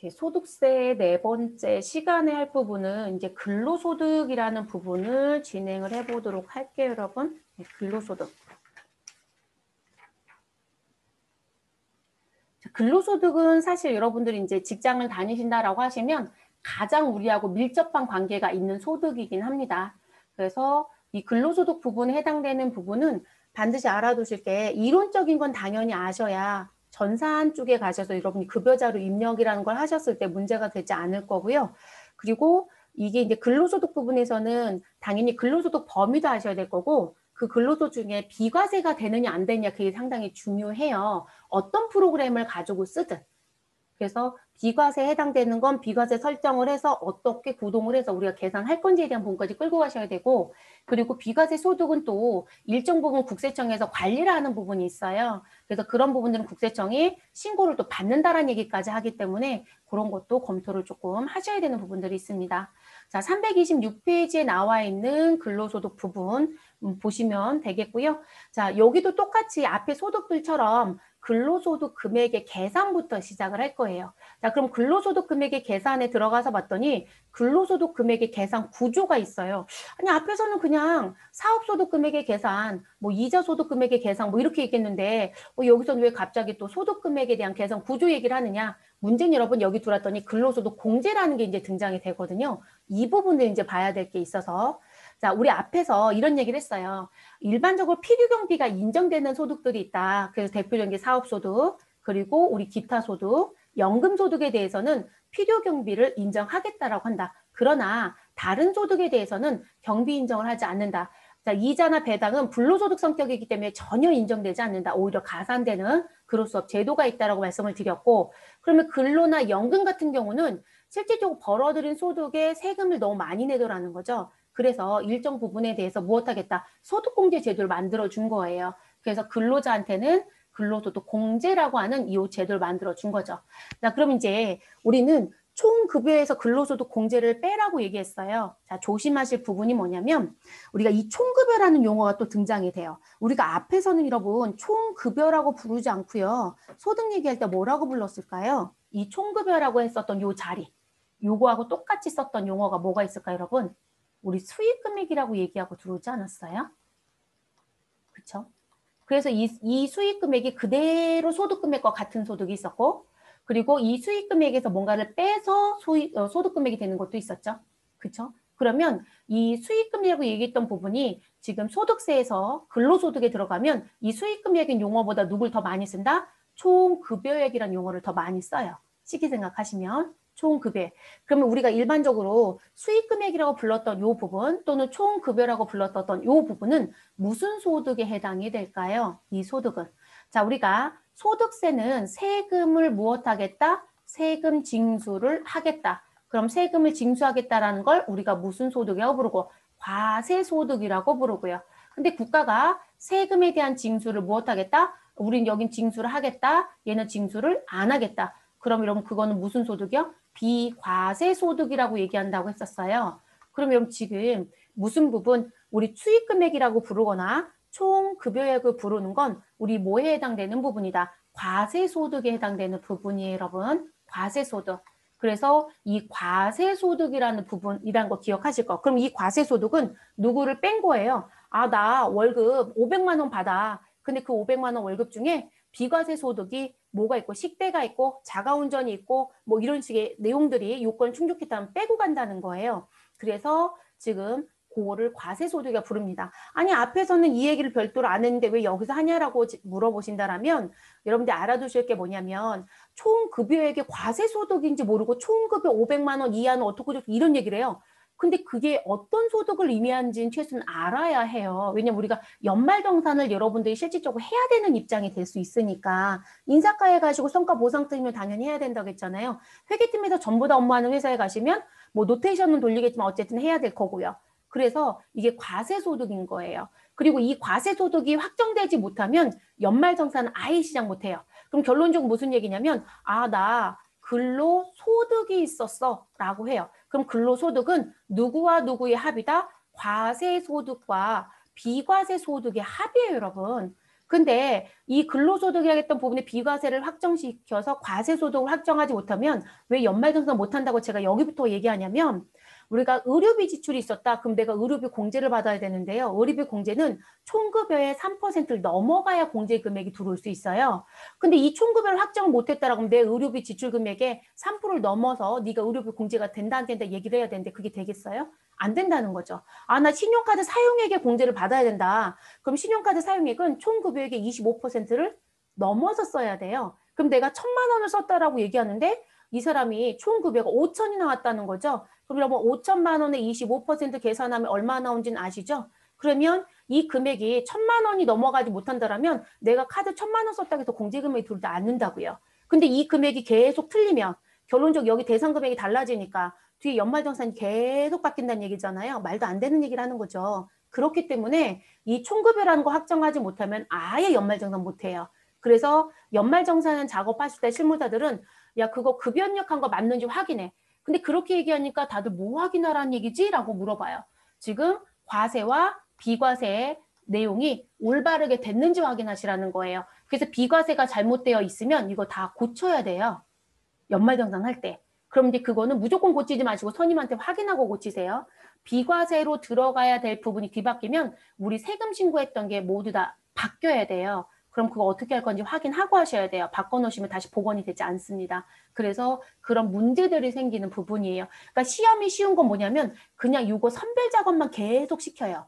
소득세 네 번째 시간에 할 부분은 이제 근로소득이라는 부분을 진행을 해보도록 할게요, 여러분. 근로소득. 근로소득은 사실 여러분들이 이제 직장을 다니신다라고 하시면 가장 우리하고 밀접한 관계가 있는 소득이긴 합니다. 그래서 이 근로소득 부분에 해당되는 부분은 반드시 알아두실 게 이론적인 건 당연히 아셔야 전산 쪽에 가셔서 여러분이 급여자료 입력이라는 걸 하셨을 때 문제가 되지 않을 거고요. 그리고 이게 이제 근로소득 부분에서는 당연히 근로소득 범위도 아셔야 될 거고 그 근로소득 중에 비과세가 되느냐 안 되느냐 그게 상당히 중요해요. 어떤 프로그램을 가지고 쓰든. 그래서 비과세에 해당되는 건 비과세 설정을 해서 어떻게 구동을 해서 우리가 계산할 건지에 대한 부분까지 끌고 가셔야 되고 그리고 비과세 소득은 또 일정 부분 국세청에서 관리를 하는 부분이 있어요. 그래서 그런 부분들은 국세청이 신고를 또 받는다라는 얘기까지 하기 때문에 그런 것도 검토를 조금 하셔야 되는 부분들이 있습니다. 자, 326페이지에 나와 있는 근로소득 부분 보시면 되겠고요. 자, 여기도 똑같이 앞에 소득들처럼 근로소득 금액의 계산부터 시작을 할 거예요. 자, 그럼 근로소득 금액의 계산에 들어가서 봤더니 근로소득 금액의 계산 구조가 있어요. 아니, 앞에서는 그냥 사업소득 금액의 계산, 뭐 이자소득 금액의 계산 뭐 이렇게 얘기했는데 여기서는 왜 갑자기 또 소득 금액에 대한 계산 구조 얘기를 하느냐? 문제는 여러분 여기 들어왔더니 근로소득 공제라는 게 이제 등장이 되거든요. 이 부분을 이제 봐야 될 게 있어서 자, 우리 앞에서 이런 얘기를 했어요. 일반적으로 필요경비가 인정되는 소득들이 있다. 그래서 대표적인 게 사업소득, 그리고 우리 기타소득, 연금소득에 대해서는 필요경비를 인정하겠다라고 한다. 그러나 다른 소득에 대해서는 경비 인정을 하지 않는다. 자, 이자나 배당은 불로소득 성격이기 때문에 전혀 인정되지 않는다. 오히려 가산되는 그로서 제도가 있다라고 말씀을 드렸고 그러면 근로나 연금 같은 경우는 실질적으로 벌어들인 소득에 세금을 너무 많이 내더라는 거죠. 그래서 일정 부분에 대해서 무엇하겠다? 소득공제 제도를 만들어준 거예요. 그래서 근로자한테는 근로소득 공제라고 하는 이 제도를 만들어준 거죠. 자, 그럼 이제 우리는 총급여에서 근로소득 공제를 빼라고 얘기했어요. 자, 조심하실 부분이 뭐냐면 우리가 이 총급여라는 용어가 또 등장이 돼요. 우리가 앞에서는 여러분 총급여라고 부르지 않고요. 소득 얘기할 때 뭐라고 불렀을까요? 이 총급여라고 했었던 요 자리. 요거하고 똑같이 썼던 용어가 뭐가 있을까요, 여러분? 우리 수익금액이라고 얘기하고 들어오지 않았어요? 그렇죠? 그래서 이 수익금액이 그대로 소득금액과 같은 소득이 있었고 그리고 이 수익금액에서 뭔가를 빼서 소득금액이 되는 것도 있었죠. 그렇죠? 그러면 이 수익금액이라고 얘기했던 부분이 지금 소득세에서 근로소득에 들어가면 이 수익금액인 용어보다 누굴 더 많이 쓴다? 총급여액이라는 용어를 더 많이 써요. 쉽게 생각하시면 총급여. 그러면 우리가 일반적으로 수익금액이라고 불렀던 이 부분 또는 총급여라고 불렀던 이 부분은 무슨 소득에 해당이 될까요? 이 소득은. 자, 우리가 소득세는 세금을 무엇하겠다? 세금 징수를 하겠다. 그럼 세금을 징수하겠다라는 걸 우리가 무슨 소득이라고 부르고 과세소득이라고 부르고요. 근데 국가가 세금에 대한 징수를 무엇하겠다? 우린 여긴 징수를 하겠다. 얘는 징수를 안 하겠다. 그럼 여러분 그거는 무슨 소득이요? 비과세소득이라고 얘기한다고 했었어요. 그럼 여러분 지금 무슨 부분 우리 수익금액이라고 부르거나 총급여액을 부르는 건 우리 뭐에 해당되는 부분이다. 과세소득에 해당되는 부분이에요, 여러분. 과세소득. 그래서 이 과세소득이라는 부분이라는 거 기억하실 거. 그럼 이 과세소득은 누구를 뺀 거예요? 아, 나 월급 500만 원 받아. 근데 그 500만 원 월급 중에 비과세 소득이 뭐가 있고 식대가 있고 자가운전이 있고 뭐 이런 식의 내용들이 요건을 충족했다면 빼고 간다는 거예요. 그래서 지금 그거를 과세소득이라 부릅니다. 아니 앞에서는 이 얘기를 별도로 안 했는데 왜 여기서 하냐라고 물어보신다라면 여러분들 알아두실 게 뭐냐면 총급여액의 과세소득인지 모르고 총급여 500만 원 이하는 어떻게 이런 얘기를 해요. 근데 그게 어떤 소득을 의미하는지는 최소한 알아야 해요. 왜냐면 우리가 연말정산을 여러분들이 실질적으로 해야 되는 입장이 될 수 있으니까 인사과에 가시고 성과 보상팀이면 당연히 해야 된다고 했잖아요. 회계팀에서 전부 다 업무하는 회사에 가시면 뭐 노테이션은 돌리겠지만 어쨌든 해야 될 거고요. 그래서 이게 과세소득인 거예요. 그리고 이 과세소득이 확정되지 못하면 연말정산은 아예 시작 못해요. 그럼 결론적으로 무슨 얘기냐면 아, 나 근로소득이 있었어 라고 해요. 그럼 근로소득은 누구와 누구의 합이다? 과세소득과 비과세소득의 합이에요, 여러분. 근데 이 근로소득이라 했던 부분에 비과세를 확정시켜서 과세소득을 확정하지 못하면 왜 연말정산 못한다고 제가 여기부터 얘기하냐면 우리가 의료비 지출이 있었다. 그럼 내가 의료비 공제를 받아야 되는데요. 의료비 공제는 총급여의 3%를 넘어가야 공제 금액이 들어올 수 있어요. 근데 이 총급여를 확정을 못했다라고 하면 내 의료비 지출 금액의 3%를 넘어서 네가 의료비 공제가 된다 안 된다 얘기를 해야 되는데 그게 되겠어요? 안 된다는 거죠. 아, 나 신용카드 사용액의 공제를 받아야 된다. 그럼 신용카드 사용액은 총급여액의 25%를 넘어서 써야 돼요. 그럼 내가 1,000만 원을 썼다라고 얘기하는데 이 사람이 총급여가 5천이 나왔다는 거죠. 그러면 5천만 원에 25% 계산하면 얼마 나온지는 아시죠? 그러면 이 금액이 1,000만 원이 넘어가지 못한다면 내가 카드 1,000만 원 썼다고 해서 공제 금액이 들지 않는다고요. 근데 이 금액이 계속 틀리면 결론적 여기 대상 금액이 달라지니까 뒤에 연말정산이 계속 바뀐다는 얘기잖아요. 말도 안 되는 얘기를 하는 거죠. 그렇기 때문에 이 총급여라는 거 확정하지 못하면 아예 연말정산 못해요. 그래서 연말정산 작업하실 때 실무자들은 야 그거 급여 입력한 거 맞는지 확인해. 근데 그렇게 얘기하니까 다들 뭐 확인하라는 얘기지? 라고 물어봐요. 지금 과세와 비과세의 내용이 올바르게 됐는지 확인하시라는 거예요. 그래서 비과세가 잘못되어 있으면 이거 다 고쳐야 돼요. 연말정산 할 때. 그럼 이제 그거는 무조건 고치지 마시고 선임한테 확인하고 고치세요. 비과세로 들어가야 될 부분이 뒤바뀌면 우리 세금 신고했던 게 모두 다 바뀌어야 돼요. 그럼 그거 어떻게 할 건지 확인하고 하셔야 돼요. 바꿔놓으시면 다시 복원이 되지 않습니다. 그래서 그런 문제들이 생기는 부분이에요. 그러니까 시험이 쉬운 건 뭐냐면 그냥 이거 선별 작업만 계속 시켜요.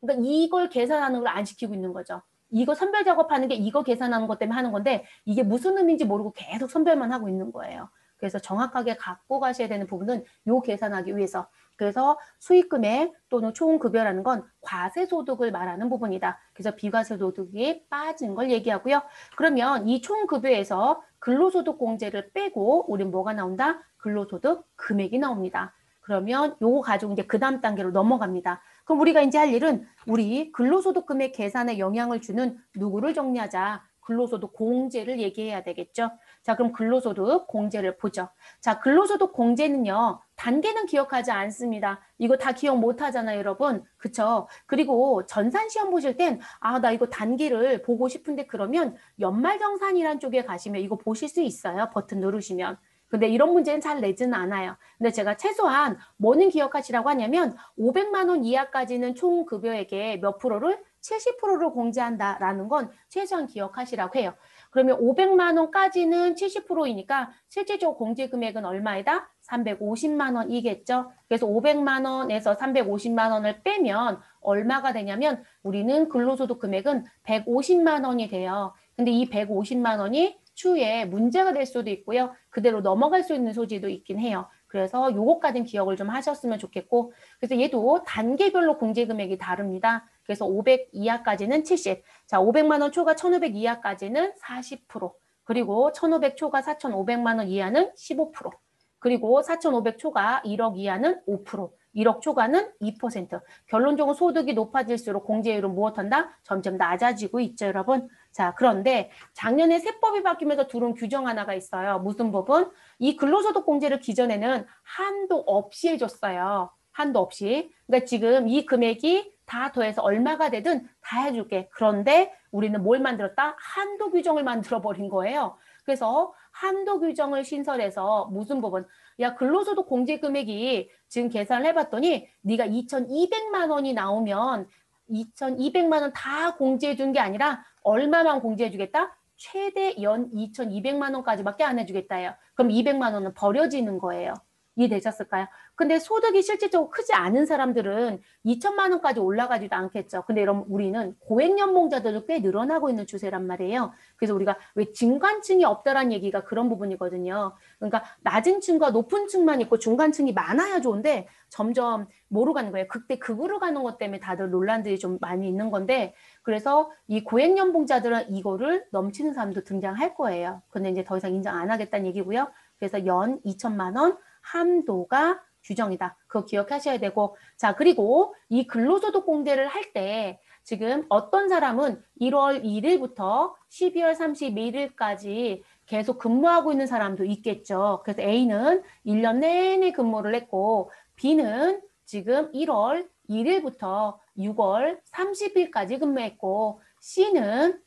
그러니까 이걸 계산하는 걸 안 시키고 있는 거죠. 이거 선별 작업하는 게 이거 계산하는 것 때문에 하는 건데 이게 무슨 의미인지 모르고 계속 선별만 하고 있는 거예요. 그래서 정확하게 갖고 가셔야 되는 부분은 요 계산하기 위해서. 그래서 수익금액 또는 총급여라는 건 과세소득을 말하는 부분이다. 그래서 비과세소득이 빠진 걸 얘기하고요. 그러면 이 총급여에서 근로소득 공제를 빼고 우린 뭐가 나온다? 근로소득 금액이 나옵니다. 그러면 요거 가지고 이제 그 다음 단계로 넘어갑니다. 그럼 우리가 이제 할 일은 우리 근로소득 금액 계산에 영향을 주는 누구를 정리하자. 근로소득 공제를 얘기해야 되겠죠. 자, 그럼 근로소득 공제를 보죠. 자, 근로소득 공제는요. 단계는 기억하지 않습니다. 이거 다 기억 못 하잖아요, 여러분. 그쵸? 그리고 전산시험 보실 땐 아, 나 이거 단계를 보고 싶은데 그러면 연말정산이란 쪽에 가시면 이거 보실 수 있어요. 버튼 누르시면. 근데 이런 문제는 잘 내지는 않아요. 근데 제가 최소한 뭐는 기억하시라고 하냐면 500만 원 이하까지는 총 급여액의 몇 프로를 70%를 공제한다라는 건 최소한 기억하시라고 해요. 그러면 500만 원까지는 70%이니까 실질적 공제 금액은 얼마이다? 350만 원이겠죠. 그래서 500만 원에서 350만 원을 빼면 얼마가 되냐면 우리는 근로소득 금액은 150만 원이 돼요. 근데 이 150만 원이 추후에 문제가 될 수도 있고요. 그대로 넘어갈 수 있는 소지도 있긴 해요. 그래서 요거까지는 기억을 좀 하셨으면 좋겠고 그래서 얘도 단계별로 공제 금액이 다릅니다. 그래서 500 이하까지는 70. 자, 500만 원 초과 1,500 이하까지는 40%. 그리고 1,500 초과 4,500만 원 이하는 15%. 그리고 4,500 초과 1억 이하는 5%. 1억 초과는 2%. 결론적으로 소득이 높아질수록 공제율은 무엇한다? 점점 낮아지고 있죠, 여러분. 자, 그런데 작년에 세법이 바뀌면서 들어온 규정 하나가 있어요. 무슨 법은? 이 근로소득 공제를 기존에는 한도 없이 해줬어요. 한도 없이. 그러니까 지금 이 금액이 다 더해서 얼마가 되든 다 해줄게. 그런데 우리는 뭘 만들었다? 한도 규정을 만들어버린 거예요. 그래서 한도 규정을 신설해서 무슨 법은? 야, 근로소득 공제 금액이 지금 계산을 해봤더니 네가 2,200만 원이 나오면 2,200만 원 다 공제해 준 게 아니라 얼마만 공제해 주겠다? 최대 연 2,200만 원까지밖에 안 해주겠다예요. 그럼 200만 원은 버려지는 거예요. 이해되셨을까요? 근데 소득이 실질적으로 크지 않은 사람들은 2천만 원까지 올라가지도 않겠죠. 근데 여러분 우리는 고액연봉자들도 꽤 늘어나고 있는 추세란 말이에요. 그래서 우리가 왜 중간층이 없다라는 얘기가 그런 부분이거든요. 그러니까 낮은 층과 높은 층만 있고 중간층이 많아야 좋은데 점점 뭐로 가는 거예요? 극대 극으로 가는 것 때문에 다들 논란들이 좀 많이 있는 건데 그래서 이 고액연봉자들은 이거를 넘치는 사람도 등장할 거예요. 근데 이제 더 이상 인정 안 하겠다는 얘기고요. 그래서 연 2천만 원 한도가 규정이다. 그거 기억하셔야 되고 자 그리고 이 근로소득 공제를 할 때 지금 어떤 사람은 1월 1일부터 12월 31일까지 계속 근무하고 있는 사람도 있겠죠. 그래서 A는 1년 내내 근무를 했고 B는 지금 1월 1일부터 6월 30일까지 근무했고 C는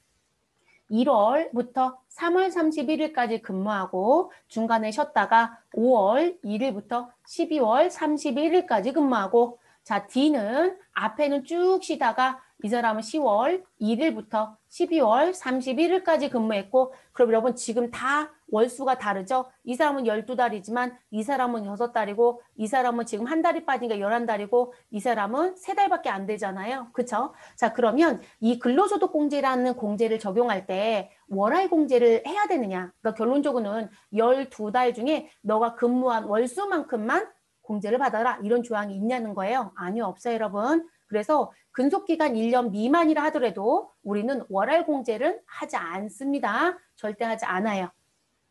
1월부터 3월 31일까지 근무하고 중간에 쉬었다가 5월 1일부터 12월 31일까지 근무하고 자, D는 앞에는 쭉 쉬다가 이 사람은 10월 1일부터 12월 31일까지 근무했고 그럼 여러분 지금 다 월수가 다르죠? 이 사람은 12달이지만 이 사람은 6달이고 이 사람은 지금 한 달이 빠지니까 11달이고 이 사람은 3달밖에 안 되잖아요. 그쵸? 자, 그러면 이 근로소득공제라는 공제를 적용할 때 월할 공제를 해야 되느냐? 그러니까 결론적으로는 12달 중에 너가 근무한 월수만큼만 공제를 받아라 이런 조항이 있냐는 거예요. 아니요, 없어요, 여러분. 그래서 근속기간 1년 미만이라 하더라도 우리는 월할 공제를 하지 않습니다. 절대 하지 않아요.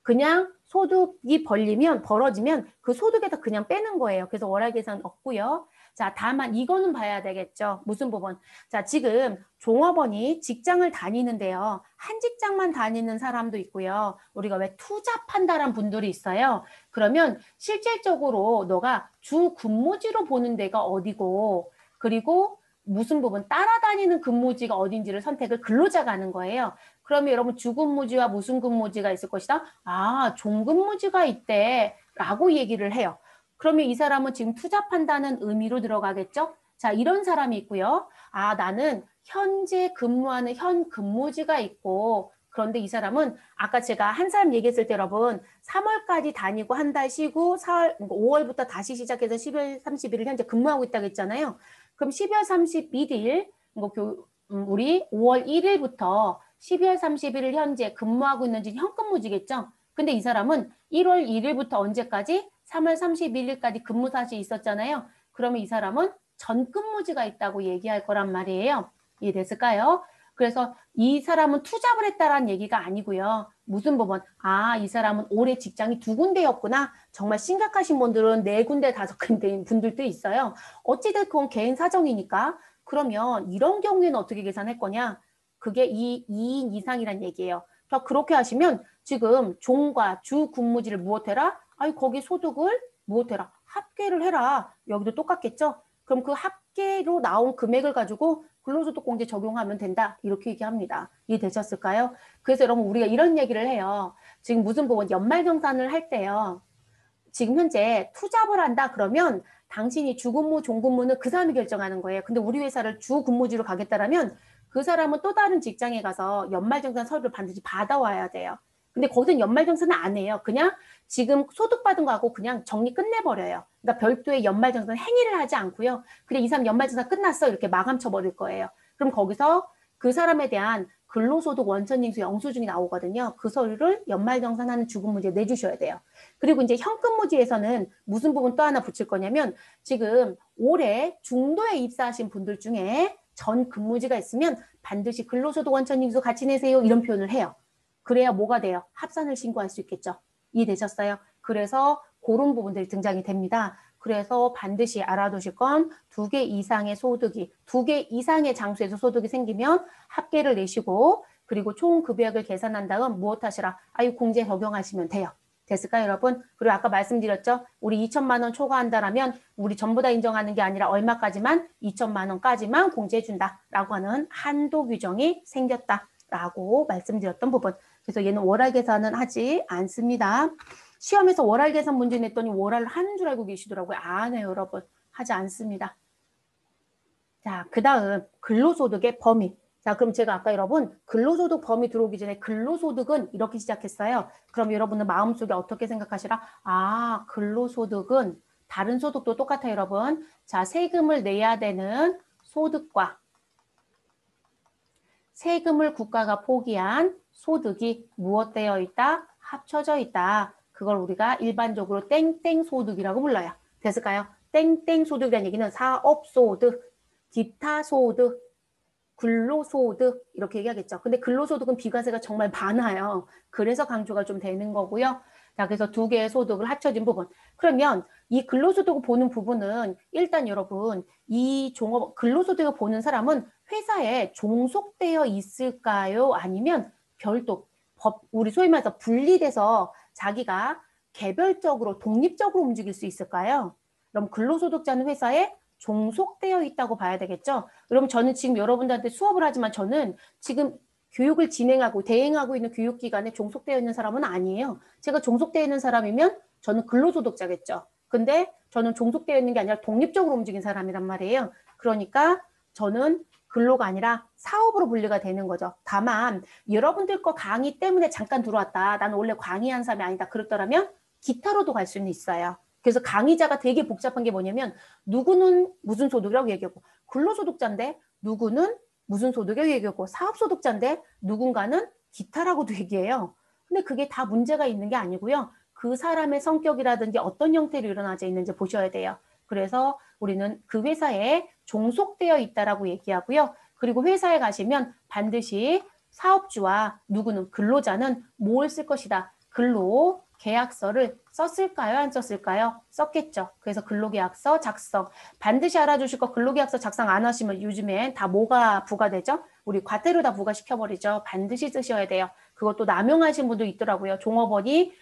그냥 소득이 벌어지면 그 소득에서 그냥 빼는 거예요. 그래서 월할 계산 없고요. 자, 다만 이거는 봐야 되겠죠. 무슨 부분? 자, 지금 종업원이 직장을 다니는데요. 한 직장만 다니는 사람도 있고요. 우리가 왜 투잡한다란 분들이 있어요. 그러면 실질적으로 너가 주 근무지로 보는 데가 어디고 그리고 무슨 부분 따라다니는 근무지가 어딘지를 선택을 근로자가 하는 거예요. 그러면 여러분 주근무지와 무슨 근무지가 있을 것이다? 아, 종근무지가 있대 라고 얘기를 해요. 그러면 이 사람은 지금 투잡한다는 의미로 들어가겠죠? 자, 이런 사람이 있고요. 아, 나는 현재 근무하는 현 근무지가 있고 그런데 이 사람은 아까 제가 한 사람 얘기했을 때 여러분 3월까지 다니고 한 달 쉬고 5월부터 다시 시작해서 12월 31일 현재 근무하고 있다고 했잖아요. 그럼 12월 31일 우리 5월 1일부터 12월 31일 현재 근무하고 있는지 현근무지겠죠? 근데 이 사람은 1월 1일부터 언제까지? 3월 31일까지 근무 사실이 있었잖아요. 그러면 이 사람은 전근무지가 있다고 얘기할 거란 말이에요. 이해됐을까요? 그래서 이 사람은 투잡을 했다라는 얘기가 아니고요. 무슨 부분? 아, 이 사람은 올해 직장이 2군데였구나. 정말 심각하신 분들은 4군데, 5군데인 분들도 있어요. 어찌됐든 그건 개인 사정이니까. 그러면 이런 경우에는 어떻게 계산할 거냐? 그게 2인 이상이란 얘기예요. 그러니까 그렇게 하시면 지금 종과 주 근무지를 무엇해라? 아니 거기 소득을 무엇해라? 합계를 해라. 여기도 똑같겠죠? 그럼 그 합계로 나온 금액을 가지고 근로소득공제 적용하면 된다. 이렇게 얘기합니다. 이해되셨을까요? 그래서 여러분 우리가 이런 얘기를 해요. 지금 무슨 부분 연말정산을 할 때요. 지금 현재 투잡을 한다 그러면 당신이 주근무, 종근무는 그 사람이 결정하는 거예요. 근데 우리 회사를 주근무지로 가겠다라면 그 사람은 또 다른 직장에 가서 연말정산 서류를 반드시 받아와야 돼요. 근데 거기서는 연말정산은 안 해요. 그냥 지금 소득받은 거하고 그냥 정리 끝내버려요. 그러니까 별도의 연말정산 행위를 하지 않고요. 그냥 이 사람 연말정산 끝났어 이렇게 마감 쳐버릴 거예요. 그럼 거기서 그 사람에 대한 근로소득 원천징수 영수증이 나오거든요. 그 서류를 연말정산하는 주근무지에 내주셔야 돼요. 그리고 이제 현근무지에서는 무슨 부분 또 하나 붙일 거냐면 지금 올해 중도에 입사하신 분들 중에 전 근무지가 있으면 반드시 근로소득 원천징수 같이 내세요 이런 표현을 해요. 그래야 뭐가 돼요? 합산을 신고할 수 있겠죠. 이해되셨어요? 그래서 그런 부분들이 등장이 됩니다. 그래서 반드시 알아두실 건 2개 이상의 소득이 2개 이상의 장소에서 소득이 생기면 합계를 내시고 그리고 총 급여액을 계산한 다음 무엇 하시라? 아유 공제 적용하시면 돼요. 됐을까요, 여러분? 그리고 아까 말씀드렸죠? 우리 2천만 원 초과한다라면 우리 전부 다 인정하는 게 아니라 얼마까지만 2천만 원까지만 공제해준다라고 하는 한도 규정이 생겼다라고 말씀드렸던 부분. 그래서 얘는 월할 계산은 하지 않습니다. 시험에서 월할 계산 문제 냈더니 월할 하는 줄 알고 계시더라고요. 안 해요, 여러분. 하지 않습니다. 자, 그 다음 근로소득의 범위. 자, 그럼 제가 아까 여러분 근로소득 범위 들어오기 전에 근로소득은 이렇게 시작했어요. 그럼 여러분은 마음속에 어떻게 생각하시라? 아, 근로소득은 다른 소득도 똑같아요, 여러분. 자, 세금을 내야 되는 소득과 세금을 국가가 포기한 소득이 무엇되어 있다? 합쳐져 있다. 그걸 우리가 일반적으로 땡땡 소득이라고 불러요. 됐을까요? 땡땡 소득이라는 얘기는 사업소득, 기타 소득, 근로소득 이렇게 얘기하겠죠. 근데 근로소득은 비과세가 정말 많아요. 그래서 강조가 좀 되는 거고요. 자, 그래서 2개의 소득을 합쳐진 부분. 그러면 이 근로소득을 보는 부분은 일단 여러분 이 근로소득을 보는 사람은 회사에 종속되어 있을까요? 아니면 별도 우리 소위 말해서 분리돼서 자기가 개별적으로 독립적으로 움직일 수 있을까요? 그럼 근로소득자는 회사에 종속되어 있다고 봐야 되겠죠? 여러분 저는 지금 여러분들한테 수업을 하지만 저는 지금 교육을 진행하고 대행하고 있는 교육기관에 종속되어 있는 사람은 아니에요. 제가 종속되어 있는 사람이면 저는 근로소득자겠죠. 근데 저는 종속되어 있는 게 아니라 독립적으로 움직인 사람이란 말이에요. 그러니까 저는 근로가 아니라 사업으로 분류가 되는 거죠. 다만 여러분들 거 강의 때문에 잠깐 들어왔다. 나는 원래 강의한 사람이 아니다. 그렇더라면 기타로도 갈 수는 있어요. 그래서 강의자가 되게 복잡한 게 뭐냐면 누구는 무슨 소득이라고 얘기하고 근로소득자인데 누구는 무슨 소득이라고 얘기하고 사업소득자인데 누군가는 기타라고도 얘기해요. 근데 그게 다 문제가 있는 게 아니고요. 그 사람의 성격이라든지 어떤 형태로 일어나져 있는지 보셔야 돼요. 그래서 우리는 그 회사에 종속되어 있다라고 얘기하고요. 그리고 회사에 가시면 반드시 사업주와 누구는 근로자는 뭘 쓸 것이다. 근로 계약서를 썼을까요? 안 썼을까요? 썼겠죠. 그래서 근로계약서 작성. 반드시 알아주실 거 근로계약서 작성 안 하시면 요즘엔 다 뭐가 부과되죠? 우리 과태료 다 부과시켜버리죠. 반드시 쓰셔야 돼요. 그것도 남용하신 분도 있더라고요. 종업원이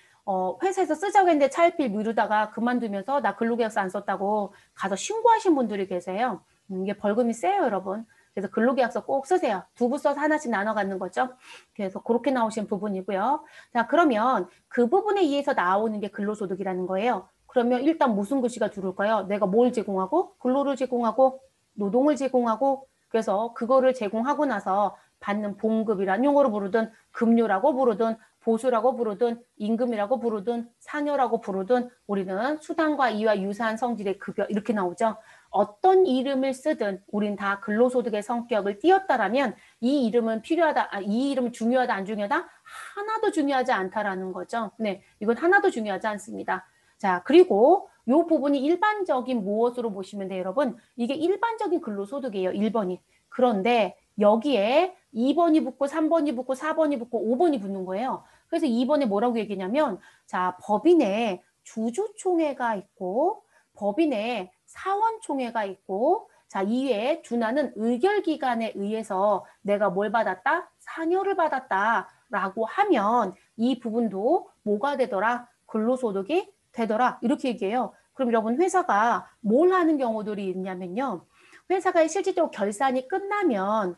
회사에서 쓰자고 했는데 차일피일 미루다가 그만두면서 나 근로계약서 안 썼다고 가서 신고하신 분들이 계세요. 이게 벌금이 세요, 여러분. 그래서 근로계약서 꼭 쓰세요. 두 부 써서 하나씩 나눠 갖는 거죠. 그래서 그렇게 나오신 부분이고요. 자, 그러면 그 부분에 의해서 나오는 게 근로소득이라는 거예요. 그러면 일단 무슨 글씨가 들어올까요? 내가 뭘 제공하고 근로를 제공하고 노동을 제공하고 그래서 그거를 제공하고 나서 받는 봉급이란 용어로 부르든 급료라고 부르든 보수라고 부르든 임금이라고 부르든 상여라고 부르든 우리는 수당과 이와 유사한 성질의 급여 이렇게 나오죠. 어떤 이름을 쓰든 우린 다 근로소득의 성격을 띄었다라면 이 이름은 필요하다, 이 이름은 중요하다, 안 중요하다? 하나도 중요하지 않다라는 거죠. 네, 이건 하나도 중요하지 않습니다. 자, 그리고 이 부분이 일반적인 무엇으로 보시면 돼요, 여러분? 이게 일반적인 근로소득이에요, 1번이. 그런데 여기에 2번이 붙고 3번이 붙고 4번이 붙고 5번이 붙는 거예요. 그래서 2번에 뭐라고 얘기냐면 자, 법인에 주주총회가 있고 법인에 사원총회가 있고 자, 이외에 준하는 의결기관에 의해서 내가 뭘 받았다? 상여를 받았다라고 하면 이 부분도 뭐가 되더라? 근로소득이 되더라. 이렇게 얘기해요. 그럼 여러분 회사가 뭘 하는 경우들이 있냐면요. 회사가 실질적으로 결산이 끝나면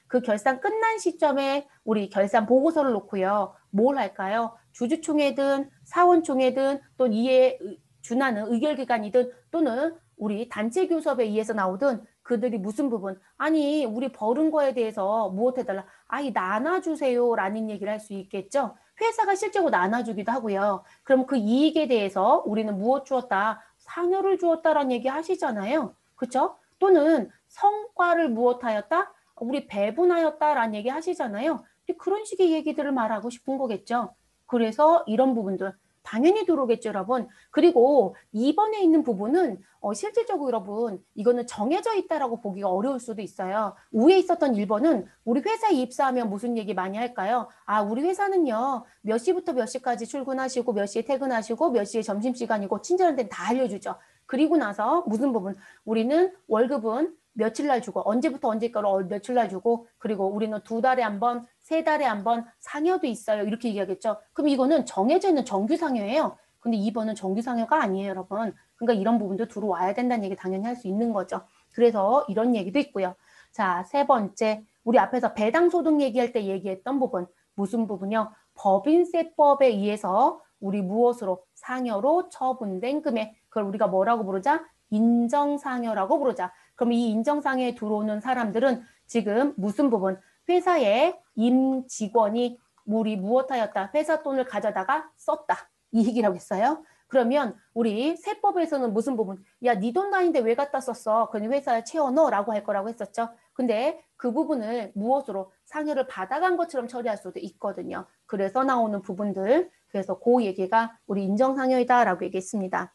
그 결산 끝난 시점에 우리 결산 보고서를 놓고요. 뭘 할까요? 주주총회든 사원총회든 또 이에 준하는 의결기관이든 또는 우리 단체 교섭에 의해서 나오든 그들이 무슨 부분 아니 우리 벌은 거에 대해서 무엇 해달라 아이 나눠주세요 라는 얘기를 할 수 있겠죠. 회사가 실제로 나눠주기도 하고요. 그럼 그 이익에 대해서 우리는 무엇 주었다 상여를 주었다라는 얘기 하시잖아요. 그렇죠? 또는 성과를 무엇하였다? 우리 배분하였다라는 얘기 하시잖아요. 그런 식의 얘기들을 말하고 싶은 거겠죠. 그래서 이런 부분들 당연히 들어오겠죠, 여러분. 그리고 2번에 있는 부분은 실질적으로 여러분 이거는 정해져 있다라고 보기가 어려울 수도 있어요. 위에 있었던 1번은 우리 회사에 입사하면 무슨 얘기 많이 할까요? 아, 우리 회사는요. 몇 시부터 몇 시까지 출근하시고 몇 시에 퇴근하시고 몇 시에 점심시간이고 친절한 데는 다 알려주죠. 그리고 나서 무슨 부분? 우리는 월급은 며칠 날 주고 언제부터 언제까지 며칠 날 주고 그리고 우리는 2달에 한 번, 3달에 한 번 상여도 있어요. 이렇게 얘기하겠죠. 그럼 이거는 정해져 있는 정규 상여예요. 근데 2번은 정규 상여가 아니에요, 여러분. 그러니까 이런 부분도 들어와야 된다는 얘기 당연히 할 수 있는 거죠. 그래서 이런 얘기도 있고요. 자, 3번째. 우리 앞에서 배당소득 얘기할 때 얘기했던 부분. 무슨 부분이요? 법인세법에 의해서 우리 무엇으로? 상여로 처분된 금액. 그걸 우리가 뭐라고 부르자? 인정상여라고 부르자. 그럼 이 인정상여에 들어오는 사람들은 지금 무슨 부분? 회사의 임직원이 우리 무엇하였다? 회사 돈을 가져다가 썼다. 이 얘기라고 했어요. 그러면 우리 세법에서는 무슨 부분? 야, 네 돈도 아닌데 왜 갖다 썼어? 그러니 회사에 채워넣으라고 할 거라고 했었죠. 근데 그 부분을 무엇으로 상여를 받아간 것처럼 처리할 수도 있거든요. 그래서 나오는 부분들. 그래서 그 얘기가 우리 인정상여이다라고 얘기했습니다.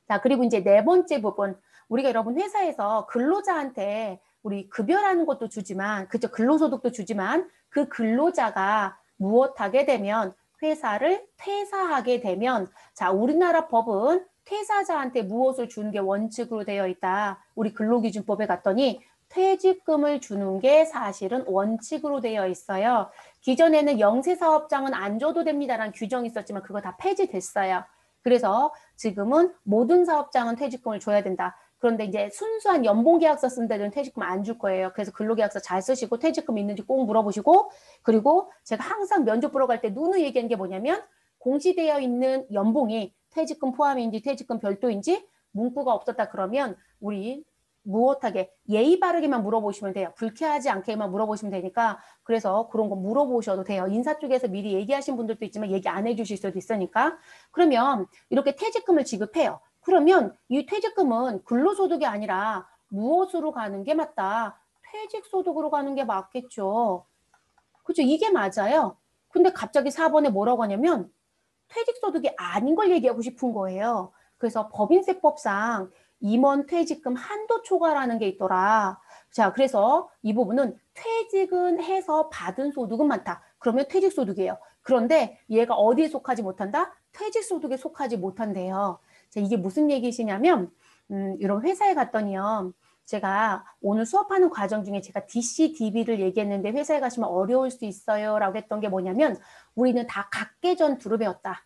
자, 그리고 이제 4번째 부분. 우리가 여러분 회사에서 근로자한테 우리 급여라는 것도 주지만, 그죠? 근로소득도 주지만 그 근로자가 무엇하게 되면 회사를 퇴사하게 되면 자, 우리나라 법은 퇴사자한테 무엇을 주는 게 원칙으로 되어 있다. 우리 근로기준법에 갔더니 퇴직금을 주는 게 사실은 원칙으로 되어 있어요. 기존에는 영세사업장은 안 줘도 됩니다라는 규정이 있었지만 그거 다 폐지됐어요. 그래서 지금은 모든 사업장은 퇴직금을 줘야 된다. 그런데 이제 순수한 연봉계약서 쓴 데는 퇴직금 안 줄 거예요. 그래서 근로계약서 잘 쓰시고 퇴직금 있는지 꼭 물어보시고, 그리고 제가 항상 면접 보러 갈 때 누누이 얘기하는 게 뭐냐면 공시되어 있는 연봉이 퇴직금 포함인지 퇴직금 별도인지 문구가 없었다 그러면 우리 무엇하게 예의 바르게만 물어보시면 돼요. 불쾌하지 않게만 물어보시면 되니까 그래서 그런 거 물어보셔도 돼요. 인사 쪽에서 미리 얘기하신 분들도 있지만 얘기 안 해주실 수도 있으니까. 그러면 이렇게 퇴직금을 지급해요. 그러면 이 퇴직금은 근로소득이 아니라 무엇으로 가는 게 맞다? 퇴직소득으로 가는 게 맞겠죠. 그죠? 이게 맞아요. 근데 갑자기 4번에 뭐라고 하냐면 퇴직소득이 아닌 걸 얘기하고 싶은 거예요. 그래서 법인세법상 임원 퇴직금 한도 초과라는 게 있더라. 자, 그래서 이 부분은 퇴직은 해서 받은 소득은 많다. 그러면 퇴직소득이에요. 그런데 얘가 어디에 속하지 못한다? 퇴직소득에 속하지 못한대요. 자, 이게 무슨 얘기시냐면 이런 회사에 갔더니요. 제가 오늘 수업하는 과정 중에 제가 DC, DB를 얘기했는데 회사에 가시면 어려울 수 있어요 라고 했던 게 뭐냐면 우리는 다 각계전투로 배웠다.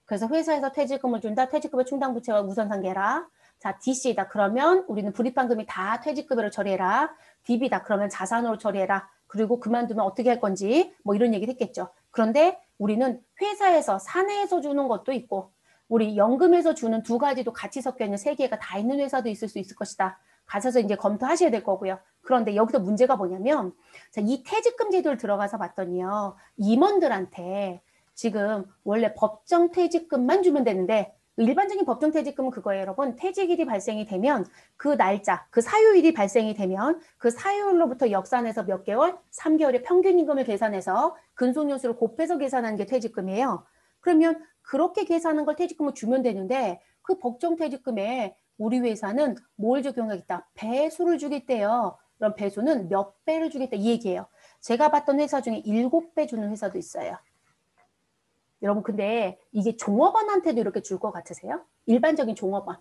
그래서 회사에서 퇴직금을 준다. 퇴직금의 충당부채가 우선상계라. 자, DC다. 그러면 우리는 불입환금이 다 퇴직급여로 처리해라. DB다. 그러면 자산으로 처리해라. 그리고 그만두면 어떻게 할 건지 뭐 이런 얘기를 했겠죠. 그런데 우리는 회사에서 사내에서 주는 것도 있고 우리 연금에서 주는 두 가지도 같이 섞여 있는 세 개가 다 있는 회사도 있을 수 있을 것이다. 가셔서 이제 검토하셔야 될 거고요. 그런데 여기서 문제가 뭐냐면 자, 이 퇴직금 제도를 들어가서 봤더니요. 임원들한테 지금 원래 법정 퇴직금만 주면 되는데 일반적인 법정 퇴직금은 그거예요, 여러분. 퇴직일이 발생이 되면 그 날짜, 그 사유일이 발생이 되면 그 사유일로부터 역산해서 몇 개월? 3개월의 평균 임금을 계산해서 근속연수를 곱해서 계산하는 게 퇴직금이에요. 그러면 그렇게 계산한 걸 퇴직금을 주면 되는데 그 법정 퇴직금에 우리 회사는 뭘 적용하겠다? 배수를 주겠대요. 그럼 배수는 몇 배를 주겠다 이 얘기예요. 제가 봤던 회사 중에 7배 주는 회사도 있어요. 여러분 근데 이게 종업원한테도 이렇게 줄 것 같으세요? 일반적인 종업원.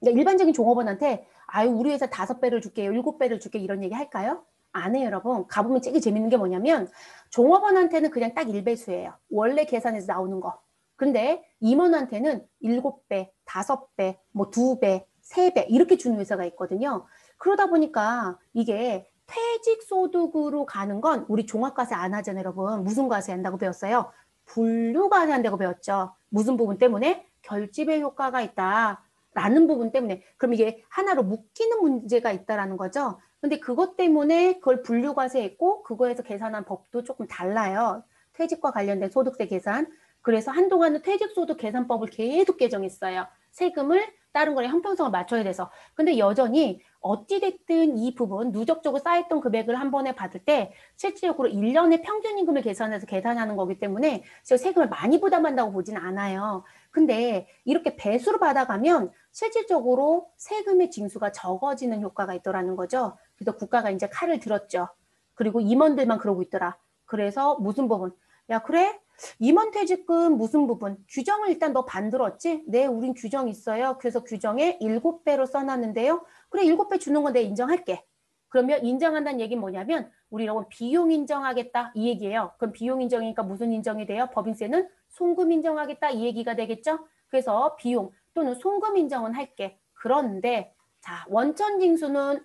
그러니까 일반적인 종업원한테 아유 우리 회사 5배를 줄게요. 7배를 줄게 이런 얘기 할까요? 안 해요 여러분. 가보면 되게 재밌는 게 뭐냐면 종업원한테는 그냥 딱 1배수예요. 원래 계산해서 나오는 거. 근데 임원한테는 7배, 5배, 뭐 2배, 3배 이렇게 주는 회사가 있거든요. 그러다 보니까 이게 퇴직소득으로 가는 건 우리 종합과세 안 하잖아요 여러분. 무슨 과세 한다고 배웠어요? 분류과세 한다고 배웠죠. 무슨 부분 때문에? 결집의 효과가 있다라는 부분 때문에. 그럼 이게 하나로 묶이는 문제가 있다라는 거죠. 근데 그것 때문에 그걸 분류과세했고 그거에서 계산한 법도 조금 달라요. 퇴직과 관련된 소득세 계산. 그래서 한동안은 퇴직소득 계산법을 계속 개정했어요. 세금을 다른 거랑 형평성을 맞춰야 돼서. 근데 여전히 어찌됐든 이 부분 누적적으로 쌓였던 금액을 한 번에 받을 때 실질적으로 1년의 평균 임금을 계산해서 계산하는 거기 때문에 세금을 많이 부담한다고 보진 않아요. 근데 이렇게 배수로 받아가면 실질적으로 세금의 징수가 적어지는 효과가 있더라는 거죠. 그래서 국가가 이제 칼을 들었죠. 그리고 임원들만 그러고 있더라. 그래서 무슨 부분? 야 그래? 임원퇴직금 무슨 부분? 규정을 일단 너 만들었지? 네, 우린 규정 있어요. 그래서 규정에 7배로 써놨는데요. 그래, 7배 주는 건 내가 인정할게. 그러면 인정한다는 얘기는 뭐냐면 우리 여러분 비용 인정하겠다 이 얘기예요. 그럼 비용 인정이니까 무슨 인정이 돼요? 법인세는 송금 인정하겠다 이 얘기가 되겠죠? 그래서 비용 또는 송금 인정은 할게. 그런데 자 원천징수는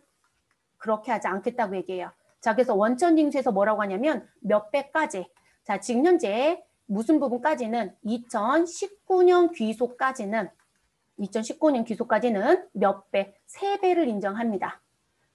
그렇게 하지 않겠다고 얘기해요. 자 그래서 원천징수에서 뭐라고 하냐면 몇 배까지. 자 지금 현재 무슨 부분까지는 2019년 귀속까지는 몇 배? 3배를 인정합니다.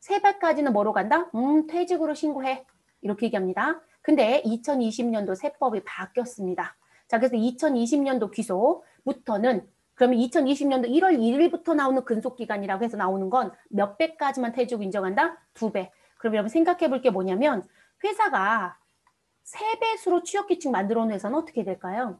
3배까지는 뭐로 간다? 퇴직으로 신고해. 이렇게 얘기합니다. 근데 2020년도 세법이 바뀌었습니다. 자, 그래서 2020년도 귀속부터는 그러면 2020년도 1월 1일부터 나오는 근속기간이라고 해서 나오는 건 몇 배까지만 퇴직 인정한다? 2배. 그럼 여러분 생각해 볼 게 뭐냐면 회사가 3배수로 취업규칙 만들어 놓은 회사는 어떻게 될까요?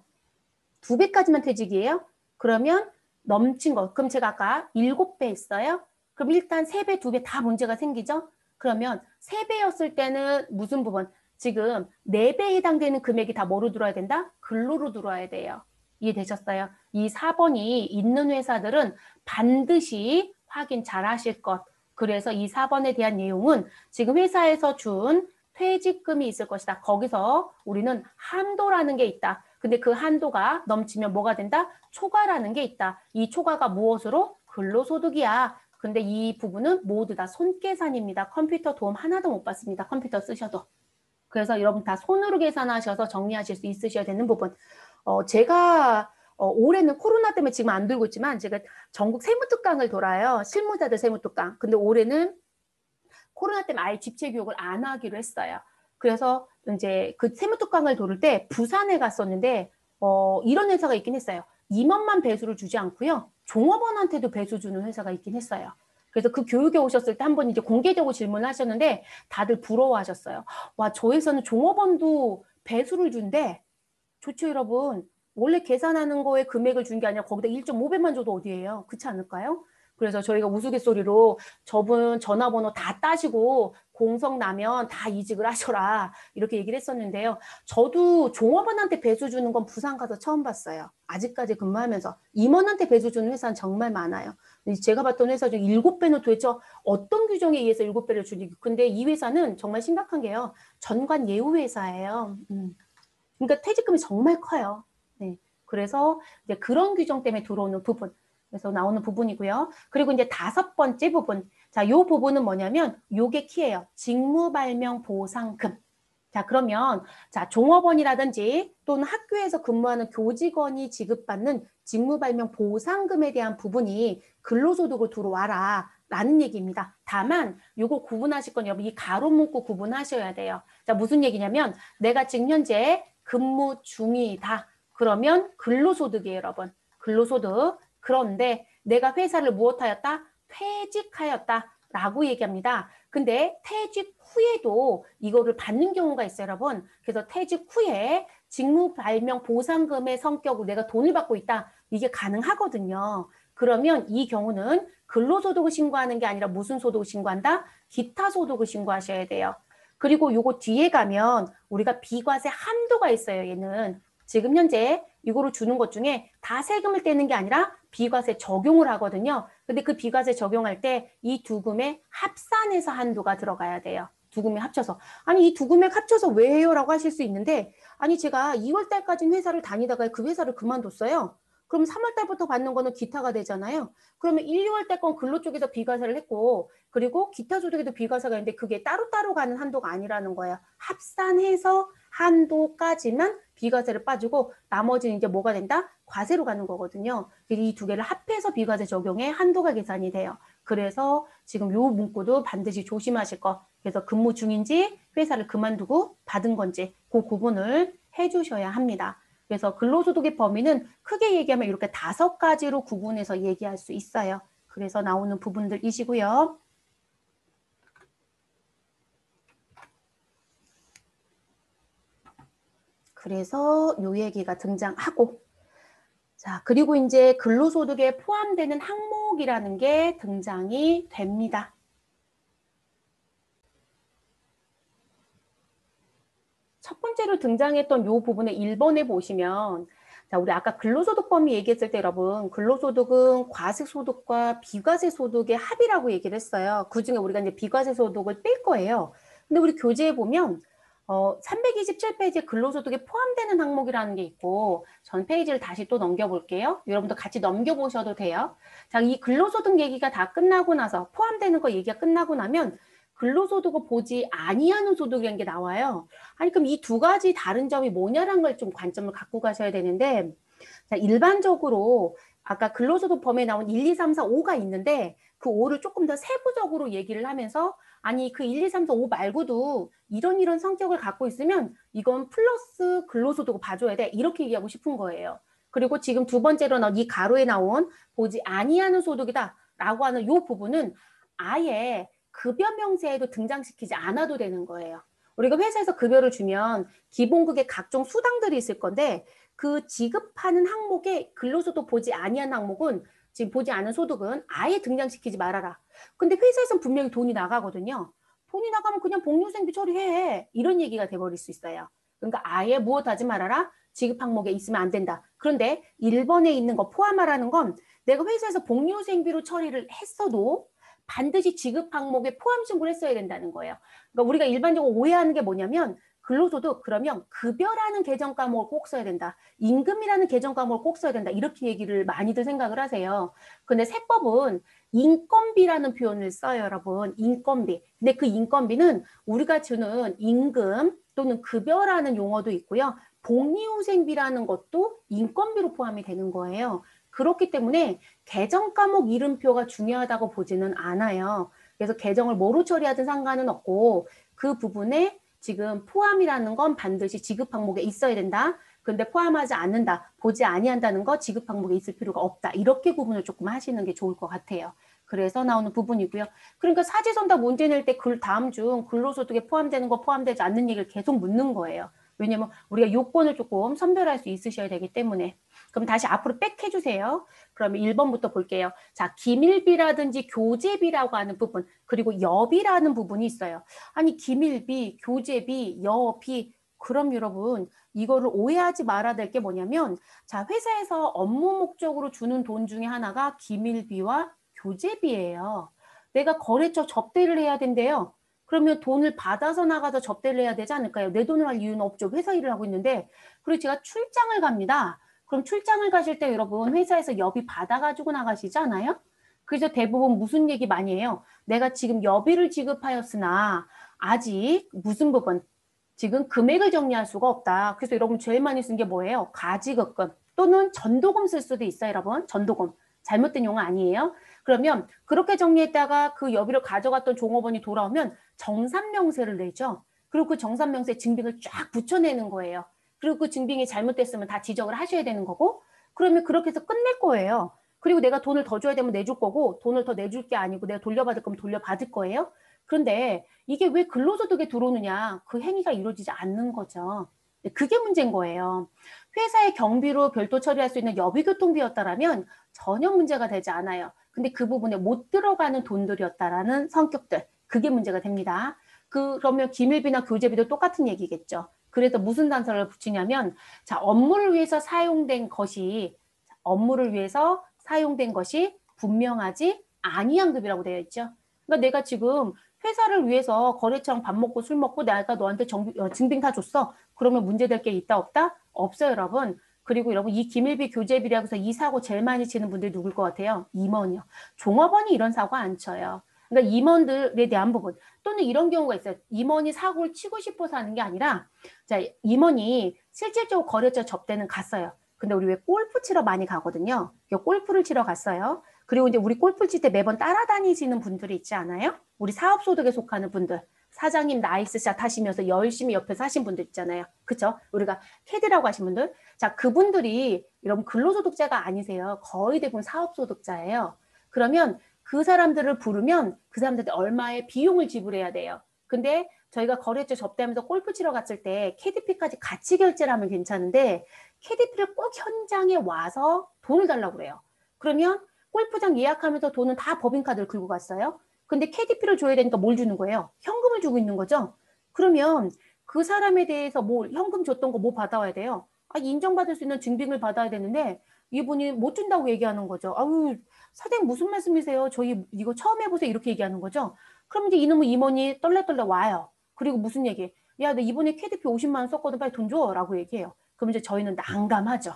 2배까지만 퇴직이에요? 그러면 넘친 거. 그럼 제가 아까 7배 했어요? 그럼 일단 3배, 2배 다 문제가 생기죠? 그러면 3배였을 때는 무슨 부분? 지금 4배에 해당되는 금액이 다 뭐로 들어야 된다? 근로로 들어와야 돼요. 이해되셨어요? 이 4번이 있는 회사들은 반드시 확인 잘 하실 것. 그래서 이 4번에 대한 내용은 지금 회사에서 준 퇴직금이 있을 것이다. 거기서 우리는 한도라는 게 있다. 근데 그 한도가 넘치면 뭐가 된다? 초과라는 게 있다. 이 초과가 무엇으로? 근로소득이야. 근데 이 부분은 모두 다 손계산입니다. 컴퓨터 도움 하나도 못 받습니다. 컴퓨터 쓰셔도. 그래서 여러분 다 손으로 계산하셔서 정리하실 수 있으셔야 되는 부분. 제가 올해는 코로나 때문에 지금 안 들고 있지만 제가 전국 세무특강을 돌아요. 실무자들 세무특강. 근데 올해는 코로나 때문에 아예 집체 교육을 안 하기로 했어요. 그래서 이제 그 세무특강을 돌을 때 부산에 갔었는데 이런 회사가 있긴 했어요. 임원만 배수를 주지 않고요. 종업원한테도 배수 주는 회사가 있긴 했어요. 그래서 그 교육에 오셨을 때 한번 이제 공개적으로 질문을 하셨는데 다들 부러워하셨어요. 와, 저 회사는 종업원도 배수를 준대. 좋죠, 여러분. 원래 계산하는 거에 금액을 준 게 아니라 거기다 1.5배만 줘도 어디예요? 그렇지 않을까요? 그래서 저희가 우스갯소리로 저분 전화번호 다 따시고 공석 나면 다 이직을 하셔라 이렇게 얘기를 했었는데요. 저도 종업원한테 배수 주는 건 부산 가서 처음 봤어요. 아직까지 근무하면서. 임원한테 배수 주는 회사는 정말 많아요. 제가 봤던 회사 중 7배는 도대체 어떤 규정에 의해서 7배를 주니. 근데 이 회사는 정말 심각한 게요. 전관 예우 회사예요. 그러니까 퇴직금이 정말 커요. 네. 그래서 이제 그런 규정 때문에 들어오는 부분. 그래서 나오는 부분이고요. 그리고 이제 5번째 부분. 자, 요 부분은 뭐냐면 요게 키예요. 직무 발명 보상금. 자, 그러면 자, 종업원이라든지 또는 학교에서 근무하는 교직원이 지급받는 직무 발명 보상금에 대한 부분이 근로소득으로 들어와라. 라는 얘기입니다. 다만 요거 구분하실 건 여러분 이 가로 문구 구분하셔야 돼요. 자, 무슨 얘기냐면 내가 지금 현재 근무 중이다. 그러면 근로소득이에요, 여러분. 근로소득. 그런데 내가 회사를 무엇하였다? 퇴직하였다. 라고 얘기합니다. 근데 퇴직 후에도 이거를 받는 경우가 있어요, 여러분. 그래서 퇴직 후에 직무 발명 보상금의 성격으로 내가 돈을 받고 있다. 이게 가능하거든요. 그러면 이 경우는 근로소득을 신고하는 게 아니라 무슨 소득을 신고한다? 기타 소득을 신고하셔야 돼요. 그리고 요거 뒤에 가면 우리가 비과세 한도가 있어요, 얘는. 지금 현재 이거로 주는 것 중에 다 세금을 떼는 게 아니라 비과세 적용을 하거든요. 근데 그 비과세 적용할 때 이 두 금액 합산해서 한도가 들어가야 돼요. 두 금액 합쳐서. 아니 이 두 금액 합쳐서 왜 해요? 라고 하실 수 있는데 아니 제가 2월 달까지는 회사를 다니다가 그 회사를 그만뒀어요. 그럼 3월 달부터 받는 거는 기타가 되잖아요. 그러면 1, 2월 달 건 근로 쪽에서 비과세를 했고 그리고 기타 소득에도 비과세가 있는데 그게 따로따로 가는 한도가 아니라는 거예요. 합산해서 한도까지만 비과세를 빠지고 나머지는 이제 뭐가 된다? 과세로 가는 거거든요. 이 두 개를 합해서 비과세 적용에 한도가 계산이 돼요. 그래서 지금 요 문구도 반드시 조심하실 거. 그래서 근무 중인지 회사를 그만두고 받은 건지 그 구분을 해주셔야 합니다. 그래서 근로소득의 범위는 크게 얘기하면 이렇게 5가지로 구분해서 얘기할 수 있어요. 그래서 나오는 부분들이시고요. 그래서 요 얘기가 등장하고 자, 그리고 이제 근로소득에 포함되는 항목이라는 게 등장이 됩니다. 첫 번째로 등장했던 요 부분에 1번에 보시면 자, 우리 아까 근로소득 범위 얘기했을 때 여러분 근로소득은 과세소득과 비과세소득의 합이라고 얘기를 했어요. 그중에 우리가 이제 비과세소득을 뺄 거예요. 근데 우리 교재에 보면 327페이지에 근로소득에 포함되는 항목이라는 게 있고 전 페이지를 다시 또 넘겨볼게요. 여러분도 같이 넘겨보셔도 돼요. 자, 이 근로소득 얘기가 다 끝나고 나서 포함되는 거 얘기가 끝나고 나면 근로소득을 보지 아니하는 소득이라는 게 나와요. 아니 그럼 이 두 가지 다른 점이 뭐냐라는 걸 좀 관점을 갖고 가셔야 되는데 자, 일반적으로 아까 근로소득 범위에 나온 1, 2, 3, 4, 5가 있는데 그 5를 조금 더 세부적으로 얘기를 하면서 아니 그 1, 2, 3, 4, 5 말고도 이런 성격을 갖고 있으면 이건 플러스 근로소득을 봐줘야 돼. 이렇게 얘기하고 싶은 거예요. 그리고 지금 두 번째로는 이 가로에 나온 보지 아니하는 소득이다 라고 하는 이 부분은 아예 급여 명세에도 등장시키지 않아도 되는 거예요. 우리가 회사에서 급여를 주면 기본급의 각종 수당들이 있을 건데 그 지급하는 항목에 근로소득 보지 아니한 항목은 지금 보지 않은 소득은 아예 등장시키지 말아라. 근데 회사에서는 분명히 돈이 나가거든요. 돈이 나가면 그냥 복리후생비 처리해. 이런 얘기가 돼버릴 수 있어요. 그러니까 아예 무엇하지 말아라. 지급 항목에 있으면 안 된다. 그런데 1번에 있는 거 포함하라는 건 내가 회사에서 복리후생비로 처리를 했어도 반드시 지급 항목에 포함 신고를 했어야 된다는 거예요. 그러니까 우리가 일반적으로 오해하는 게 뭐냐면 근로소득 그러면 급여라는 계정 과목을 꼭 써야 된다. 임금이라는 계정 과목을 꼭 써야 된다. 이렇게 얘기를 많이들 생각을 하세요. 근데 세법은 인건비라는 표현을 써요, 여러분. 인건비. 근데 그 인건비는 우리가 주는 임금 또는 급여라는 용어도 있고요. 복리후생비라는 것도 인건비로 포함이 되는 거예요. 그렇기 때문에 계정 과목 이름표가 중요하다고 보지는 않아요. 그래서 계정을 뭐로 처리하든 상관은 없고 그 부분에 지금 포함이라는 건 반드시 지급 항목에 있어야 된다. 근데 포함하지 않는다, 보지 아니한다는 거 지급 항목에 있을 필요가 없다. 이렇게 구분을 조금 하시는 게 좋을 것 같아요. 그래서 나오는 부분이고요. 그러니까 사지선다 문제 낼 때 그 다음 중 근로소득에 포함되는 거 포함되지 않는 얘기를 계속 묻는 거예요. 왜냐면 우리가 요건을 조금 선별할 수 있으셔야 되기 때문에. 그럼 다시 앞으로 백 해주세요. 그러면 1번부터 볼게요. 자, 기밀비라든지 교재비라고 하는 부분, 그리고 여비라는 부분이 있어요. 아니, 기밀비, 교재비, 여비, 그럼 여러분 이거를 오해하지 말아야 될 게 뭐냐면, 자, 회사에서 업무 목적으로 주는 돈 중에 하나가 기밀비와 교재비예요. 내가 거래처 접대를 해야 된대요. 그러면 돈을 받아서 나가서 접대를 해야 되지 않을까요? 내 돈을 할 이유는 없죠. 회사 일을 하고 있는데. 그리고 제가 출장을 갑니다. 그럼 출장을 가실 때 여러분 회사에서 여비 받아가지고 나가시잖아요. 그래서 대부분 무슨 얘기 많이 해요? 내가 지금 여비를 지급하였으나 아직 무슨 부분? 지금 금액을 정리할 수가 없다. 그래서 여러분 제일 많이 쓴 게 뭐예요? 가지급금 또는 전도금 쓸 수도 있어요, 여러분. 전도금. 잘못된 용어 아니에요. 그러면 그렇게 정리했다가 그 여비를 가져갔던 종업원이 돌아오면 정산명세를 내죠. 그리고 그 정산명세 증빙을 쫙 붙여내는 거예요. 그리고 그 증빙이 잘못됐으면 다 지적을 하셔야 되는 거고, 그러면 그렇게 해서 끝낼 거예요. 그리고 내가 돈을 더 줘야 되면 내줄 거고, 돈을 더 내줄 게 아니고 내가 돌려받을 거면 돌려받을 거예요. 그런데 이게 왜 근로소득에 들어오느냐? 그 행위가 이루어지지 않는 거죠. 그게 문제인 거예요. 회사의 경비로 별도 처리할 수 있는 여비교통비였다라면 전혀 문제가 되지 않아요. 근데 그 부분에 못 들어가는 돈들이었다라는 성격들, 그게 문제가 됩니다. 그러면 기밀비나 교재비도 똑같은 얘기겠죠. 그래서 무슨 단서를 붙이냐면, 자, 업무를 위해서 사용된 것이 분명하지 아니한 급이라고 되어 있죠. 그러니까 내가 지금 회사를 위해서 거래처랑 밥 먹고 술 먹고 내가 너한테 증빙 다 줬어. 그러면 문제될 게 있다 없다? 없어요, 여러분. 그리고 여러분 이 기밀비 교재비라고 해서 이 사고 제일 많이 치는 분들이 누굴 것 같아요? 임원이요. 종업원이 이런 사고 안 쳐요. 그러니까 임원들에 대한 부분 또는 이런 경우가 있어요. 임원이 사고를 치고 싶어서 하는 게 아니라, 자, 임원이 실질적으로 거래처 접대는 갔어요. 근데 우리 왜 골프 치러 많이 가거든요. 골프를 치러 갔어요. 그리고 이제 우리 골프 칠 때 매번 따라다니시는 분들이 있지 않아요? 우리 사업소득에 속하는 분들. 사장님 나이스샷 하시면서 열심히 옆에서 하신 분들 있잖아요. 그쵸? 우리가 캐디라고 하신 분들. 자, 그분들이 여러분 근로소득자가 아니세요. 거의 대부분 사업소득자예요. 그러면 그 사람들을 부르면 그 사람들한테 얼마의 비용을 지불해야 돼요. 근데 저희가 거래처 접대하면서 골프 치러 갔을 때 KDP까지 같이 결제를 하면 괜찮은데 KDP를 꼭 현장에 와서 돈을 달라고 그래요. 그러면 골프장 예약하면서 돈은 다 법인카드를 긁고 갔어요. 근데 KDP를 줘야 되니까 뭘 주는 거예요? 현금을 주고 있는 거죠. 그러면 그 사람에 대해서 뭐 현금 줬던 거 뭐 받아와야 돼요? 아, 인정받을 수 있는 증빙을 받아야 되는데 이분이 못 준다고 얘기하는 거죠. 아유, 사장님 무슨 말씀이세요? 저희 이거 처음 해보세요. 이렇게 얘기하는 거죠. 그럼 이제 이놈의 임원이 떨레떨레 와요. 그리고 무슨 얘기? 야, 나 이번에 KDP 50만 원 썼거든. 빨리 돈 줘. 라고 얘기해요. 그럼 이제 저희는 난감하죠.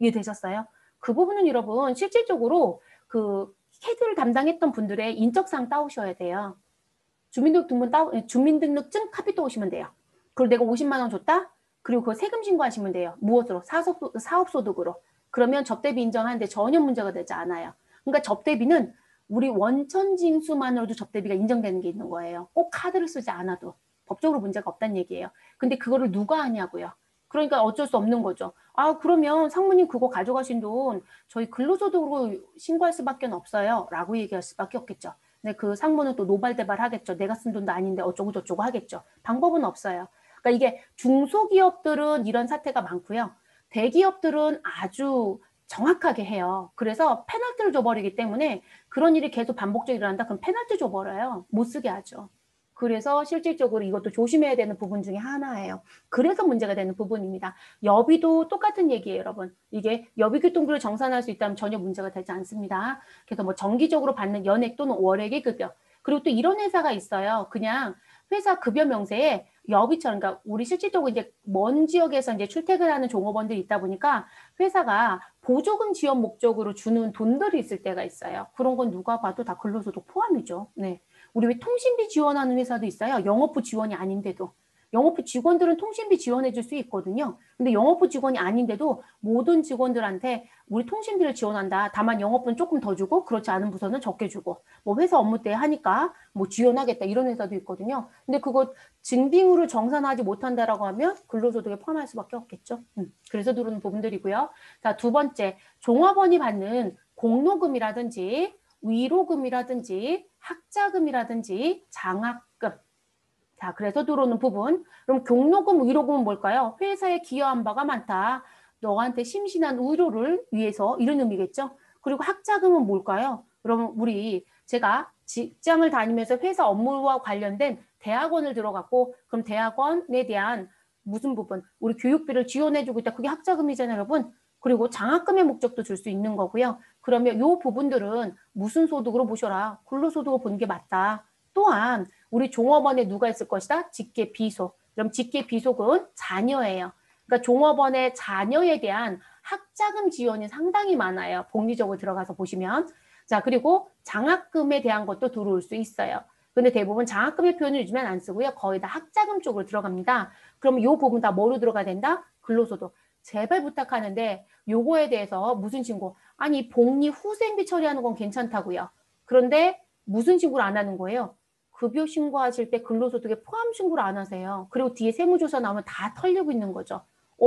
이해되셨어요? 그 부분은 여러분 실질적으로 그 캐드를 담당했던 분들의 인적사항 따오셔야 돼요. 주민등록증 카피 따오시면 돼요. 그리고 내가 50만 원 줬다? 그리고 그거 세금 신고하시면 돼요. 무엇으로? 사업소득으로. 그러면 접대비 인정하는데 전혀 문제가 되지 않아요. 그러니까 접대비는 우리 원천징수만으로도 접대비가 인정되는 게 있는 거예요. 꼭 카드를 쓰지 않아도. 법적으로 문제가 없다는 얘기예요. 근데 그거를 누가 하냐고요. 그러니까 어쩔 수 없는 거죠. 아, 그러면 상무님 그거 가져가신 돈 저희 근로소득으로 신고할 수밖에 없어요. 라고 얘기할 수밖에 없겠죠. 근데 그 상무는 또 노발대발 하겠죠. 내가 쓴 돈도 아닌데 어쩌고 저쩌고 하겠죠. 방법은 없어요. 그러니까 이게 중소기업들은 이런 사태가 많고요. 대기업들은 아주 정확하게 해요. 그래서 페널티를 줘버리기 때문에 그런 일이 계속 반복적으로 일어난다. 그럼 페널티 줘버려요. 못 쓰게 하죠. 그래서 실질적으로 이것도 조심해야 되는 부분 중에 하나예요. 그래서 문제가 되는 부분입니다. 여비도 똑같은 얘기예요, 여러분. 이게 여비교통비를 정산할 수 있다면 전혀 문제가 되지 않습니다. 그래서 뭐 정기적으로 받는 연액 또는 월액의 급여. 그리고 또 이런 회사가 있어요. 그냥 회사 급여 명세에 여비처럼, 그러니까 우리 실질적으로 이제 먼 지역에서 이제 출퇴근하는 종업원들이 있다 보니까 회사가 보조금 지원 목적으로 주는 돈들이 있을 때가 있어요. 그런 건 누가 봐도 다 근로소득 포함이죠. 네. 우리 왜 통신비 지원하는 회사도 있어요. 영업부 지원이 아닌데도. 영업부 직원들은 통신비 지원해 줄 수 있거든요. 근데 영업부 직원이 아닌데도 모든 직원들한테 우리 통신비를 지원한다. 다만 영업부는 조금 더 주고 그렇지 않은 부서는 적게 주고 뭐 회사 업무 때 하니까 뭐 지원하겠다 이런 회사도 있거든요. 근데 그거 증빙으로 정산하지 못한다라고 하면 근로소득에 포함할 수밖에 없겠죠. 그래서 들어오는 부분들이고요. 자, 두 번째, 종업원이 받는 공로금이라든지 위로금이라든지 학자금이라든지 장학금. 자, 그래서 들어오는 부분. 그럼 경로금, 위로금은 뭘까요? 회사에 기여한 바가 많다. 너한테 심신한 의료를 위해서 이런 의미겠죠. 그리고 학자금은 뭘까요? 그럼 제가 직장을 다니면서 회사 업무와 관련된 대학원을 들어갔고 그럼 대학원에 대한 무슨 부분? 우리 교육비를 지원해주고 있다. 그게 학자금이잖아요, 여러분. 그리고 장학금의 목적도 줄 수 있는 거고요. 그러면 이 부분들은 무슨 소득으로 보셔라. 근로소득으로 보는 게 맞다. 또한 우리 종업원에 누가 있을 것이다? 직계 비속. 그럼 직계 비속은 자녀예요. 그러니까 종업원의 자녀에 대한 학자금 지원이 상당히 많아요. 복리적으로 들어가서 보시면. 자, 그리고 장학금에 대한 것도 들어올 수 있어요. 근데 대부분 장학금의 표현을 요즘엔 안 쓰고요. 거의 다 학자금 쪽으로 들어갑니다. 그럼 이 부분 다 뭐로 들어가야 된다? 근로소득. 제발 부탁하는데 요거에 대해서 무슨 신고? 아니 복리 후생비 처리하는 건 괜찮다고요. 그런데 무슨 신고를 안 하는 거예요? 급여 신고하실 때 근로소득에 포함 신고를 안 하세요. 그리고 뒤에 세무조사 나오면 다 털리고 있는 거죠.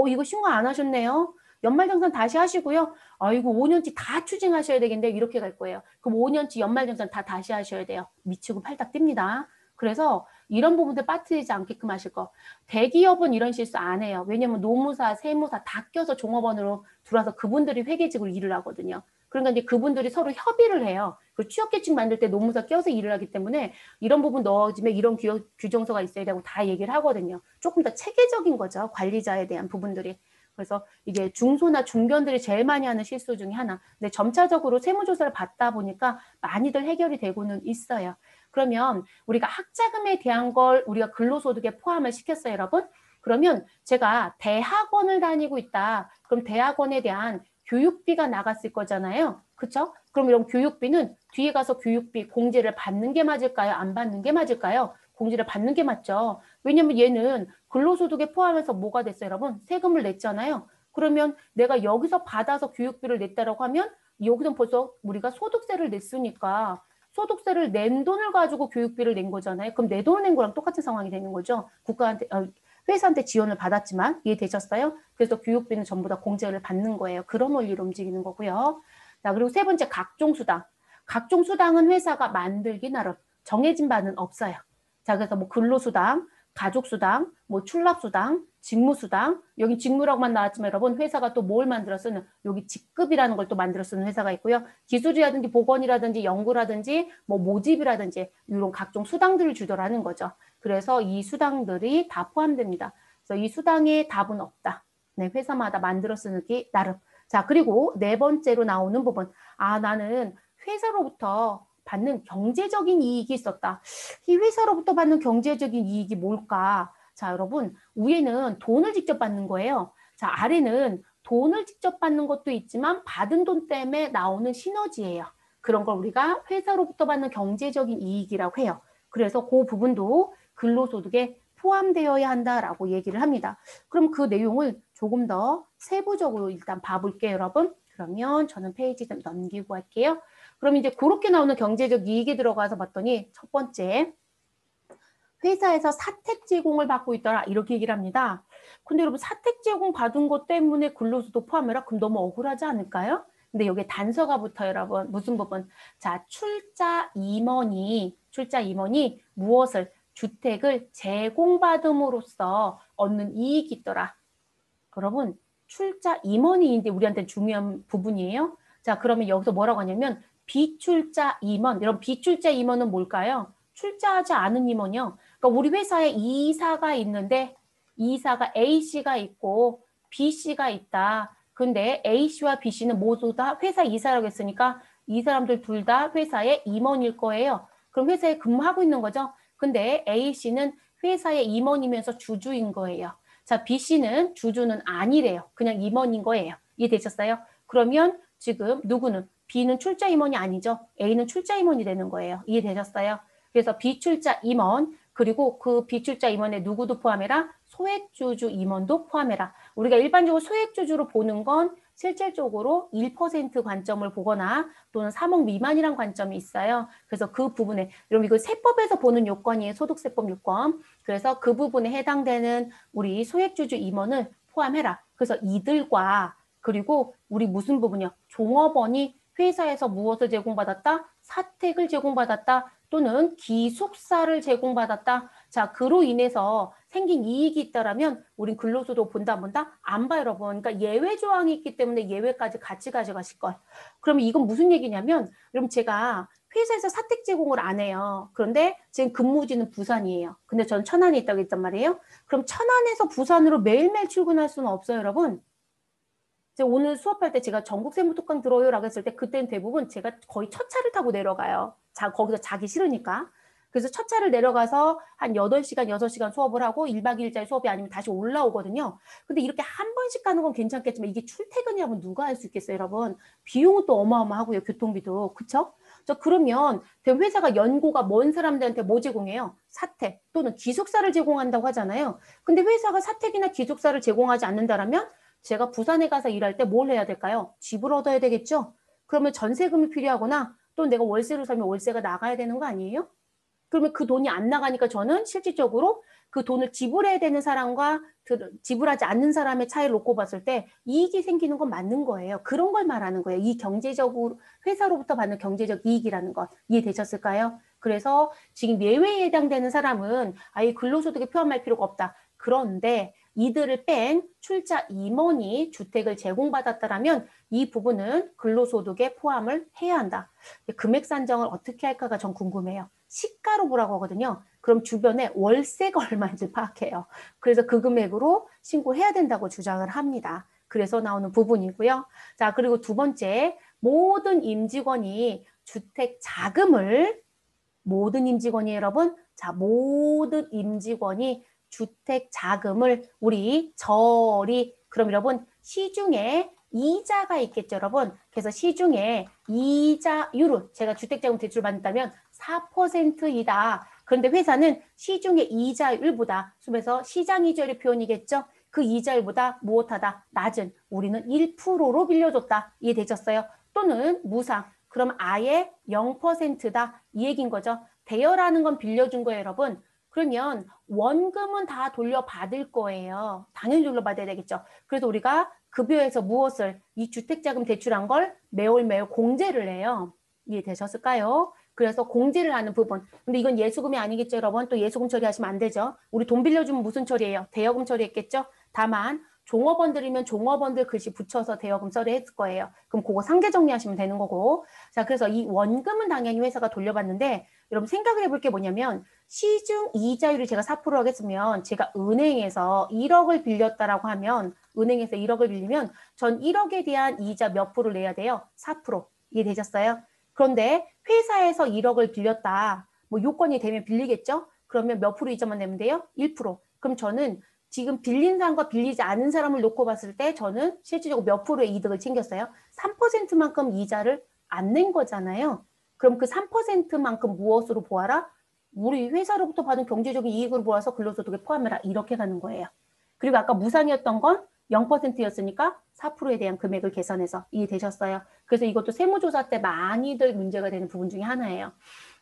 이거 신고 안 하셨네요. 연말정산 다시 하시고요. 아이고 5년치 다 추징하셔야 되겠는데 이렇게 갈 거예요. 그럼 5년치 연말정산 다 다시 하셔야 돼요. 미치고 팔딱 뜁니다. 그래서 이런 부분들 빠뜨리지 않게끔 하실 거. 대기업은 이런 실수 안 해요. 왜냐면 노무사, 세무사 다 껴서 종업원으로 들어와서 그분들이 회계직으로 일을 하거든요. 그러니까 이제 그분들이 서로 협의를 해요. 그 취업계층 만들 때 노무사 껴서 일을 하기 때문에 이런 부분 넣어주면 이런 규정서가 있어야 되고 다 얘기를 하거든요. 조금 더 체계적인 거죠. 관리자에 대한 부분들이. 그래서 이게 중소나 중견들이 제일 많이 하는 실수 중에 하나. 근데 점차적으로 세무조사를 받다 보니까 많이들 해결이 되고는 있어요. 그러면 우리가 학자금에 대한 걸 우리가 근로소득에 포함을 시켰어요, 여러분. 그러면 제가 대학원을 다니고 있다. 그럼 대학원에 대한 교육비가 나갔을 거잖아요. 그렇죠? 그럼 이런 교육비는 뒤에 가서 교육비 공제를 받는 게 맞을까요? 안 받는 게 맞을까요? 공제를 받는 게 맞죠. 왜냐면 얘는 근로소득에 포함해서 뭐가 됐어요, 여러분? 세금을 냈잖아요. 그러면 내가 여기서 받아서 교육비를 냈다라고 하면 여기서 벌써 우리가 소득세를 냈으니까 소득세를 낸 돈을 가지고 교육비를 낸 거잖아요. 그럼 내 돈을 낸 거랑 똑같은 상황이 되는 거죠. 국가한테 회사한테 지원을 받았지만 이해되셨어요? 그래서 교육비는 전부 다 공제를 받는 거예요. 그런 원리로 움직이는 거고요. 자, 그리고 세 번째 각종 수당. 각종 수당은 회사가 만들기 나름 정해진 바는 없어요. 자, 그래서 뭐 근로수당, 가족수당, 뭐 출납수당, 직무수당, 여기 직무라고만 나왔지만 여러분 회사가 또 뭘 만들어 쓰는 여기 직급이라는 걸 또 만들어 쓰는 회사가 있고요. 기술이라든지 보건이라든지 연구라든지 뭐 모집이라든지 이런 각종 수당들을 주더라는 거죠. 그래서 이 수당들이 다 포함됩니다. 그래서 이 수당의 답은 없다. 네, 회사마다 만들어 쓰는 게 나름. 자, 그리고 네 번째로 나오는 부분. 나는 회사로부터 받는 경제적인 이익이 있었다. 이 회사로부터 받는 경제적인 이익이 뭘까? 자, 여러분, 위에는 돈을 직접 받는 거예요. 자, 아래는 돈을 직접 받는 것도 있지만 받은 돈 때문에 나오는 시너지예요. 그런 걸 우리가 회사로부터 받는 경제적인 이익이라고 해요. 그래서 그 부분도 근로소득에 포함되어야 한다라고 얘기를 합니다. 그럼 그 내용을 조금 더 세부적으로 일단 봐볼게요, 여러분. 그러면 저는 페이지 좀 넘기고 할게요. 그럼 이제 그렇게 나오는 경제적 이익이 들어가서 봤더니 첫 번째, 회사에서 사택 제공을 받고 있더라 이렇게 얘기를 합니다. 근데 여러분 사택 제공 받은 것 때문에 근로소득 포함해라? 그럼 너무 억울하지 않을까요? 근데 여기에 단서가 붙어요, 여러분. 무슨 부분? 자, 출자 임원이 무엇을? 주택을 제공받음으로써 얻는 이익이 있더라. 여러분, 출자 임원이인데 우리한테 중요한 부분이에요. 자, 그러면 여기서 뭐라고 하냐면 비출자 임원. 여러분, 비출자 임원은 뭘까요? 출자하지 않은 임원이요. 그러니까 우리 회사에 이사가 있는데 이사가 A씨가 있고 B씨가 있다. 근데 A씨와 B씨는 모두 다 회사 이사라고 했으니까 이 사람들 둘 다 회사의 임원일 거예요. 그럼 회사에 근무하고 있는 거죠. 근데 A씨는 회사의 임원이면서 주주인 거예요. 자, B씨는 주주는 아니래요. 그냥 임원인 거예요. 이해되셨어요? 그러면 지금 누구는 B는 출자 임원이 아니죠. A는 출자 임원이 되는 거예요. 이해되셨어요? 그래서 비출자 임원 그리고 그 비출자 임원에 누구도 포함해라? 소액주주 임원도 포함해라. 우리가 일반적으로 소액주주로 보는 건 실질적으로 1% 관점을 보거나 또는 3억 미만이란 관점이 있어요. 그래서 그 부분에 여러분 이거 세법에서 보는 요건이에요. 소득세법 요건. 그래서 그 부분에 해당되는 우리 소액주주 임원을 포함해라. 그래서 이들과 그리고 우리 무슨 부분이요? 종업원이 회사에서 무엇을 제공받았다? 사택을 제공받았다. 또는 기숙사를 제공받았다. 자, 그로 인해서 생긴 이익이 있다라면 우린 근로소득 본다 안 본다? 안 봐, 여러분. 그러니까 예외 조항이 있기 때문에 예외까지 같이 가져가실 거예요. 그러면 이건 무슨 얘기냐면 여러분 제가 회사에서 사택 제공을 안 해요. 그런데 지금 근무지는 부산이에요. 근데 저는 천안에 있다고 했단 말이에요. 그럼 천안에서 부산으로 매일매일 출근할 수는 없어요, 여러분. 제가 오늘 수업할 때 제가 전국 세무 특강 들어요라고 했을 때 그때는 대부분 제가 거의 첫 차를 타고 내려가요. 거기서 자기 싫으니까. 그래서 첫 차를 내려가서 한 8시간, 6시간 수업을 하고 1박 2일짜리 수업이 아니면 다시 올라오거든요. 근데 이렇게 한 번씩 가는 건 괜찮겠지만 이게 출퇴근이라면 누가 할 수 있겠어요, 여러분? 비용은 또 어마어마하고요, 교통비도. 그쵸? 그러면 회사가 연고가 먼 사람들한테 뭐 제공해요? 사택 또는 기숙사를 제공한다고 하잖아요. 근데 회사가 사택이나 기숙사를 제공하지 않는다라면 제가 부산에 가서 일할 때 뭘 해야 될까요? 집을 얻어야 되겠죠? 그러면 전세금이 필요하거나 또 내가 월세로 살면 월세가 나가야 되는 거 아니에요? 그러면 그 돈이 안 나가니까 저는 실질적으로 그 돈을 지불해야 되는 사람과 지불하지 않는 사람의 차이를 놓고 봤을 때 이익이 생기는 건 맞는 거예요. 그런 걸 말하는 거예요. 이 경제적으로 회사로부터 받는 경제적 이익이라는 것 이해되셨을까요? 그래서 지금 예외에 해당되는 사람은 아예 근로소득에 포함할 필요가 없다. 그런데 이들을 뺀 출자 임원이 주택을 제공받았다라면 이 부분은 근로소득에 포함을 해야 한다. 금액 산정을 어떻게 할까가 전 궁금해요. 시가로 보라고 하거든요. 그럼 주변에 월세가 얼마인지 파악해요. 그래서 그 금액으로 신고해야 된다고 주장을 합니다. 그래서 나오는 부분이고요. 자, 그리고 두 번째, 모든 임직원이 주택 자금을 모든 임직원이 여러분, 자, 모든 임직원이 주택 자금을 우리 절이 그럼 여러분 시중에 이자가 있겠죠, 여러분. 그래서 시중에 이자율은 제가 주택자금 대출 받는다면 4%이다. 그런데 회사는 시중의 이자율보다 숨에서 시장 이자율의 표현이겠죠. 그 이자율보다 무엇하다 낮은 우리는 1%로 빌려줬다. 이해되셨어요? 또는 무상. 그럼 아예 0%다. 이 얘기인 거죠. 대여라는 건 빌려준 거예요, 여러분. 그러면 원금은 다 돌려받을 거예요. 당연히 돌려받아야 되겠죠. 그래서 우리가 급여에서 무엇을 이 주택자금 대출한 걸 매월 공제를 해요. 이해되셨을까요? 그래서 공제를 하는 부분. 근데 이건 예수금이 아니겠죠, 여러분? 또 예수금 처리하시면 안 되죠. 우리 돈 빌려주면 무슨 처리예요? 대여금 처리했겠죠? 다만 종업원들이면 종업원들 글씨 붙여서 대여금 처리했을 거예요. 그럼 그거 상계 정리하시면 되는 거고. 자, 그래서 이 원금은 당연히 회사가 돌려받는데 여러분 생각을 해볼 게 뭐냐면 시중 이자율이 제가 4% 하겠으면 제가 은행에서 1억을 빌렸다라고 하면 은행에서 1억을 빌리면 전 1억에 대한 이자 몇 프로를 내야 돼요? 4%. 이해되셨어요? 그런데 회사에서 1억을 빌렸다. 뭐 요건이 되면 빌리겠죠? 그러면 몇 프로 이자만 내면 돼요? 1%. 그럼 저는 지금 빌린 사람과 빌리지 않은 사람을 놓고 봤을 때 저는 실질적으로 몇 프로의 이득을 챙겼어요? 3%만큼 이자를 안 낸 거잖아요. 그럼 그 3%만큼 무엇으로 보아라? 우리 회사로부터 받은 경제적인 이익으로 보아서 근로소득에 포함해라. 이렇게 가는 거예요. 그리고 아까 무상이었던 건 0%였으니까 4%에 대한 금액을 계산해서 이해되셨어요? 그래서 이것도 세무조사 때 많이들 문제가 되는 부분 중에 하나예요.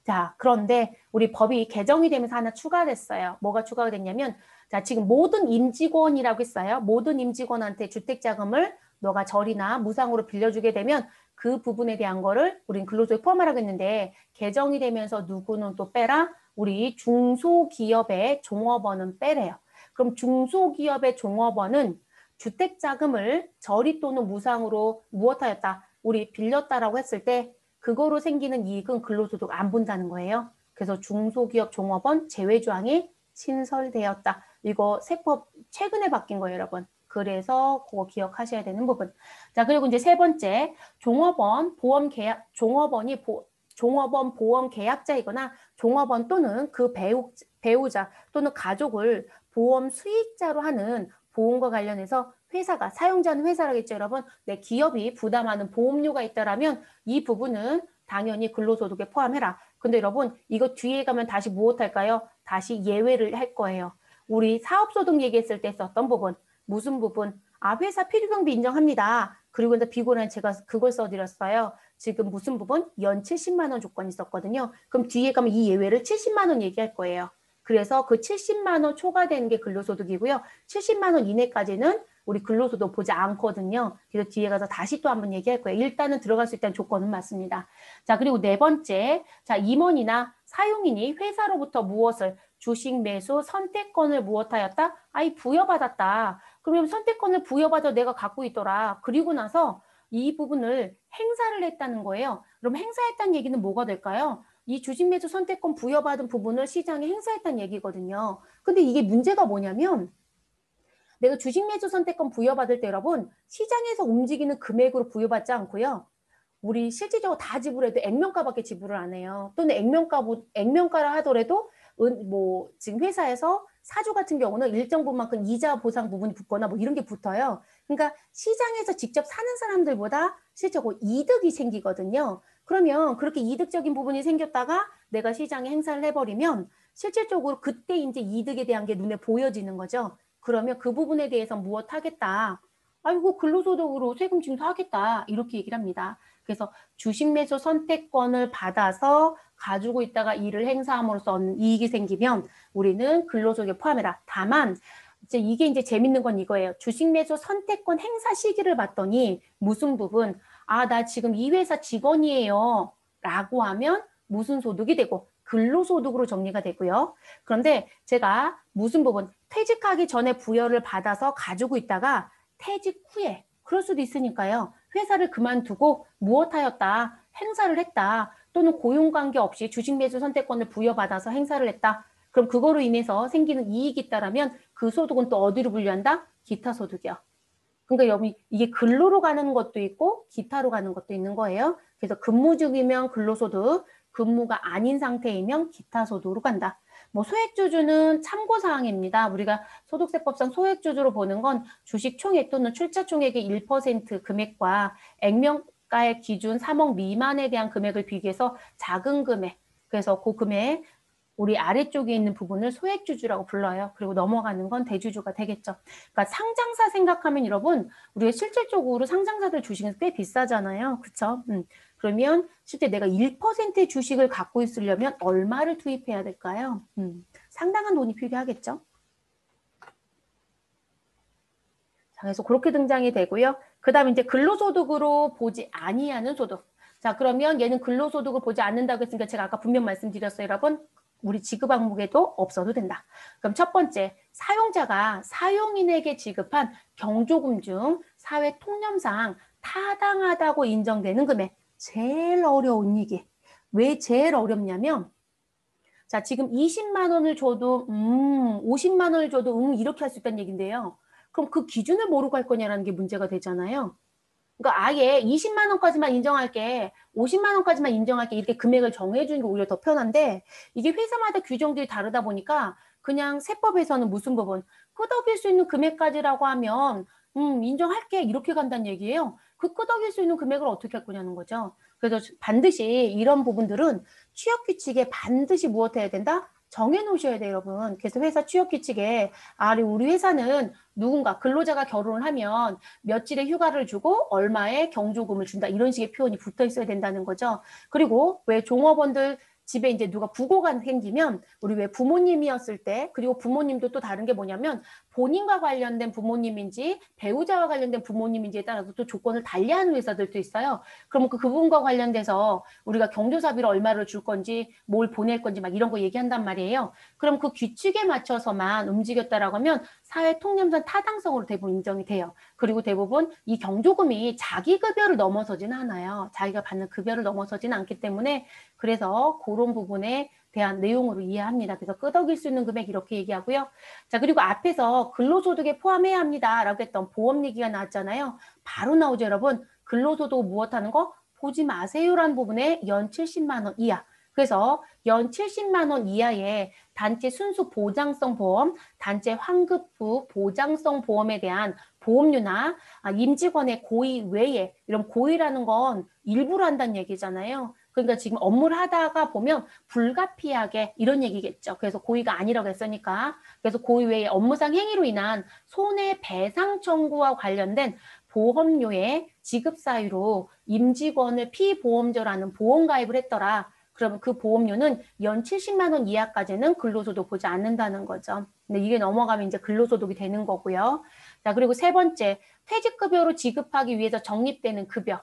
자, 그런데 우리 법이 개정이 되면서 하나 추가됐어요. 뭐가 추가가 됐냐면 자, 지금 모든 임직원이라고 했어요. 모든 임직원한테 주택자금을 너가 절이나 무상으로 빌려주게 되면 그 부분에 대한 거를 우린 근로소득에 포함하라고 했는데 개정이 되면서 누구는 또 빼라? 우리 중소기업의 종업원은 빼래요. 그럼 중소기업의 종업원은 주택자금을 절이 또는 무상으로 무엇하였다? 우리 빌렸다라고 했을 때 그거로 생기는 이익은 근로소득 안 본다는 거예요. 그래서 중소기업 종업원 제외조항이 신설되었다. 이거 세법 최근에 바뀐 거예요, 여러분. 그래서 그거 기억하셔야 되는 부분. 자, 그리고 이제 세 번째, 종업원 보험 계약자이거나 종업원 또는 그 배우자 또는 가족을 보험 수익자로 하는 보험과 관련해서 회사가, 사용자는 회사라겠죠, 여러분. 내 기업이 부담하는 보험료가 있다라면 이 부분은 당연히 근로소득에 포함해라. 근데 여러분, 이거 뒤에 가면 다시 무엇 할까요? 다시 예외를 할 거예요. 우리 사업소득 얘기했을 때 썼던 부분. 무슨 부분? 아, 회사 필요경비 인정합니다. 그리고 이제 비고는 제가 그걸 써드렸어요. 지금 무슨 부분? 연 70만 원 조건이 있었거든요. 그럼 뒤에 가면 이 예외를 70만 원 얘기할 거예요. 그래서 그 70만 원 초과되는 게 근로소득이고요. 70만 원 이내까지는 우리 근로소득 보지 않거든요. 그래서 뒤에 가서 다시 또 한번 얘기할 거예요. 일단은 들어갈 수 있다는 조건은 맞습니다. 자, 그리고 네 번째. 자, 임원이나 사용인이 회사로부터 무엇을 주식 매수 선택권을 무엇하였다? 아이, 부여받았다. 그러면 선택권을 부여받아 내가 갖고 있더라. 그리고 나서 이 부분을 행사를 했다는 거예요. 그럼 행사했다는 얘기는 뭐가 될까요? 이 주식 매수 선택권 부여받은 부분을 시장에 행사했다는 얘기거든요. 근데 이게 문제가 뭐냐면 내가 주식 매수 선택권 부여받을 때 여러분 시장에서 움직이는 금액으로 부여받지 않고요. 우리 실질적으로 다 지불해도 액면가밖에 지불을 안 해요. 또는 액면가라 하더라도 뭐 지금 회사에서 사주 같은 경우는 일정 부분만큼 이자 보상 부분이 붙거나 뭐 이런 게 붙어요. 그러니까 시장에서 직접 사는 사람들보다 실제로 이득이 생기거든요. 그러면 그렇게 이득적인 부분이 생겼다가 내가 시장에 행사를 해버리면 실질적으로 그때 이제 이득에 대한 게 눈에 보여지는 거죠. 그러면 그 부분에 대해서 무엇 하겠다. 아이고 근로소득으로 세금 징수하겠다. 이렇게 얘기를 합니다. 그래서 주식 매수 선택권을 받아서 가지고 있다가 이를 행사함으로써 얻는 이익이 생기면 우리는 근로소득에 포함해라. 다만 이게 이제 재밌는 건 이거예요. 주식 매수 선택권 행사 시기를 봤더니 무슨 부분? 아, 나 지금 이 회사 직원이에요. 라고 하면 무슨 소득이 되고 근로소득으로 정리가 되고요. 그런데 제가 무슨 부분? 퇴직하기 전에 부여를 받아서 가지고 있다가 퇴직 후에 그럴 수도 있으니까요. 회사를 그만두고 무엇하였다? 행사를 했다. 또는 고용관계 없이 주식 매수 선택권을 부여받아서 행사를 했다. 그럼 그거로 인해서 생기는 이익이 있다라면 그 소득은 또 어디로 분류한다? 기타 소득이요. 그러니까 여기 이게 근로로 가는 것도 있고 기타로 가는 것도 있는 거예요. 그래서 근무 중이면 근로소득, 근무가 아닌 상태이면 기타 소득으로 간다. 뭐 소액주주는 참고사항입니다. 우리가 소득세법상 소액주주로 보는 건 주식 총액 또는 출자 총액의 1% 금액과 액면가의 기준 3억 미만에 대한 금액을 비교해서 작은 금액, 그래서 그 금액 우리 아래쪽에 있는 부분을 소액주주라고 불러요. 그리고 넘어가는 건 대주주가 되겠죠. 그러니까 상장사 생각하면 여러분 우리가 실질적으로 상장사들 주식은 꽤 비싸잖아요. 그렇죠? 그러면 실제 내가 1%의 주식을 갖고 있으려면 얼마를 투입해야 될까요? 상당한 돈이 필요하겠죠. 자, 그래서 그렇게 등장이 되고요. 그 다음에 이제 근로소득으로 보지 아니하는 소득. 자, 그러면 얘는 근로소득을 보지 않는다고 했으니까 제가 아까 분명 말씀드렸어요, 여러분. 우리 지급 항목에도 없어도 된다. 그럼 첫 번째, 사용자가 사용인에게 지급한 경조금 중 사회 통념상 타당하다고 인정되는 금액. 제일 어려운 얘기. 왜 제일 어렵냐면 자, 지금 20만 원을 줘도 50만 원을 줘도 이렇게 할 수 있다는 얘기인데요. 그럼 그 기준을 모르고 할 거냐라는 게 문제가 되잖아요. 그러니까 아예 20만 원까지만 인정할게, 50만 원까지만 인정할게 이렇게 금액을 정해주는 게 오히려 더 편한데 이게 회사마다 규정들이 다르다 보니까 그냥 세법에서는 무슨 부분 끄덕일 수 있는 금액까지라고 하면 인정할게 이렇게 간다는 얘기예요. 그 끄덕일 수 있는 금액을 어떻게 할 거냐는 거죠. 그래서 반드시 이런 부분들은 취업규칙에 반드시 무엇해야 된다? 정해놓으셔야 돼요, 여러분. 그래서 회사 취업규칙에 우리 회사는 누군가 근로자가 결혼을 하면 며칠의 휴가를 주고 얼마의 경조금을 준다. 이런 식의 표현이 붙어 있어야 된다는 거죠. 그리고 왜 종업원들 집에 이제 누가 부고가 생기면 우리 왜 부모님이었을 때 그리고 부모님도 또 다른 게 뭐냐면 본인과 관련된 부모님인지 배우자와 관련된 부모님인지에 따라서 또 조건을 달리하는 회사들도 있어요. 그러면 그 부분과 관련돼서 우리가 경조사비를 얼마를 줄 건지 뭘 보낼 건지 막 이런 거 얘기한단 말이에요. 그럼 그 규칙에 맞춰서만 움직였다라고 하면 사회 통념상 타당성으로 대부분 인정이 돼요. 그리고 대부분 이 경조금이 자기 급여를 넘어서지는 않아요. 자기가 받는 급여를 넘어서지는 않기 때문에 그래서 그런 부분에 대한 내용으로 이해합니다. 그래서 끄덕일 수 있는 금액 이렇게 얘기하고요. 자, 그리고 앞에서 근로소득에 포함해야 합니다. 라고 했던 보험 얘기가 나왔잖아요. 바로 나오죠, 여러분. 근로소득 무엇하는 거? 보지 마세요라는 부분에 연 70만 원 이하. 그래서 연 70만 원 이하의 단체 순수 보장성 보험, 단체 환급부 보장성 보험에 대한 보험료나 임직원의 고의 외에, 이런 고의라는 건 일부러 한다는 얘기잖아요. 그러니까 지금 업무를 하다가 보면 불가피하게 이런 얘기겠죠. 그래서 고의가 아니라고 했으니까. 그래서 고의 외에 업무상 행위로 인한 손해배상 청구와 관련된 보험료의 지급 사유로 임직원을 피보험자라는 보험 가입을 했더라. 그러면 그 보험료는 연 70만 원 이하까지는 근로소득 보지 않는다는 거죠. 근데 이게 넘어가면 이제 근로소득이 되는 거고요. 자, 그리고 세 번째, 퇴직급여로 지급하기 위해서 적립되는 급여.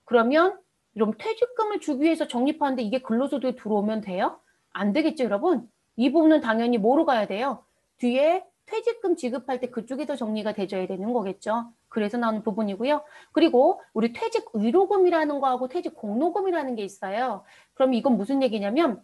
그러면 이런 퇴직금을 주기 위해서 적립하는데 이게 근로소득에 들어오면 돼요? 안 되겠죠, 여러분? 이 부분은 당연히 뭐로 가야 돼요? 뒤에 퇴직금 지급할 때 그쪽에서 정리가 돼줘야 되는 거겠죠. 그래서 나오는 부분이고요. 그리고 우리 퇴직 의료금이라는 거하고 퇴직 공로금이라는 게 있어요. 그럼 이건 무슨 얘기냐면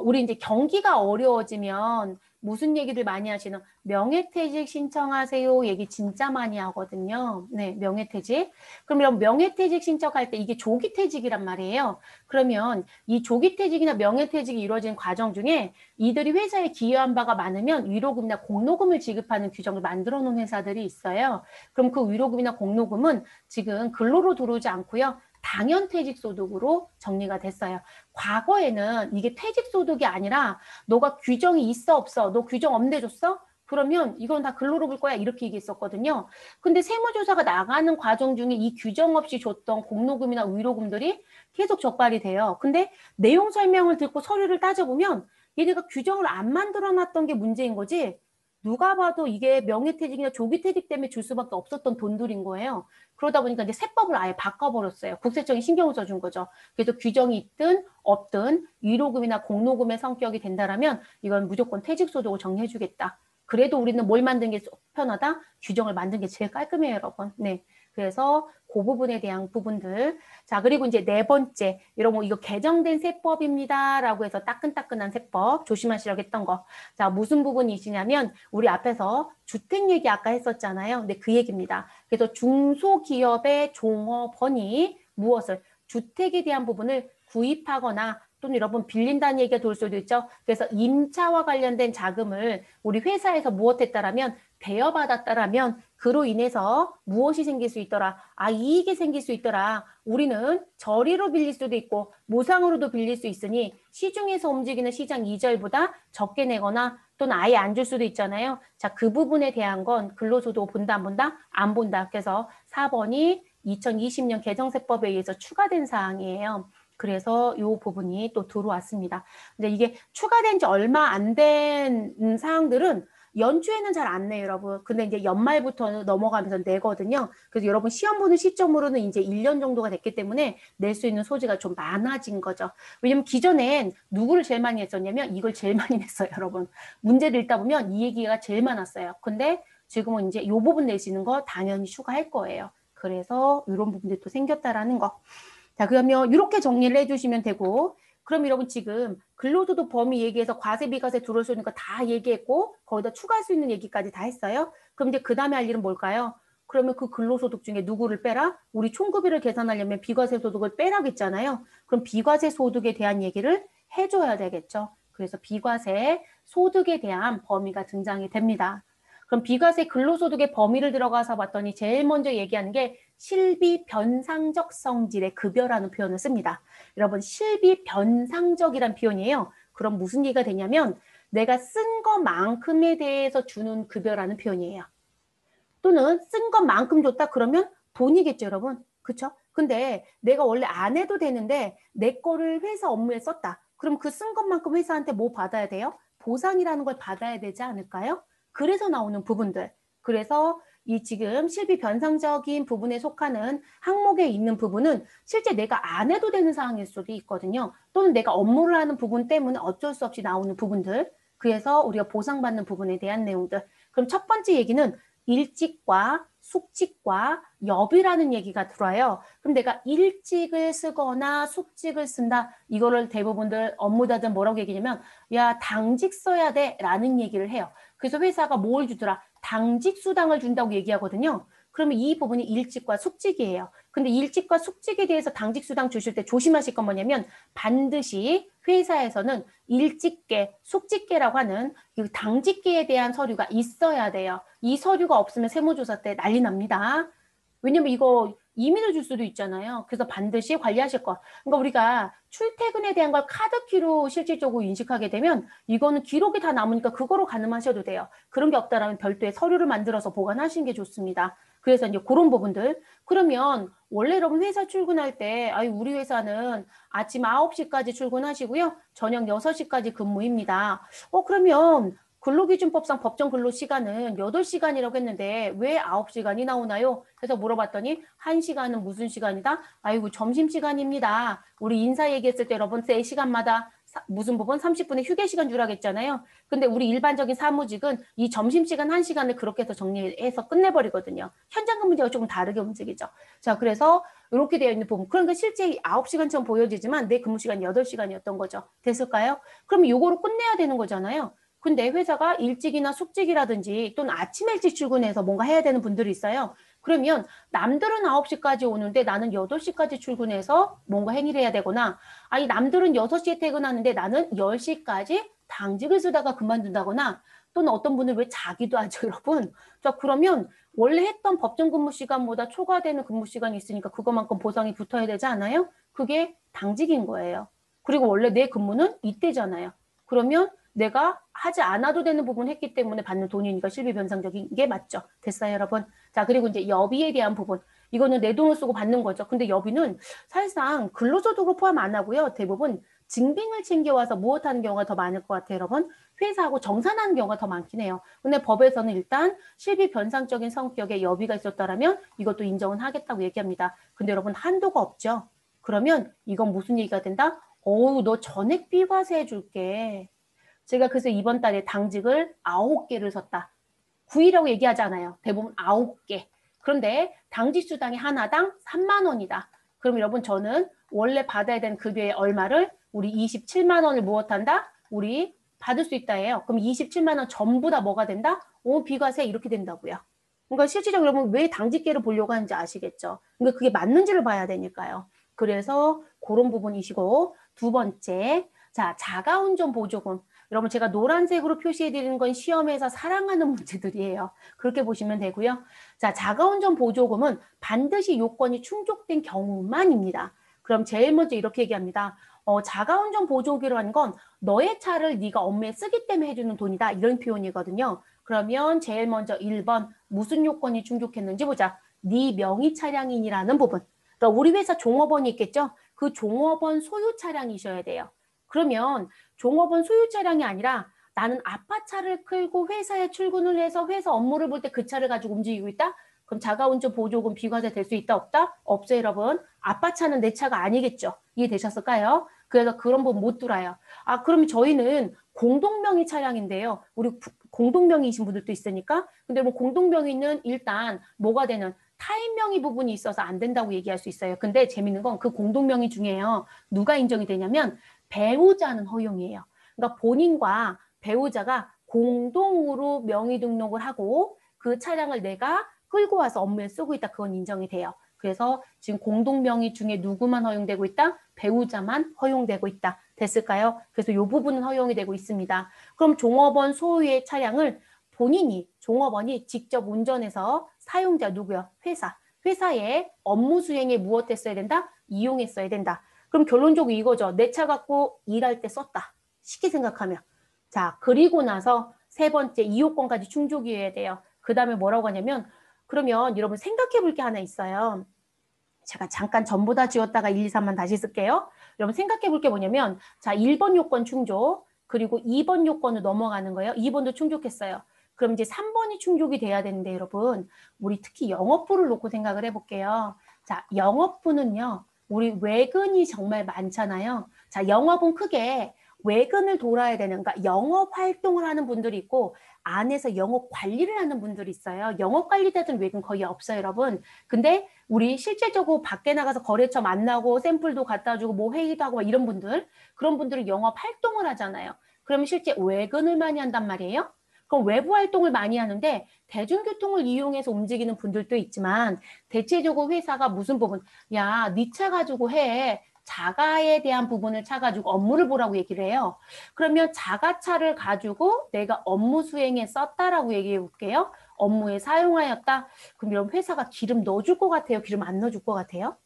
우리 이제 경기가 어려워지면 무슨 얘기들 많이 하시는 명예퇴직 신청하세요 얘기 진짜 많이 하거든요. 네, 명예퇴직. 그럼 이런 명예퇴직 신청할 때 이게 조기퇴직이란 말이에요. 그러면 이 조기퇴직이나 명예퇴직이 이루어진 과정 중에 이들이 회사에 기여한 바가 많으면 위로금이나 공로금을 지급하는 규정을 만들어 놓은 회사들이 있어요. 그럼 그 위로금이나 공로금은 지금 근로로 들어오지 않고요. 당연퇴직 소득으로 정리가 됐어요. 과거에는 이게 퇴직 소득이 아니라 너가 규정이 있어 없어? 너 규정 없네 줬어? 그러면 이건 다 근로로 볼 거야 이렇게 얘기했었거든요. 근데 세무조사가 나가는 과정 중에 이 규정 없이 줬던 공로금이나 위로금들이 계속 적발이 돼요. 근데 내용 설명을 듣고 서류를 따져보면 얘네가 규정을 안 만들어놨던 게 문제인 거지 누가 봐도 이게 명예퇴직이나 조기퇴직 때문에 줄 수밖에 없었던 돈들인 거예요. 그러다 보니까 이제 세법을 아예 바꿔버렸어요. 국세청이 신경을 써준 거죠. 그래서 규정이 있든 없든 위로금이나 공로금의 성격이 된다라면 이건 무조건 퇴직소득을 정리해주겠다. 그래도 우리는 뭘 만든 게 편하다? 규정을 만든 게 제일 깔끔해요, 여러분. 네. 그래서 그 부분에 대한 부분들. 자, 그리고 이제 네 번째, 이런 거 이거 개정된 세법입니다라고 해서 따끈따끈한 세법 조심하시라고 했던 거. 자, 무슨 부분이시냐면 우리 앞에서 주택 얘기 아까 했었잖아요. 근데 그 얘기입니다. 그래서 중소기업의 종업원이 무엇을 주택에 대한 부분을 구입하거나 또는 여러분 빌린다는 얘기가 돌 수도 있죠. 그래서 임차와 관련된 자금을 우리 회사에서 무엇했다라면 대여받았다라면 그로 인해서 무엇이 생길 수 있더라. 이익이 생길 수 있더라. 우리는 저리로 빌릴 수도 있고 무상으로도 빌릴 수 있으니 시중에서 움직이는 시장 이자율보다 적게 내거나 또는 아예 안 줄 수도 있잖아요. 자, 그 부분에 대한 건 근로소득 본다 안 본다? 안 본다. 그래서 4번이 2020년 개정세법에 의해서 추가된 사항이에요. 그래서 이 부분이 또 들어왔습니다. 근데 이게 추가된 지 얼마 안 된 사항들은 연초에는 잘 안 내요, 여러분. 근데 이제 연말부터 넘어가면서 내거든요. 그래서 여러분 시험 보는 시점으로는 이제 1년 정도가 됐기 때문에 낼 수 있는 소지가 좀 많아진 거죠. 왜냐면 기존엔 누구를 제일 많이 했었냐면 이걸 제일 많이 냈어요, 여러분. 문제를 읽다 보면 이 얘기가 제일 많았어요. 근데 지금은 이제 이 부분 내시는 거 당연히 추가할 거예요. 그래서 이런 부분들이 또 생겼다라는 거. 자, 그러면 이렇게 정리를 해주시면 되고, 그럼 여러분 지금 근로소득 범위 얘기해서 과세, 비과세 들어올 수 있는 거 다 얘기했고, 거기다 추가할 수 있는 얘기까지 다 했어요. 그럼 이제 그 다음에 할 일은 뭘까요? 그러면 그 근로소득 중에 누구를 빼라? 우리 총급여를 계산하려면 비과세 소득을 빼라겠잖아요. 그럼 비과세 소득에 대한 얘기를 해줘야 되겠죠. 그래서 비과세 소득에 대한 범위가 등장이 됩니다. 그럼 비과세 근로소득의 범위를 들어가서 봤더니 제일 먼저 얘기하는 게 실비 변상적 성질의 급여라는 표현을 씁니다. 여러분 실비 변상적이란 표현이에요. 그럼 무슨 얘기가 되냐면 내가 쓴 것만큼에 대해서 주는 급여라는 표현이에요. 또는 쓴 것만큼 줬다 그러면 돈이겠죠, 여러분. 그렇죠? 근데 내가 원래 안 해도 되는데 내 거를 회사 업무에 썼다. 그럼 그 쓴 것만큼 회사한테 뭐 받아야 돼요? 보상이라는 걸 받아야 되지 않을까요? 그래서 나오는 부분들. 그래서 이 지금 실비 변상적인 부분에 속하는 항목에 있는 부분은 실제 내가 안 해도 되는 사항일 수도 있거든요. 또는 내가 업무를 하는 부분 때문에 어쩔 수 없이 나오는 부분들. 그래서 우리가 보상받는 부분에 대한 내용들. 그럼 첫 번째 얘기는 일직과 숙직과 엽이라는 얘기가 들어요. 그럼 내가 일직을 쓰거나 숙직을 쓴다. 이거를 대부분들 업무자들 뭐라고 얘기냐면 야 당직 써야 돼 라는 얘기를 해요. 그래서 회사가 뭘 주더라? 당직 수당을 준다고 얘기하거든요. 그러면 이 부분이 일직과 숙직이에요. 근데 일직과 숙직에 대해서 당직 수당 주실 때 조심하실 건 뭐냐면 반드시 회사에서는 일직계, 숙직계라고 하는 이 당직계에 대한 서류가 있어야 돼요. 이 서류가 없으면 세무조사 때 난리 납니다. 왜냐면 이거 이민을 줄 수도 있잖아요. 그래서 반드시 관리하실 것. 그러니까 우리가 출퇴근에 대한 걸 카드키로 실질적으로 인식하게 되면 이거는 기록이 다 남으니까 그거로 가늠하셔도 돼요. 그런 게 없다라면 별도의 서류를 만들어서 보관하시는 게 좋습니다. 그래서 이제 그런 부분들. 그러면 원래 여러분 회사 출근할 때, 아유, 우리 회사는 아침 9시까지 출근하시고요. 저녁 6시까지 근무입니다. 그러면 근로기준법상 법정 근로시간은 8시간이라고 했는데 왜 9시간이 나오나요? 그래서 물어봤더니 1시간은 무슨 시간이다? 아이고 점심시간입니다. 우리 인사 얘기했을 때 여러분 3시간마다 무슨 부분 30분의 휴게시간 주라고 했잖아요. 근데 우리 일반적인 사무직은 이 점심시간 1시간을 그렇게 해서 정리해서 끝내버리거든요. 현장 근무제가 조금 다르게 움직이죠. 자, 그래서 이렇게 되어 있는 부분. 그러니까 실제 9시간처럼 보여지지만 내 근무시간이 8시간이었던 거죠. 됐을까요? 그럼 요거를 끝내야 되는 거잖아요. 근데 회사가 일찍이나 숙직이라든지 또는 아침 일찍 출근해서 뭔가 해야 되는 분들이 있어요. 그러면 남들은 9시까지 오는데 나는 8시까지 출근해서 뭔가 행위를 해야 되거나 아니 남들은 6시에 퇴근하는데 나는 10시까지 당직을 쓰다가 그만둔다거나 또는 어떤 분은 왜 자기도 하죠 여러분. 자 그러면 원래 했던 법정 근무 시간보다 초과되는 근무 시간이 있으니까 그것만큼 보상이 붙어야 되지 않아요? 그게 당직인 거예요. 그리고 원래 내 근무는 이때잖아요. 그러면 내가 하지 않아도 되는 부분 했기 때문에 받는 돈이니까 실비 변상적인 게 맞죠. 됐어요, 여러분? 자, 그리고 이제 여비에 대한 부분. 이거는 내 돈을 쓰고 받는 거죠. 근데 여비는 사실상 근로소득으로 포함 안 하고요. 대부분 증빙을 챙겨와서 무엇하는 경우가 더 많을 것 같아요, 여러분. 회사하고 정산하는 경우가 더 많긴 해요. 근데 법에서는 일단 실비 변상적인 성격의 여비가 있었다라면 이것도 인정은 하겠다고 얘기합니다. 근데 여러분 한도가 없죠. 그러면 이건 무슨 얘기가 된다? 어우, 너 전액 비과세 해줄게. 제가 그래서 이번 달에 당직을 9개를 섰다. 9이라고 얘기하지 않아요. 대부분 9개. 그런데 당직 수당이 하나당 3만 원이다. 그럼 여러분 저는 원래 받아야 되는 급여의 얼마를 우리 27만 원을 무엇한다? 우리 받을 수 있다 해요. 그럼 27만 원 전부 다 뭐가 된다? 비과세 이렇게 된다고요. 그러니까 실질적으로 여러분 왜 당직계를 보려고 하는지 아시겠죠? 그러니까 그게 맞는지를 봐야 되니까요. 그래서 그런 부분이시고 두 번째, 자 자가운전 보조금. 여러분 제가 노란색으로 표시해 드리는 건 시험에서 사랑하는 문제들이에요. 그렇게 보시면 되고요. 자, 자가운전 보조금은 반드시 요건이 충족된 경우만입니다. 그럼 제일 먼저 이렇게 얘기합니다. 자가운전 보조비라는 건 너의 차를 네가 업무에 쓰기 때문에 해주는 돈이다. 이런 표현이거든요. 그러면 제일 먼저 1번 무슨 요건이 충족했는지 보자. 네 명의 차량인이라는 부분. 그러니까 우리 회사 종업원이 있겠죠? 그 종업원 소유 차량이셔야 돼요. 그러면 종업원 소유 차량이 아니라 나는 아빠 차를 끌고 회사에 출근을 해서 회사 업무를 볼 때 그 차를 가지고 움직이고 있다? 그럼 자가운전 보조금 비과세 될 수 있다 없다? 없어요 여러분. 아빠 차는 내 차가 아니겠죠. 이해되셨을까요? 그래서 그런 분 못 들어요. 아 그럼 저희는 공동명의 차량인데요. 우리 공동명의이신 분들도 있으니까. 근데 뭐 공동명의는 일단 뭐가 되는 타인명의 부분이 있어서 안 된다고 얘기할 수 있어요. 근데 재밌는 건 그 공동명의 중에요. 누가 인정이 되냐면 배우자는 허용이에요. 그러니까 본인과 배우자가 공동으로 명의 등록을 하고 그 차량을 내가 끌고 와서 업무에 쓰고 있다. 그건 인정이 돼요. 그래서 지금 공동명의 중에 누구만 허용되고 있다? 배우자만 허용되고 있다. 됐을까요? 그래서 이 부분은 허용이 되고 있습니다. 그럼 종업원 소유의 차량을 본인이 종업원이 직접 운전해서 사용자 누구요? 회사. 회사에 업무 수행에 무엇했어야 된다? 이용했어야 된다. 그럼 결론적으로 이거죠. 내 차 갖고 일할 때 썼다. 쉽게 생각하면. 자, 그리고 나서 세 번째 이용권까지 충족이어야 돼요. 그 다음에 뭐라고 하냐면 그러면 여러분 생각해 볼 게 하나 있어요. 제가 잠깐 전부 다 지웠다가 1, 2, 3만 다시 쓸게요. 여러분 생각해 볼 게 뭐냐면 자, 1번 요건 충족 그리고 2번 요건을 넘어가는 거예요. 2번도 충족했어요. 그럼 이제 3번이 충족이 돼야 되는데 여러분 우리 특히 영업부를 놓고 생각을 해볼게요. 자, 영업부는요. 우리 외근이 정말 많잖아요. 자, 영업은 크게 외근을 돌아야 되는, 그러니까 영업 활동을 하는 분들이 있고 안에서 영업 관리를 하는 분들이 있어요. 영업 관리자들은 외근 거의 없어요, 여러분. 근데 우리 실제적으로 밖에 나가서 거래처 만나고 샘플도 갖다 주고 뭐 회의도 하고 이런 분들, 그런 분들은 영업 활동을 하잖아요. 그러면 실제 외근을 많이 한단 말이에요. 그럼 외부 활동을 많이 하는데 대중교통을 이용해서 움직이는 분들도 있지만 대체적으로 회사가 무슨 부분, 야, 네 차 가지고 해. 자가에 대한 부분을 차가지고 업무를 보라고 얘기를 해요. 그러면 자가차를 가지고 내가 업무 수행에 썼다라고 얘기해 볼게요. 업무에 사용하였다. 그럼 이런 회사가 기름 넣어줄 것 같아요? 기름 안 넣어줄 것 같아요?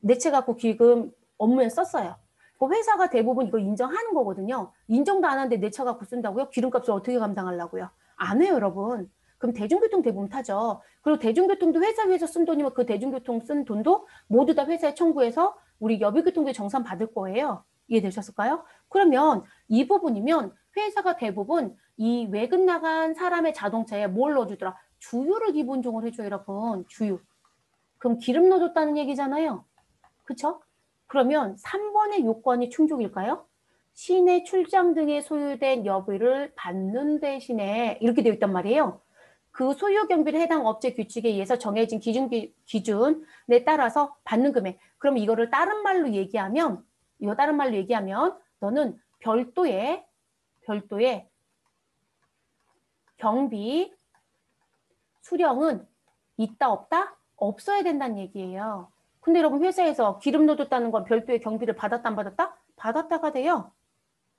내 차 갖고 기름 업무에 썼어요. 그 회사가 대부분 이거 인정하는 거거든요. 인정도 안 하는데 내 차 갖고 쓴다고요? 기름값을 어떻게 감당하려고요? 안 해요, 여러분. 그럼 대중교통 대부분 타죠. 그리고 대중교통도 회사 위에서 쓴 돈이면 그 대중교통 쓴 돈도 모두 다 회사에 청구해서 우리 여비교통부에 정산 받을 거예요. 이해되셨을까요? 그러면 이 부분이면 회사가 대부분 이 외근 나간 사람의 자동차에 뭘 넣어주더라? 주유를 기본적으로 해줘요, 여러분. 주유. 그럼 기름 넣어줬다는 얘기잖아요. 그쵸? 그러면 3번의 요건이 충족일까요? 시내 출장 등에 소요된 여비를 받는 대신에 이렇게 되어 있단 말이에요. 그 소요 경비를 해당 업체 규칙에 의해서 정해진 기준에 따라서 받는 금액. 그럼 이거를 다른 말로 얘기하면 너는 별도의 경비 수령은 있다 없다? 없어야 된다는 얘기예요. 근데 여러분 회사에서 기름 넣어줬다는 건 별도의 경비를 받았다 안 받았다? 받았다가 돼요.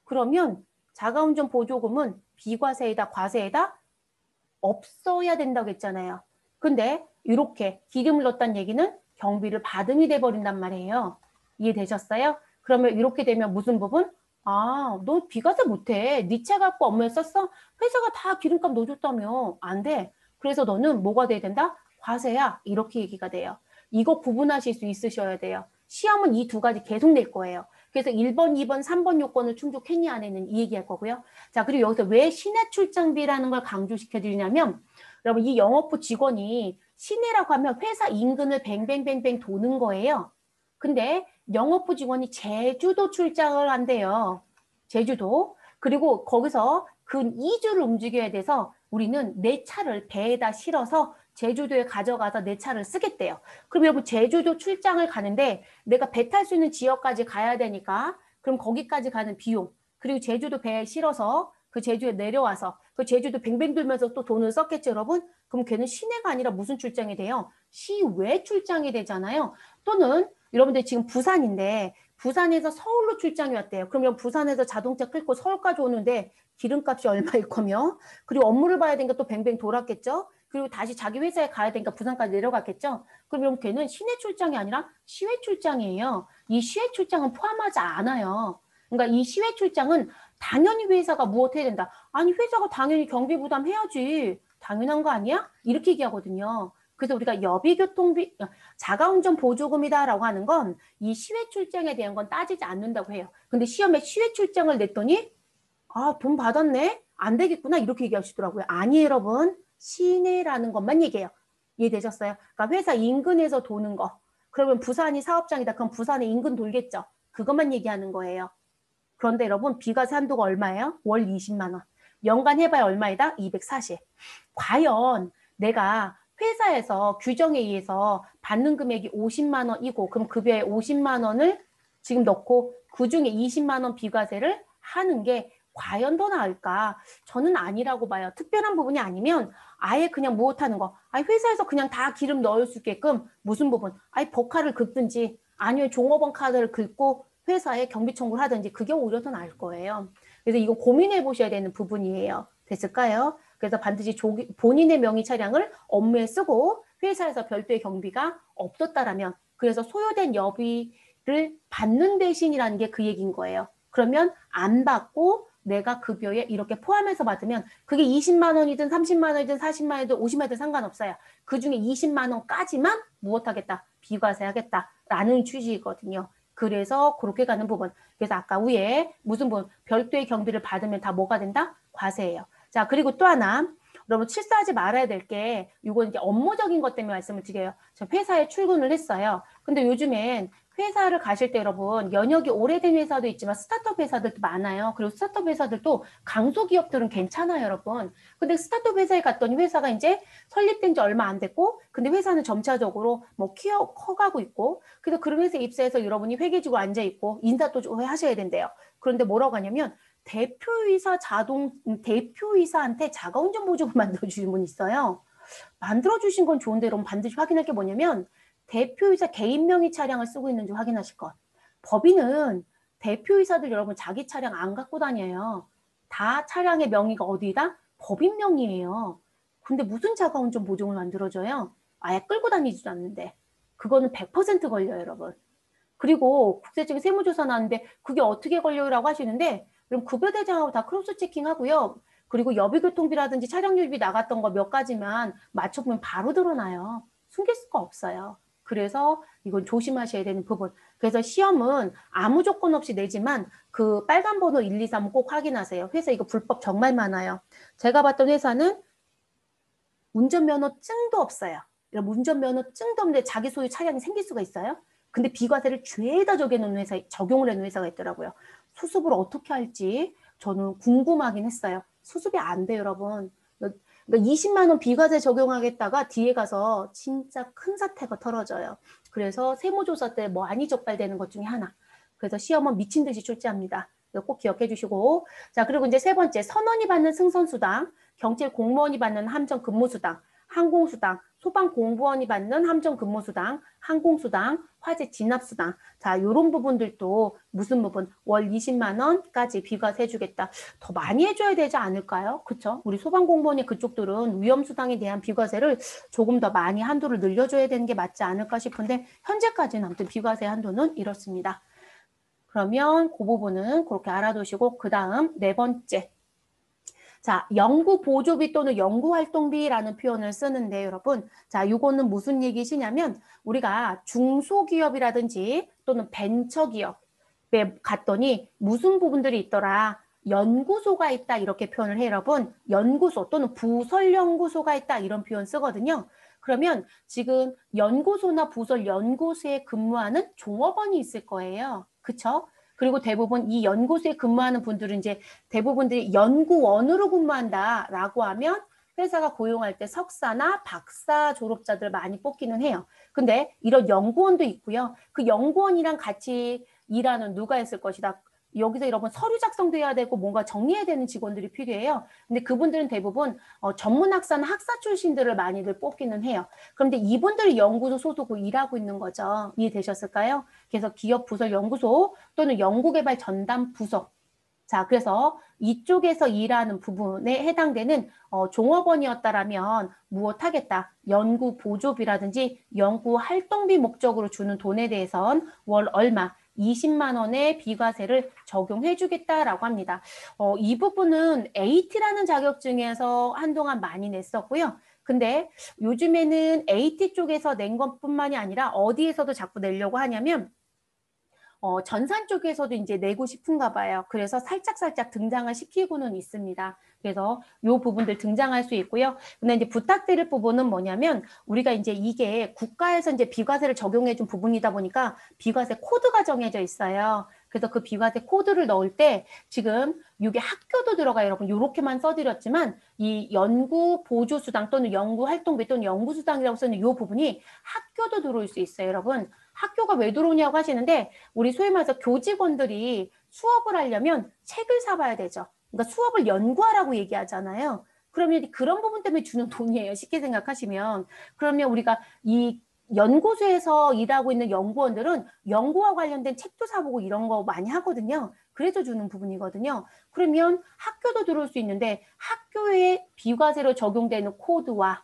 그러면 자가운전 보조금은 비과세이다 과세이다? 없어야 된다고 했잖아요. 근데 이렇게 기름을 넣었다는 얘기는 경비를 받음이 돼버린단 말이에요. 이해되셨어요? 그러면 이렇게 되면 무슨 부분? 아, 너 비과세 못해. 네 차 갖고 업무에 썼어? 회사가 다 기름값 넣어줬다며. 안 돼. 그래서 너는 뭐가 돼야 된다? 과세야. 이렇게 얘기가 돼요. 이거 구분하실 수 있으셔야 돼요. 시험은 이 두 가지 계속 낼 거예요. 그래서 1번, 2번, 3번 요건을 충족했니 안 했는 이 얘기할 거고요. 자, 그리고 여기서 왜 시내 출장비라는 걸 강조시켜 드리냐면 여러분 이 영업부 직원이 시내라고 하면 회사 인근을 뱅뱅뱅뱅 도는 거예요. 근데 영업부 직원이 제주도 출장을 한대요. 제주도. 그리고 거기서 근 2주를 움직여야 돼서 우리는 내 차를 배에다 실어서 제주도에 가져가서 내 차를 쓰겠대요. 그럼 여러분 제주도 출장을 가는데 내가 배 탈 수 있는 지역까지 가야 되니까 그럼 거기까지 가는 비용 그리고 제주도 배에 실어서 그 제주에 내려와서 그 제주도 뱅뱅 돌면서 또 돈을 썼겠죠, 여러분? 그럼 걔는 시내가 아니라 무슨 출장이 돼요? 시외 출장이 되잖아요. 또는 여러분들 지금 부산인데 부산에서 서울로 출장이 왔대요. 그러면 부산에서 자동차 끌고 서울까지 오는데 기름값이 얼마일 거며 그리고 업무를 봐야 되니까 또 뱅뱅 돌았겠죠. 그리고 다시 자기 회사에 가야 되니까 부산까지 내려갔겠죠. 그럼 걔는 시내 출장이 아니라 시외 출장이에요. 이 시외 출장은 포함하지 않아요. 그러니까 이 시외 출장은 당연히 회사가 무엇 해야 된다. 아니 회사가 당연히 경비 부담해야지. 당연한 거 아니야? 이렇게 얘기하거든요. 그래서 우리가 여비교통비, 자가운전 보조금이다라고 하는 건 이 시외 출장에 대한 건 따지지 않는다고 해요. 근데 시험에 시외 출장을 냈더니 아, 돈 받았네? 안 되겠구나 이렇게 얘기하시더라고요. 아니에요, 여러분. 시내라는 것만 얘기해요. 이해되셨어요? 그러니까 회사 인근에서 도는 거. 그러면 부산이 사업장이다. 그럼 부산의 인근 돌겠죠. 그것만 얘기하는 거예요. 그런데 여러분 비과세 한도가 얼마예요? 월 20만 원. 연간 해봐야 얼마이다? 240. 과연 내가 회사에서 규정에 의해서 받는 금액이 50만 원이고 그럼 급여에 50만 원을 지금 넣고 그중에 20만 원 비과세를 하는 게 과연 더 나을까? 저는 아니라고 봐요. 특별한 부분이 아니면 아예 그냥 무엇하는 거. 아니 회사에서 그냥 다 기름 넣을 수 있게끔 무슨 부분? 아니 법카를 긁든지 아니면 종업원 카드를 긁고 회사에 경비 청구를 하든지 그게 오히려 더 나을 거예요. 그래서 이거 고민해 보셔야 되는 부분이에요. 됐을까요? 그래서 반드시 본인의 명의 차량을 업무에 쓰고 회사에서 별도의 경비가 없었다라면 그래서 소요된 여비를 받는 대신이라는 게 그 얘기인 거예요. 그러면 안 받고 내가 급여에 이렇게 포함해서 받으면 그게 20만 원이든 30만 원이든 40만 원이든 50만 원이든 상관없어요. 그중에 20만 원까지만 무엇하겠다? 비과세 하겠다라는 취지이거든요. 그래서 그렇게 가는 부분. 그래서 아까 위에 무슨 부분 별도의 경비를 받으면 다 뭐가 된다? 과세예요. 자, 그리고 또 하나. 여러분 실수하지 말아야 될 게 이건 이제 업무적인 것 때문에 말씀을 드려요. 저 회사에 출근을 했어요. 근데 요즘엔 회사를 가실 때 여러분 연역이 오래된 회사도 있지만 스타트업 회사들도 많아요. 그리고 스타트업 회사들도 강소기업들은 괜찮아요, 여러분. 근데 스타트업 회사에 갔더니 회사가 이제 설립된 지 얼마 안 됐고 근데 회사는 점차적으로 뭐 커가고 있고 그래서 그런 회사에 입사해서 여러분이 회계직으로 앉아있고 인사도 하셔야 된대요. 그런데 뭐라고 하냐면 대표이사한테 자가운전 보조금 만들어주신 분이 있어요. 만들어주신 건 좋은데 여러분 반드시 확인할 게 뭐냐면 대표이사 개인 명의 차량을 쓰고 있는지 확인하실 것. 법인은 대표이사들 여러분 자기 차량 안 갖고 다녀요. 다 차량의 명의가 어디다? 법인 명의예요. 근데 무슨 자가운전 보증을 만들어줘요? 아예 끌고 다니지도 않는데. 그거는 100% 걸려요, 여러분. 그리고 국세청에 세무조사 나왔는데 그게 어떻게 걸려요라고 하시는데 그럼 급여대장하고 다 크로스 체킹하고요. 그리고 여비교통비라든지 차량유지비 나갔던 거 몇 가지만 맞춰보면 바로 드러나요. 숨길 수가 없어요. 그래서 이건 조심하셔야 되는 부분. 그래서 시험은 아무 조건 없이 내지만 그 빨간 번호 1, 2, 3 꼭 확인하세요. 회사 이거 불법 정말 많아요. 제가 봤던 회사는 운전면허증도 없어요. 운전면허증도 없는데 자기 소유 차량이 생길 수가 있어요? 근데 비과세를 죄다 적용을 해놓은 회사가 있더라고요. 수습을 어떻게 할지 저는 궁금하긴 했어요. 수습이 안 돼요, 여러분. 그러니까 20만 원 비과세 적용하겠다가 뒤에 가서 진짜 큰 사태가 벌어져요. 그래서 세무조사 때 뭐 안이 적발되는 것 중에 하나. 그래서 시험은 미친 듯이 출제합니다. 꼭 기억해 주시고. 자, 그리고 이제 세 번째, 선원이 받는 승선수당, 경찰 공무원이 받는 함정 근무수당, 항공수당, 소방공무원이 받는 함정 근무수당, 항공수당, 화재 진압수당. 자, 요런 부분들도 무슨 부분? 월 20만 원까지 비과세 해주겠다. 더 많이 해줘야 되지 않을까요? 그쵸? 우리 소방공무원의 그쪽들은 위험수당에 대한 비과세를 조금 더 많이 한도를 늘려줘야 되는 게 맞지 않을까 싶은데 현재까지는 아무튼 비과세 한도는 이렇습니다. 그러면 그 부분은 그렇게 알아두시고 그 다음 네 번째. 자, 연구 보조비 또는 연구활동비라는 표현을 쓰는데 여러분, 자, 요거는 무슨 얘기시냐면 우리가 중소기업이라든지 또는 벤처기업에 갔더니 무슨 부분들이 있더라. 연구소가 있다 이렇게 표현을 해요, 여러분. 연구소 또는 부설연구소가 있다 이런 표현 쓰거든요. 그러면 지금 연구소나 부설 연구소에 근무하는 종업원이 있을 거예요. 그쵸? 그리고 대부분 이 연구소에 근무하는 분들은 이제 대부분들이 연구원으로 근무한다라고 하면 회사가 고용할 때 석사나 박사 졸업자들 많이 뽑기는 해요. 근데 이런 연구원도 있고요. 그 연구원이랑 같이 일하는 누가 있을 것이다. 여기서 여러분 서류 작성도 해야 되고 뭔가 정리해야 되는 직원들이 필요해요. 근데 그분들은 대부분 전문학사나 학사 출신들을 많이들 뽑기는 해요. 그런데 이분들이 연구소 소속으로 일하고 있는 거죠. 이해되셨을까요? 그래서 기업 부설 연구소 또는 연구개발 전담 부서. 자, 그래서 이쪽에서 일하는 부분에 해당되는 종업원이었다라면 무엇하겠다. 연구 보조비라든지 연구 활동비 목적으로 주는 돈에 대해선 월 얼마 20만 원의 비과세를 적용해 주겠다라고 합니다. 이 부분은 AT라는 자격증에서 한동안 많이 냈었고요. 근데 요즘에는 AT 쪽에서 낸 것뿐만이 아니라 어디에서도 자꾸 내려고 하냐면 전산 쪽에서도 이제 내고 싶은가 봐요. 그래서 살짝살짝 등장을 시키고는 있습니다. 그래서 요 부분들 등장할 수 있고요. 근데 이제 부탁드릴 부분은 뭐냐면 우리가 이제 이게 국가에서 이제 비과세를 적용해 준 부분이다 보니까 비과세 코드가 정해져 있어요. 그래서 그 비과세 코드를 넣을 때 지금 이게 학교도 들어가요. 여러분 요렇게만 써드렸지만 이 연구 보조수당 또는 연구 활동비 또는 연구수당이라고 쓰는 이 부분이 학교도 들어올 수 있어요. 여러분 학교가 왜 들어오냐고 하시는데 우리 소위 말해서 교직원들이 수업을 하려면 책을 사봐야 되죠. 그러니까 수업을 연구하라고 얘기하잖아요. 그러면 그런 부분 때문에 주는 돈이에요. 쉽게 생각하시면. 그러면 우리가 이 연구소에서 일하고 있는 연구원들은 연구와 관련된 책도 사보고 이런 거 많이 하거든요. 그래서 주는 부분이거든요. 그러면 학교도 들어올 수 있는데 학교에 비과세로 적용되는 코드와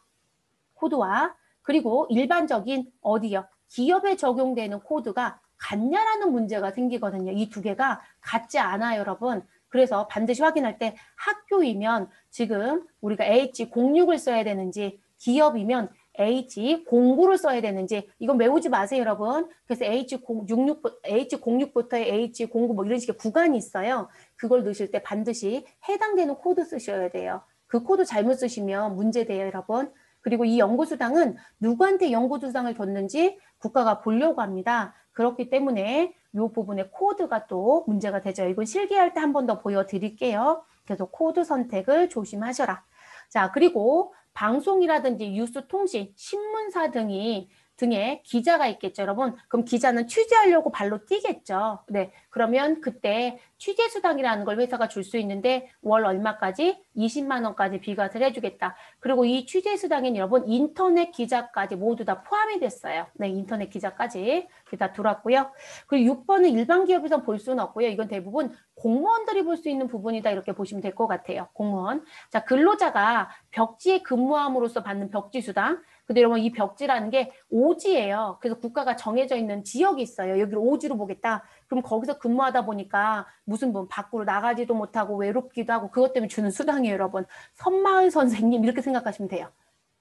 그리고 일반적인 어디요? 기업에 적용되는 코드가 같냐라는 문제가 생기거든요. 이 두 개가 같지 않아요, 여러분. 그래서 반드시 확인할 때 학교이면 지금 우리가 H06을 써야 되는지 기업이면 H09를 써야 되는지 이건 외우지 마세요, 여러분. 그래서 H06부터 H09 뭐 이런 식의 구간이 있어요. 그걸 넣으실 때 반드시 해당되는 코드 쓰셔야 돼요. 그 코드 잘못 쓰시면 문제돼요, 여러분. 그리고 이 연구수당은 누구한테 연구수당을 줬는지 국가가 보려고 합니다. 그렇기 때문에 이 부분의 코드가 또 문제가 되죠. 이건 실기할 때 한 번 더 보여드릴게요. 그래서 코드 선택을 조심하셔라. 자, 그리고 방송이라든지 뉴스 통신, 신문사 등이 등에 기자가 있겠죠, 여러분. 그럼 기자는 취재하려고 발로 뛰겠죠. 네, 그러면 그때 취재수당이라는 걸 회사가 줄 수 있는데 월 얼마까지? 20만 원까지 비과세를 해주겠다. 그리고 이 취재수당엔 여러분 인터넷 기자까지 모두 다 포함이 됐어요. 네, 인터넷 기자까지 다 들어왔고요. 그리고 6번은 일반 기업에서 볼 수는 없고요. 이건 대부분 공무원들이 볼 수 있는 부분이다 이렇게 보시면 될 것 같아요. 공무원. 자, 근로자가 벽지에 근무함으로써 받는 벽지수당. 근데 여러분 이 벽지라는 게 오지예요. 그래서 국가가 정해져 있는 지역이 있어요. 여기를 오지로 보겠다. 그럼 거기서 근무하다 보니까 무슨 분 밖으로 나가지도 못하고 외롭기도 하고 그것 때문에 주는 수당이에요, 여러분. 섬마을 선생님 이렇게 생각하시면 돼요.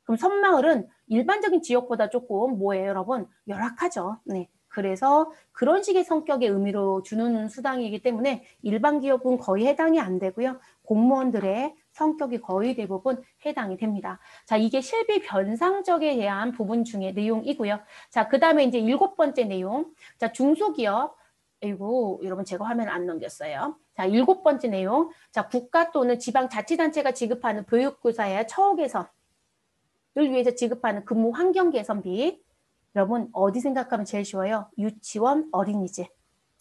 그럼 섬마을은 일반적인 지역보다 조금 뭐예요, 여러분? 열악하죠. 네. 그래서 그런 식의 성격의 의미로 주는 수당이기 때문에 일반 기업은 거의 해당이 안 되고요. 공무원들의 성격이 거의 대부분 해당이 됩니다. 자, 이게 실비 변상적에 대한 부분 중에 내용이고요. 자, 그 다음에 이제 7번째 내용. 자, 중소기업. 아이고, 여러분 제가 화면 안 넘겼어요. 자, 7번째 내용. 자, 국가 또는 지방자치단체가 지급하는 교육교사의 처우 개선을 위해서 지급하는 근무 환경 개선비. 여러분 어디 생각하면 제일 쉬워요? 유치원, 어린이집.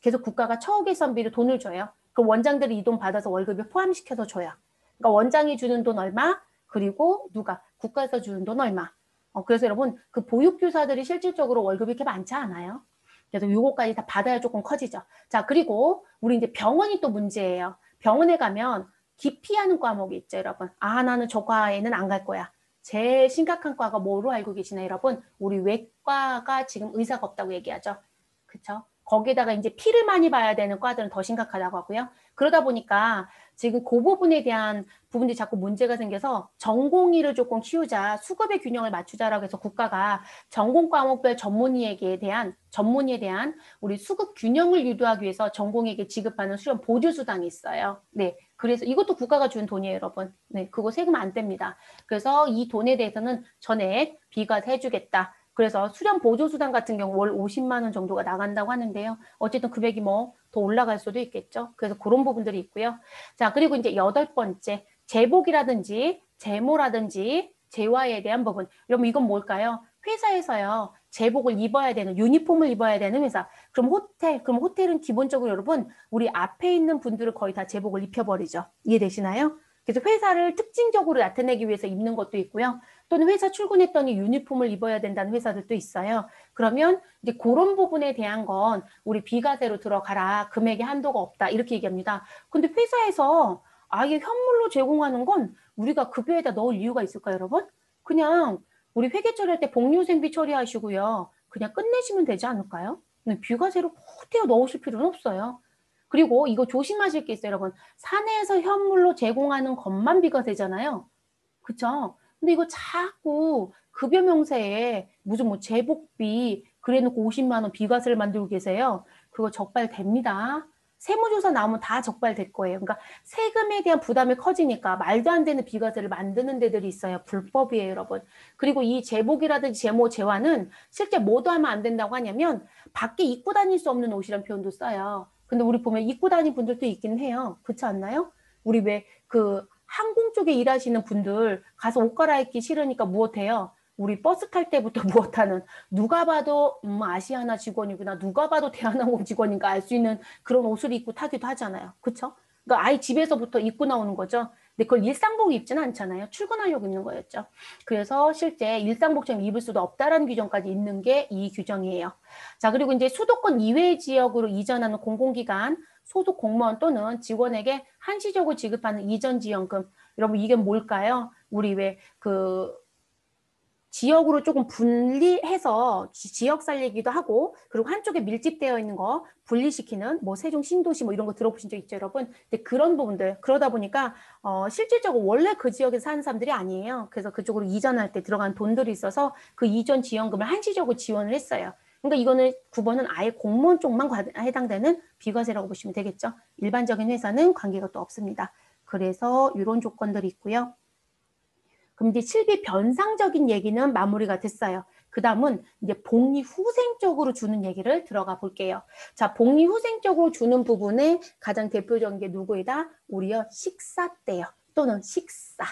그래서 국가가 처우 개선비로 돈을 줘요. 그럼 원장들이 이 돈 받아서 월급에 포함시켜서 줘요. 그러니까 원장이 주는 돈 얼마, 그리고 누가? 국가에서 주는 돈 얼마. 그래서 여러분 그 보육교사들이 실질적으로 월급이 이렇게 많지 않아요. 그래서 요거까지 다 받아야 조금 커지죠. 자, 그리고 우리 이제 병원이 또 문제예요. 병원에 가면 기피하는 과목이 있죠, 여러분. 아, 나는 저 과에는 안 갈 거야. 제일 심각한 과가 뭐로 알고 계시나요, 여러분? 우리 외과가 지금 의사가 없다고 얘기하죠. 그쵸? 거기에다가 이제 피를 많이 봐야 되는 과들은 더 심각하다고 하고요. 그러다 보니까 지금 그 부분에 대한 부분들이 자꾸 문제가 생겨서 전공의를 조금 키우자, 수급의 균형을 맞추자라고 해서 국가가 전공 과목별 전문의에 대한 우리 수급 균형을 유도하기 위해서 전공에게 지급하는 수련 보조수당이 있어요. 네. 그래서 이것도 국가가 준 돈이에요, 여러분. 네. 그거 세금 안 뗍니다. 그래서 이 돈에 대해서는 전액 비과세 해주겠다. 그래서 수련 보조수당 같은 경우 월 50만 원 정도가 나간다고 하는데요. 어쨌든 금액이 뭐 더 올라갈 수도 있겠죠. 그래서 그런 부분들이 있고요. 자, 그리고 이제 8번째, 제복이라든지 제모라든지 재화에 대한 부분. 여러분 이건 뭘까요? 회사에서요. 제복을 입어야 되는, 유니폼을 입어야 되는 회사. 그럼 호텔은 기본적으로 여러분 우리 앞에 있는 분들을 거의 다 제복을 입혀버리죠. 이해되시나요? 그래서 회사를 특징적으로 나타내기 위해서 입는 것도 있고요. 또는 회사 출근했더니 유니폼을 입어야 된다는 회사들도 있어요. 그러면 이제 그런 부분에 대한 건 우리 비과세로 들어가라. 금액의 한도가 없다. 이렇게 얘기합니다. 근데 회사에서 아예 현물로 제공하는 건 우리가 급여에다 넣을 이유가 있을까요, 여러분? 그냥 우리 회계 처리할 때 복리후생비 처리하시고요. 그냥 끝내시면 되지 않을까요? 비과세로 꼭 넣으실 필요는 없어요. 그리고 이거 조심하실 게 있어요, 여러분. 사내에서 현물로 제공하는 것만 비과세잖아요. 그쵸? 근데 이거 자꾸 급여 명세에 무슨 뭐 제복비 그래놓고 50만 원 비과세를 만들고 계세요. 그거 적발됩니다. 세무조사 나오면 다 적발될 거예요. 그러니까 세금에 대한 부담이 커지니까 말도 안 되는 비과세를 만드는 데들이 있어요. 불법이에요, 여러분. 그리고 이 제복이라든지 제모, 재화는 실제 뭐도 하면 안 된다고 하냐면 밖에 입고 다닐 수 없는 옷이란 표현도 써요. 근데 우리 보면 입고 다니는 분들도 있긴 해요. 그렇지 않나요? 우리 왜 그 항공 쪽에 일하시는 분들 가서 옷 갈아입기 싫으니까 무엇해요? 우리 버스 탈 때부터 무엇하는 누가 봐도 아시아나 직원이구나, 누가 봐도 대한항공 직원인가 알 수 있는 그런 옷을 입고 타기도 하잖아요. 그렇죠? 그러니까 아예 집에서부터 입고 나오는 거죠. 근데 그걸 일상복 입지는 않잖아요. 출근하려고 입는 거였죠. 그래서 실제 일상복처럼 입을 수도 없다라는 규정까지 있는 게 이 규정이에요. 자, 그리고 이제 수도권 이외의 지역으로 이전하는 공공기관 소속 공무원 또는 직원에게 한시적으로 지급하는 이전지원금. 여러분 이게 뭘까요? 우리 왜 그 지역으로 조금 분리해서 지역 살리기도 하고, 그리고 한쪽에 밀집되어 있는 거 분리시키는 뭐 세종 신도시 뭐 이런 거 들어보신 적 있죠, 여러분? 근데 그런 부분들, 그러다 보니까 실질적으로 원래 그 지역에 사는 사람들이 아니에요. 그래서 그쪽으로 이전할 때 들어간 돈들이 있어서 그 이전 지원금을 한시적으로 지원을 했어요. 그러니까 이거는 9번은 아예 공무원 쪽만 해당되는 비과세라고 보시면 되겠죠. 일반적인 회사는 관계가 또 없습니다. 그래서 이런 조건들이 있고요. 그럼 이제 실비 변상적인 얘기는 마무리가 됐어요. 그 다음은 이제 복리후생적으로 주는 얘기를 들어가 볼게요. 자, 복리후생적으로 주는 부분에 가장 대표적인 게 누구이다? 우리요, 식사 때요. 또는 식사.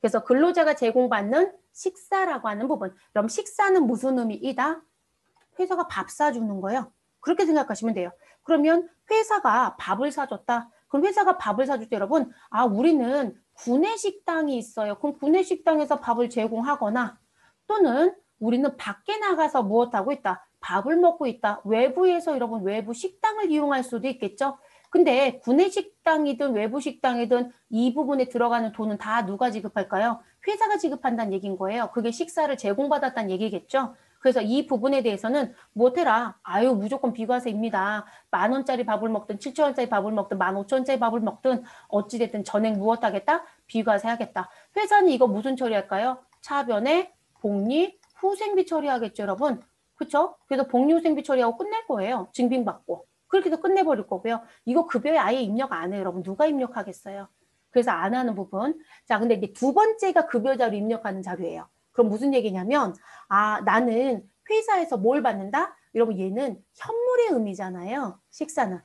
그래서 근로자가 제공받는 식사라고 하는 부분. 그럼 식사는 무슨 의미이다? 회사가 밥 사주는 거예요. 그렇게 생각하시면 돼요. 그러면 회사가 밥을 사줬다. 그럼 회사가 밥을 사줄 때 여러분, 아, 우리는 구내식당이 있어요. 그럼 구내식당에서 밥을 제공하거나 또는 우리는 밖에 나가서 무엇하고 있다? 밥을 먹고 있다. 외부에서 여러분 외부 식당을 이용할 수도 있겠죠. 근데 구내식당이든 외부 식당이든 이 부분에 들어가는 돈은 다 누가 지급할까요? 회사가 지급한다는 얘기인 거예요. 그게 식사를 제공받았다는 얘기겠죠. 그래서 이 부분에 대해서는 못해라. 아유, 무조건 비과세입니다. 10,000원짜리 밥을 먹든 7,000원짜리 밥을 먹든 15,000원짜리 밥을 먹든 어찌됐든 전액 무엇하겠다? 비과세하겠다. 회사는 이거 무슨 처리할까요? 차변에 복리, 후생비 처리하겠죠, 여러분. 그렇죠? 그래서 복리, 후생비 처리하고 끝낼 거예요. 증빙받고. 그렇게 해서 끝내버릴 거고요. 이거 급여에 아예 입력 안 해요, 여러분. 누가 입력하겠어요? 그래서 안 하는 부분. 자, 근데 이제 두 번째가 급여 자료 입력하는 자료예요. 그럼 무슨 얘기냐면, 아, 나는 회사에서 뭘 받는다? 여러분, 얘는 현물의 의미잖아요. 식사는.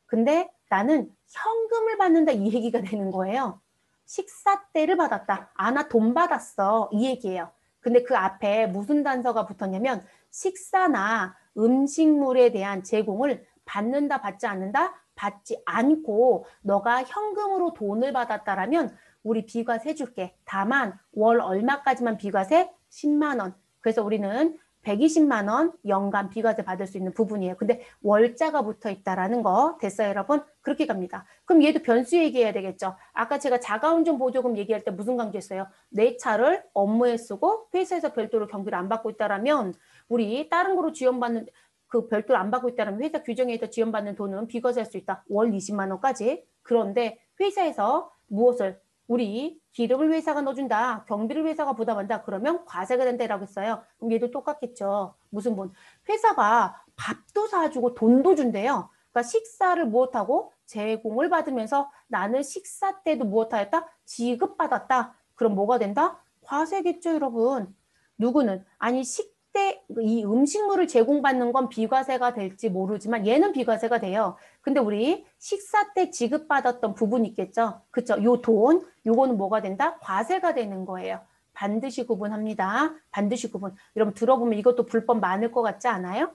근데 나는 현금을 받는다 이 얘기가 되는 거예요. 식사 때를 받았다. 아, 나 돈 받았어. 이 얘기예요. 근데 그 앞에 무슨 단서가 붙었냐면 식사나 음식물에 대한 제공을 받는다, 받지 않는다? 받지 않고 너가 현금으로 돈을 받았다라면 우리 비과세 해줄게. 다만 월 얼마까지만 비과세? 10만 원. 그래서 우리는 120만 원 연간 비과세 받을 수 있는 부분이에요. 근데 월자가 붙어 있다라는 거 됐어요, 여러분? 그렇게 갑니다. 그럼 얘도 변수 얘기해야 되겠죠. 아까 제가 자가운전 보조금 얘기할 때 무슨 강조했어요? 내 차를 업무에 쓰고 회사에서 별도로 경비를 안 받고 있다라면 우리 다른 거로 지원받는 그 별도로 안 받고 있다면 회사 규정에 의해서 지원받는 돈은 비과세할 수 있다. 월 20만 원까지. 그런데 회사에서 무엇을 우리 기름을 회사가 넣어준다. 경비를 회사가 부담한다. 그러면 과세가 된다라고 했어요. 그럼 얘도 똑같겠죠. 무슨 분? 회사가 밥도 사주고 돈도 준대요. 그러니까 식사를 무엇하고 제공을 받으면서 나는 식사 때도 무엇하였다? 지급받았다. 그럼 뭐가 된다? 과세겠죠, 여러분. 누구는? 아니, 식대, 이 음식물을 제공받는 건 비과세가 될지 모르지만 얘는 비과세가 돼요. 근데 우리 식사 때 지급받았던 부분이 있겠죠. 그쵸? 요 돈, 요거는 뭐가 된다? 과세가 되는 거예요. 반드시 구분합니다. 반드시 구분. 여러분 들어보면 이것도 불법 많을 것 같지 않아요?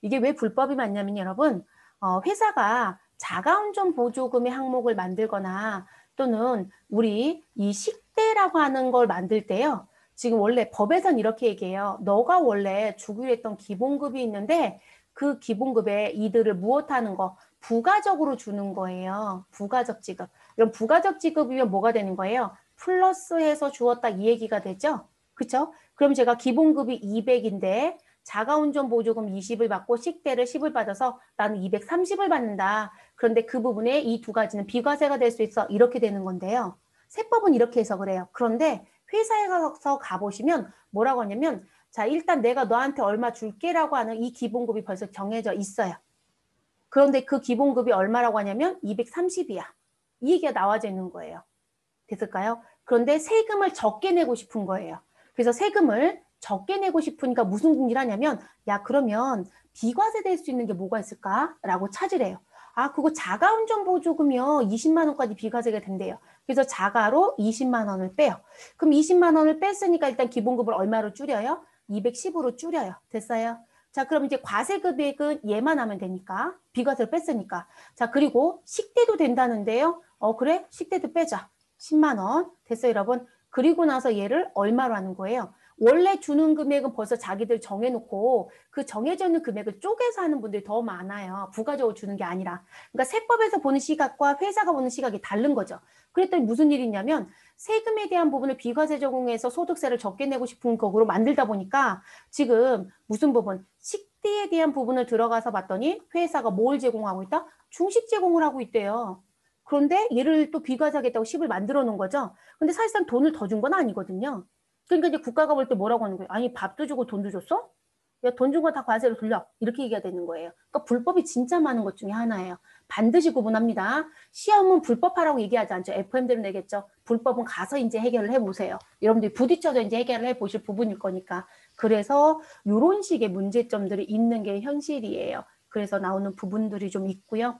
이게 왜 불법이 많냐면 여러분, 회사가 자가운전 보조금의 항목을 만들거나 또는 우리 이 식대라고 하는 걸 만들 때요. 지금 원래 법에선 이렇게 얘기해요. 너가 원래 주기로 했던 기본급이 있는데 그 기본급에 이들을 무엇하는 거 부가적으로 주는 거예요. 부가적 지급. 그럼 부가적 지급이면 뭐가 되는 거예요? 플러스해서 주었다 이 얘기가 되죠? 그렇죠? 그럼 제가 기본급이 200인데 자가운전 보조금 20을 받고 식대를 10을 받아서 나는 230을 받는다. 그런데 그 부분에 이 두 가지는 비과세가 될 수 있어. 이렇게 되는 건데요. 세법은 이렇게 해서 그래요. 그런데 회사에 가서 가보시면 뭐라고 하냐면 자, 일단 내가 너한테 얼마 줄게라고 하는 이 기본급이 벌써 정해져 있어요. 그런데 그 기본급이 얼마라고 하냐면 230이야. 이 얘기가 나와져 있는 거예요. 됐을까요? 그런데 세금을 적게 내고 싶은 거예요. 그래서 세금을 적게 내고 싶으니까 무슨 궁리를 하냐면 야, 그러면 비과세 될 수 있는 게 뭐가 있을까라고 찾으래요. 아, 그거 자가운전 보조금이요. 20만 원까지 비과세가 된대요. 그래서 자가로 20만 원을 빼요. 그럼 20만 원을 뺐으니까 일단 기본급을 얼마로 줄여요? 210으로 줄여요. 됐어요? 자, 그럼 이제 과세 금액은 얘만 하면 되니까. 비과세를 뺐으니까. 자, 그리고 식대도 된다는데요. 그래? 식대도 빼자. 10만 원. 됐어요, 여러분? 그리고 나서 얘를 얼마로 하는 거예요? 원래 주는 금액은 벌써 자기들 정해놓고 그 정해져 있는 금액을 쪼개서 하는 분들이 더 많아요. 부가적으로 주는 게 아니라. 그러니까 세법에서 보는 시각과 회사가 보는 시각이 다른 거죠. 그랬더니 무슨 일이 있냐면 세금에 대한 부분을 비과세 적용해서 소득세를 적게 내고 싶은 거로 만들다 보니까 지금 무슨 부분? 식대에 대한 부분을 들어가서 봤더니 회사가 뭘 제공하고 있다? 중식 제공을 하고 있대요. 그런데 얘를 또 비과세하겠다고 10을 만들어 놓은 거죠. 근데 사실상 돈을 더 준 건 아니거든요. 그러니까 이제 국가가 볼 때 뭐라고 하는 거예요? 아니, 밥도 주고 돈도 줬어? 야, 돈 준 거 다 과세로 돌려. 이렇게 얘기가 되는 거예요. 그러니까 불법이 진짜 많은 것 중에 하나예요. 반드시 구분합니다. 시험은 불법하라고 얘기하지 않죠. FM대로 내겠죠. 불법은 가서 이제 해결을 해보세요. 여러분들이 부딪혀서 이제 해결을 해보실 부분일 거니까. 그래서 이런 식의 문제점들이 있는 게 현실이에요. 그래서 나오는 부분들이 좀 있고요.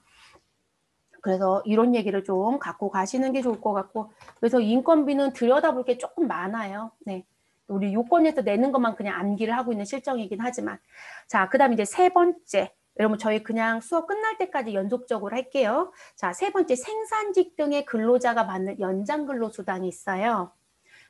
그래서 이런 얘기를 좀 갖고 가시는 게 좋을 것 같고, 그래서 인건비는 들여다볼 게 조금 많아요. 네. 우리 요건에서 내는 것만 그냥 암기를 하고 있는 실정이긴 하지만. 자, 그 다음 이제 세 번째. 여러분, 저희 그냥 수업 끝날 때까지 연속적으로 할게요. 자, 세 번째, 생산직 등의 근로자가 받는 연장근로수당이 있어요.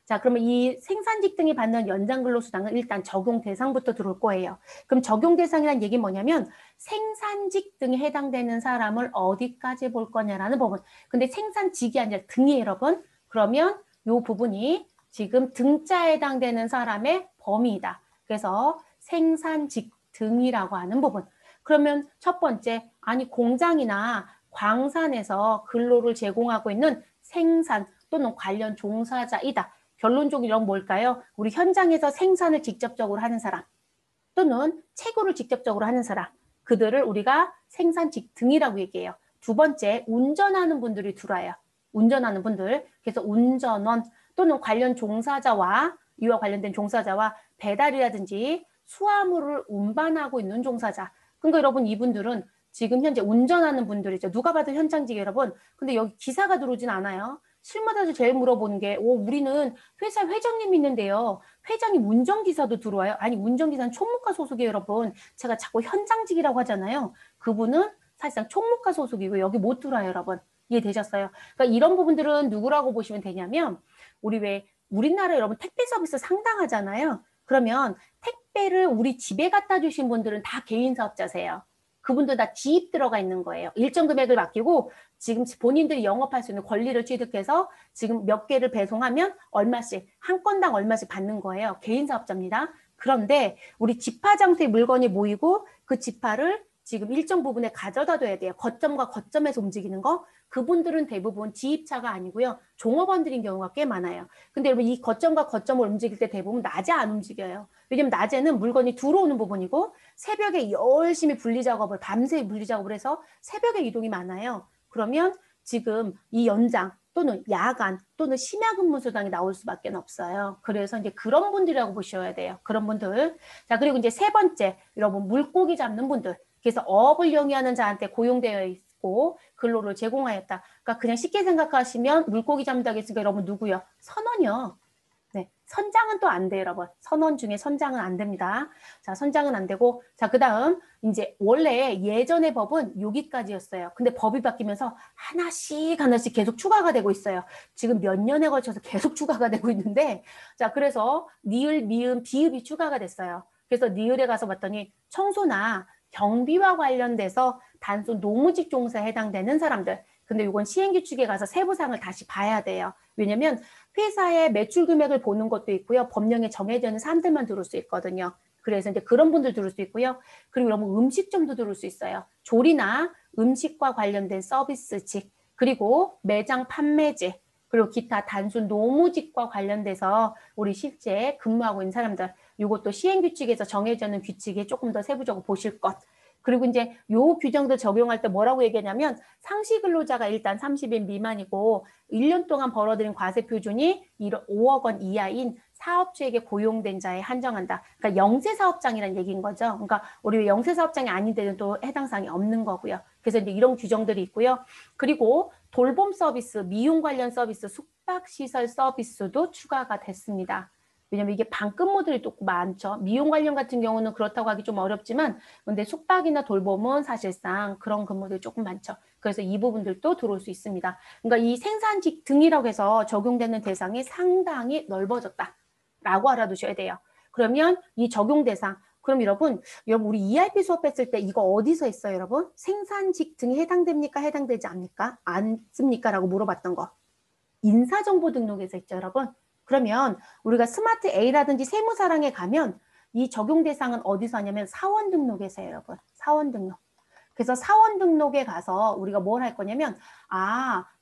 자, 그러면 이 생산직 등이 받는 연장근로수당은 일단 적용 대상부터 들어올 거예요. 그럼 적용 대상이란 얘기 뭐냐면 생산직 등에 해당되는 사람을 어디까지 볼 거냐라는 부분. 근데 생산직이 아니라 등이 여러분. 그러면 이 부분이 지금 등자에 해당되는 사람의 범위이다. 그래서 생산직 등이라고 하는 부분. 그러면 첫 번째, 아니 공장이나 광산에서 근로를 제공하고 있는 생산 또는 관련 종사자이다. 결론적으로 뭘까요? 우리 현장에서 생산을 직접적으로 하는 사람 또는 채굴을 직접적으로 하는 사람, 그들을 우리가 생산직 등이라고 얘기해요. 두 번째, 운전하는 분들이 들어와요. 운전하는 분들. 그래서 운전원 또는 관련 종사자와 이와 관련된 종사자와 배달이라든지 수화물을 운반하고 있는 종사자. 그러니까 여러분 이분들은 지금 현재 운전하는 분들이죠. 누가 봐도 현장직 여러분. 근데 여기 기사가 들어오진 않아요. 실무자도 제일 물어보는 게 우리는 회사 회장님이 있는데요. 회장님 운전기사도 들어와요. 아니 운전기사는 총무과 소속이에요 여러분. 제가 자꾸 현장직이라고 하잖아요. 그분은 사실상 총무과 소속이고 여기 못 들어와요 여러분. 이해되셨어요? 그러니까 이런 부분들은 누구라고 보시면 되냐면 우리 왜 우리나라 여러분 택배 서비스 상당하잖아요. 그러면 택배를 우리 집에 갖다 주신 분들은 다 개인 사업자세요. 그분들 다 지입 들어가 있는 거예요. 일정 금액을 맡기고 지금 본인들이 영업할 수 있는 권리를 취득해서 지금 몇 개를 배송하면 얼마씩, 한 건당 얼마씩 받는 거예요. 개인 사업자입니다. 그런데 우리 집화장터에 물건이 모이고 그 집화를 지금 일정 부분에 가져다 둬야 돼요. 거점과 거점에서 움직이는 거. 그분들은 대부분 지입차가 아니고요. 종업원들인 경우가 꽤 많아요. 근데 여러분 이 거점과 거점을 움직일 때 대부분 낮에 안 움직여요. 왜냐면 낮에는 물건이 들어오는 부분이고 새벽에 열심히 분리작업을 밤새 분리작업을 해서 새벽에 이동이 많아요. 그러면 지금 이 연장 또는 야간 또는 심야근무수당이 나올 수밖에 없어요. 그래서 이제 그런 분들이라고 보셔야 돼요. 그런 분들. 자, 그리고 이제 세 번째, 여러분 물고기 잡는 분들. 그래서 어업을 영위하는 자한테 고용되어 있고 근로를 제공하였다. 그러니까 그냥 쉽게 생각하시면 물고기 잡는다고 했으니까 여러분 누구요? 선원이요. 네, 선장은 또 안 돼요, 여러분. 선원 중에 선장은 안 됩니다. 자, 선장은 안 되고, 자, 그 다음, 이제 원래 예전의 법은 여기까지였어요. 근데 법이 바뀌면서 하나씩 계속 추가가 되고 있어요. 지금 몇 년에 걸쳐서 계속 추가가 되고 있는데, 자, 그래서 니을, 미음, 비읍이 추가가 됐어요. 그래서 니을에 가서 봤더니 청소나 경비와 관련돼서 단순 노무직 종사에 해당되는 사람들. 근데 이건 시행규칙에 가서 세부사항을 다시 봐야 돼요. 왜냐면 회사의 매출 금액을 보는 것도 있고요. 법령에 정해져 있는 사람들만 들을 수 있거든요. 그래서 이제 그런 분들 들을 수 있고요. 그리고 너무 음식점도 들을 수 있어요. 조리나 음식과 관련된 서비스직, 그리고 매장 판매직, 그리고 기타 단순 노무직과 관련돼서 우리 실제 근무하고 있는 사람들, 이것도 시행규칙에서 정해져 있는 규칙에 조금 더 세부적으로 보실 것. 그리고 이제 요 규정들 적용할 때 뭐라고 얘기하냐면 상시 근로자가 일단 30인 미만이고 1년 동안 벌어들인 과세 표준이 5억 원 이하인 사업주에게 고용된 자에 한정한다. 그러니까 영세사업장이라는 얘기인 거죠. 그러니까 우리 영세사업장이 아닌 데는 또 해당 사항이 없는 거고요. 그래서 이제 이런 규정들이 있고요. 그리고 돌봄 서비스, 미용 관련 서비스, 숙박시설 서비스도 추가가 됐습니다. 왜냐면 이게 반근무들이 또 많죠. 미용 관련 같은 경우는 그렇다고 하기 좀 어렵지만 근데 숙박이나 돌봄은 사실상 그런 근무들이 조금 많죠. 그래서 이 부분들도 들어올 수 있습니다. 그러니까 이 생산직 등이라고 해서 적용되는 대상이 상당히 넓어졌다라고 알아두셔야 돼요. 그러면 이 적용 대상, 그럼 여러분 우리 ERP 수업했을 때 이거 어디서 했어요, 여러분? 생산직 등에 해당됩니까? 해당되지 않습니까? 않습니까? 라고 물어봤던 거. 인사정보 등록에서 있죠, 여러분. 그러면 우리가 스마트 A라든지 세무사랑에 가면 이 적용 대상은 어디서 하냐면 사원 등록에서 해요, 여러분. 사원 등록. 그래서 사원 등록에 가서 우리가 뭘 할 거냐면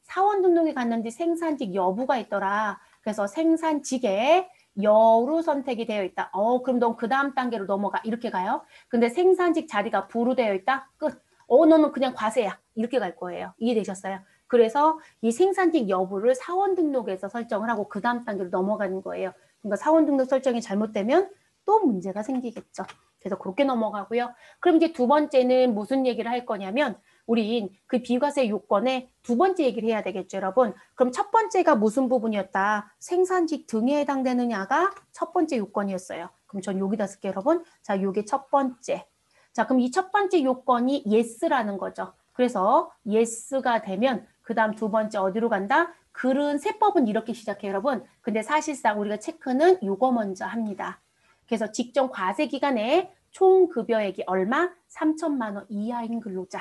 사원 등록에 갔는데 생산직 여부가 있더라. 그래서 생산직에 여로 선택이 되어 있다. 그럼 넌 그 다음 단계로 넘어가. 이렇게 가요. 근데 생산직 자리가 부로 되어 있다. 끝. 너는 그냥 과세야. 이렇게 갈 거예요. 이해되셨어요? 그래서 이 생산직 여부를 사원 등록에서 설정을 하고 그 다음 단계로 넘어가는 거예요. 그러니까 사원 등록 설정이 잘못되면 또 문제가 생기겠죠. 그래서 그렇게 넘어가고요. 그럼 이제 두 번째는 무슨 얘기를 할 거냐면 우린 그 비과세 요건의 두 번째 얘기를 해야 되겠죠, 여러분. 그럼 첫 번째가 무슨 부분이었다? 생산직 등에 해당되느냐가 첫 번째 요건이었어요. 그럼 전 여기다 쓸게요, 여러분. 자, 요게 첫 번째. 자, 그럼 이 첫 번째 요건이 yes라는 거죠. 그래서 yes가 되면 그 다음 두 번째 어디로 간다? 글은 세법은 이렇게 시작해요, 여러분. 근데 사실상 우리가 체크는 요거 먼저 합니다. 그래서 직전 과세 기간에 총 급여액이 얼마? 3천만 원 이하인 근로자.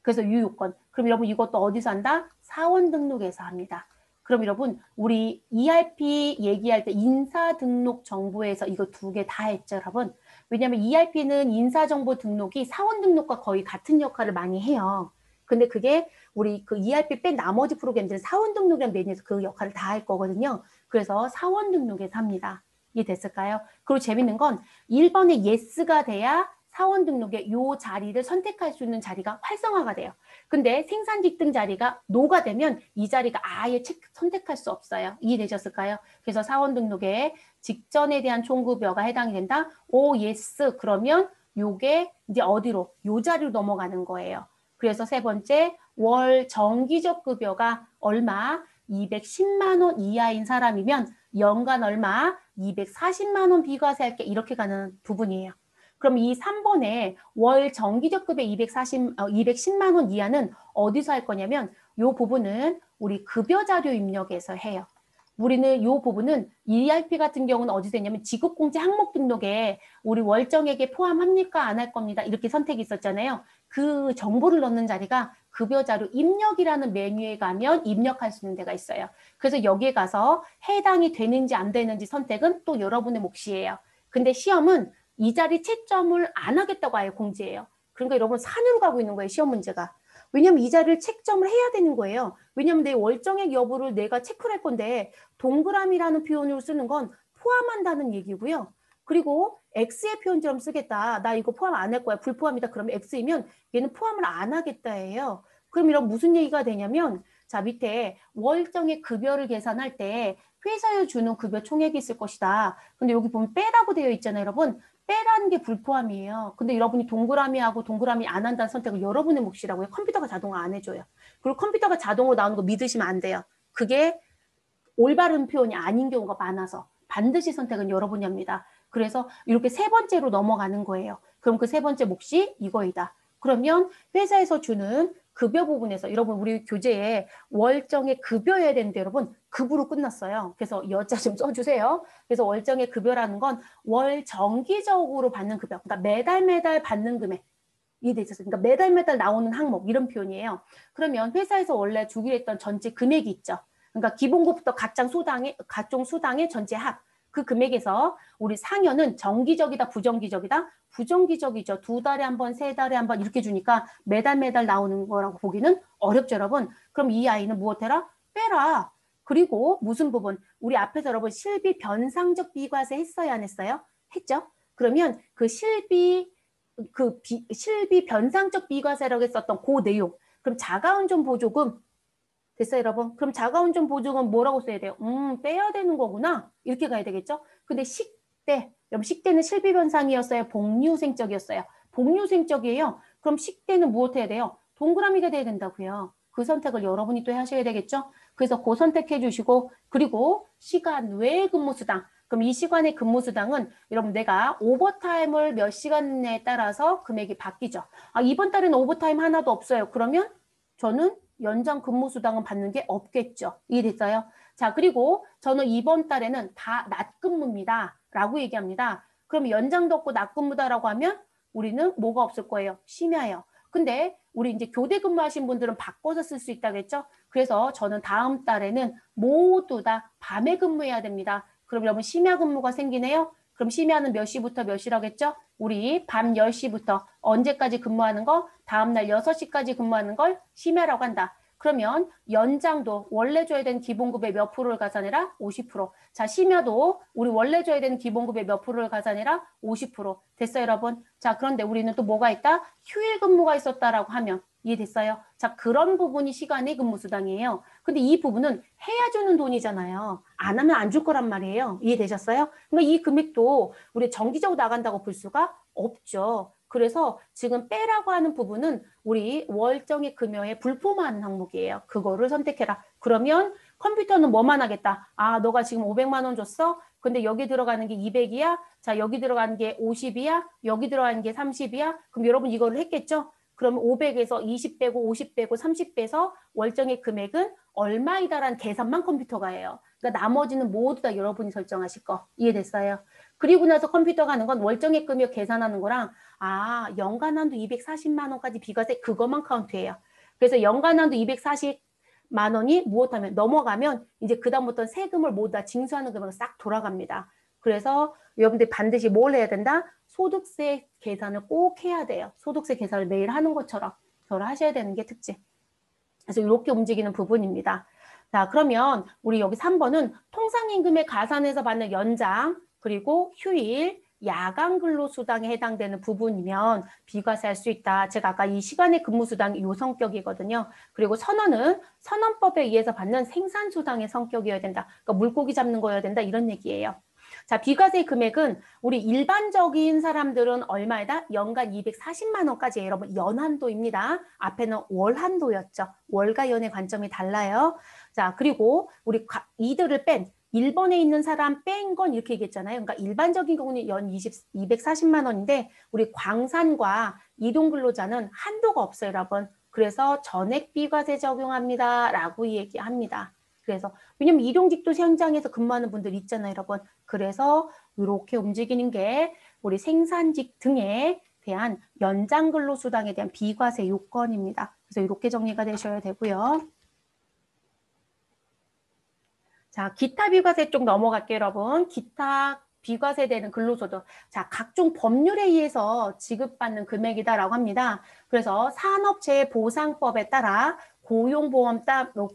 그래서 유효권. 그럼 여러분 이것도 어디서 한다? 사원 등록에서 합니다. 그럼 여러분 우리 ERP 얘기할 때 인사등록 정보에서 이거 두 개 다 했죠, 여러분. 왜냐하면 ERP는 인사정보 등록이 사원 등록과 거의 같은 역할을 많이 해요. 근데 그게 우리 그 ERP 뺀 나머지 프로그램들은 사원 등록이랑 매니에서 그 역할을 다 할 거거든요. 그래서 사원 등록에서 합니다. 이해됐을까요? 그리고 재밌는 건 1번에 yes가 돼야 사원 등록에 요 자리를 선택할 수 있는 자리가 활성화가 돼요. 근데 생산직 등 자리가 no가 되면 이 자리가 아예 선택할 수 없어요. 이해되셨을까요? 그래서 사원 등록에 직전에 대한 총급여가 해당이 된다. 오, yes. 그러면 요게 이제 어디로? 요 자리로 넘어가는 거예요. 그래서 세 번째, 월 정기적 급여가 얼마? 210만 원 이하인 사람이면 연간 얼마? 240만 원 비과세할게 이렇게 가는 부분이에요. 그럼 이 3번에 월 정기적 급여 210만 원 이하는 어디서 할 거냐면 이 부분은 우리 급여 자료 입력에서 해요. 우리는 이 부분은 ERP 같은 경우는 어디서 했냐면 지급공제 항목 등록에 우리 월정액에 포함합니까? 안 할 겁니다. 이렇게 선택이 있었잖아요. 그 정보를 넣는 자리가 급여 자료 입력이라는 메뉴에 가면 입력할 수 있는 데가 있어요. 그래서 여기에 가서 해당이 되는지 안 되는지 선택은 또 여러분의 몫이에요. 근데 시험은 이 자리 채점을 안 하겠다고 아예 공지해요. 그러니까 여러분 산으로 가고 있는 거예요, 시험 문제가. 왜냐면 이 자리를 채점을 해야 되는 거예요. 왜냐면 내 월정액 여부를 내가 체크를 할 건데 동그라미라는 표현을 쓰는 건 포함한다는 얘기고요. 그리고 X의 표현처럼 쓰겠다. 나 이거 포함 안 할 거야. 불포함이다. 그러면 X이면 얘는 포함을 안 하겠다예요. 그럼 이런 무슨 얘기가 되냐면 자 밑에 월정액 급여를 계산할 때 회사에 주는 급여 총액이 있을 것이다. 근데 여기 보면 빼라고 되어 있잖아요, 여러분. 빼라는 게 불포함이에요. 근데 여러분이 동그라미하고 동그라미 안 한다는 선택을 여러분의 몫이라고요. 컴퓨터가 자동화 안 해줘요. 그리고 컴퓨터가 자동으로 나오는 거 믿으시면 안 돼요. 그게 올바른 표현이 아닌 경우가 많아서 반드시 선택은 여러분이 합니다. 그래서 이렇게 세 번째로 넘어가는 거예요. 그럼 그 세 번째 몫이 이거이다. 그러면 회사에서 주는 급여 부분에서 여러분 우리 교재에 월정의 급여해야 되는데 여러분 급으로 끝났어요. 그래서 여자 좀 써주세요. 그래서 월정의 급여라는 건 월 정기적으로 받는 급여. 그러니까 매달 받는 금액. 이해되셨어요? 그러니까 매달 나오는 항목 이런 표현이에요. 그러면 회사에서 원래 주기로 했던 전체 금액이 있죠. 그러니까 기본급부터 각종 수당의 전체 합. 그 금액에서 우리 상여는 정기적이다, 부정기적이다? 부정기적이죠. 2달에 한 번, 3달에 한 번 이렇게 주니까 매달 나오는 거라고 보기는 어렵죠, 여러분. 그럼 이 아이는 무엇해라? 빼라. 그리고 무슨 부분? 우리 앞에서 여러분 실비 변상적 비과세 했어요, 안 했어요? 했죠? 그러면 그 실비 변상적 비과세라고 했었던 그 내용. 그럼 자가운전 보조금 됐어요, 여러분? 그럼 자가운전 보조금 뭐라고 써야 돼요? 빼야 되는 거구나. 이렇게 가야 되겠죠? 근데 식대, 여러분 식대는 실비변상이었어요? 복류생적이었어요? 복류생적이에요. 그럼 식대는 무엇 해야 돼요? 동그라미가 돼야 된다고요. 그 선택을 여러분이 또 하셔야 되겠죠? 그래서 그 선택해 주시고 그리고 시간 외 근무수당. 그럼 이 시간의 근무수당은 여러분 내가 오버타임을 몇 시간에 따라서 금액이 바뀌죠. 아, 이번 달에는 오버타임 하나도 없어요. 그러면 저는 연장 근무수당은 받는 게 없겠죠. 이해됐어요? 자, 그리고 저는 이번 달에는 다 낮근무입니다. 라고 얘기합니다. 그럼 연장도 없고 낮근무다라고 하면 우리는 뭐가 없을 거예요? 심야예요. 근데 우리 이제 교대 근무하신 분들은 바꿔서 쓸 수 있다겠죠? 그래서 저는 다음 달에는 모두 다 밤에 근무해야 됩니다. 그럼 여러분 심야 근무가 생기네요? 그럼 심야는 몇 시부터 몇 시라고 했죠? 우리 밤 10시부터 언제까지 근무하는 거? 다음날 6시까지 근무하는 걸 심야라고 한다. 그러면 연장도 원래 줘야 되는 기본급의 몇 프로를 가산해라? 50%. 자, 심야도 우리 원래 줘야 되는 기본급의 몇 프로를 가산해라? 50%. 됐어요, 여러분? 자, 그런데 우리는 또 뭐가 있다? 휴일 근무가 있었다라고 하면 이해됐어요? 자, 그런 부분이 시간의 근무수당이에요. 근데 이 부분은 해야 주는 돈이잖아요. 안 하면 안 줄 거란 말이에요. 이해되셨어요? 그러니까 이 금액도 우리 정기적으로 나간다고 볼 수가 없죠. 그래서 지금 빼라고 하는 부분은 우리 월정액 금요에 불포함하는 항목이에요. 그거를 선택해라. 그러면 컴퓨터는 뭐만 하겠다. 아, 너가 지금 500만 원 줬어? 근데 여기 들어가는 게 200이야? 자, 여기 들어가는 게 50이야? 여기 들어가는 게 30이야? 그럼 여러분 이거를 했겠죠? 그러면 500에서 20 빼고 50 빼고 30 빼서 월정액 금액은 얼마이다라는 계산만 컴퓨터가 해요. 그러니까 나머지는 모두 다 여러분이 설정하실 거. 이해됐어요? 그리고 나서 컴퓨터가 하는 건 월정액 금액 계산하는 거랑 연간 한도 240만 원까지 비과세 그것만 카운트해요. 그래서 연간 한도 240만 원이 무엇하면 넘어가면 이제 그다음부터 세금을 모두 다 징수하는 금액으로 싹 돌아갑니다. 그래서 여러분들 반드시 뭘 해야 된다? 소득세 계산을 꼭 해야 돼요. 소득세 계산을 매일 하는 것처럼 그걸 하셔야 되는 게 특징. 그래서 이렇게 움직이는 부분입니다. 자, 그러면 우리 여기 3번은 통상임금에 가산해서 받는 연장, 그리고 휴일, 야간 근로수당에 해당되는 부분이면 비과세할 수 있다. 제가 아까 이 시간의 근무수당이 요 성격이거든요. 그리고 선언은 선언법에 의해서 받는 생산수당의 성격이어야 된다. 그러니까 물고기 잡는 거여야 된다. 이런 얘기예요. 자, 비과세 금액은 우리 일반적인 사람들은 얼마이다? 연간 240만 원까지 여러분 연한도입니다. 앞에는 월한도였죠. 월과 연의 관점이 달라요. 자, 그리고 우리 이들을 뺀 1번에 있는 사람 뺀 건 이렇게 얘기했잖아요. 그러니까 일반적인 경우는 연 240만 원인데 우리 광산과 이동근로자는 한도가 없어요, 여러분. 그래서 전액 비과세 적용합니다. 라고 얘기합니다. 그래서 왜냐면 일용직도 현장에서 근무하는 분들 있잖아요, 여러분. 그래서 이렇게 움직이는 게 우리 생산직 등에 대한 연장근로수당에 대한 비과세 요건입니다. 그래서 이렇게 정리가 되셔야 되고요. 자, 기타 비과세 쪽 넘어갈게요, 여러분. 기타 비과세되는 근로소득. 자, 각종 법률에 의해서 지급받는 금액이다라고 합니다. 그래서 산업재해보상법에 따라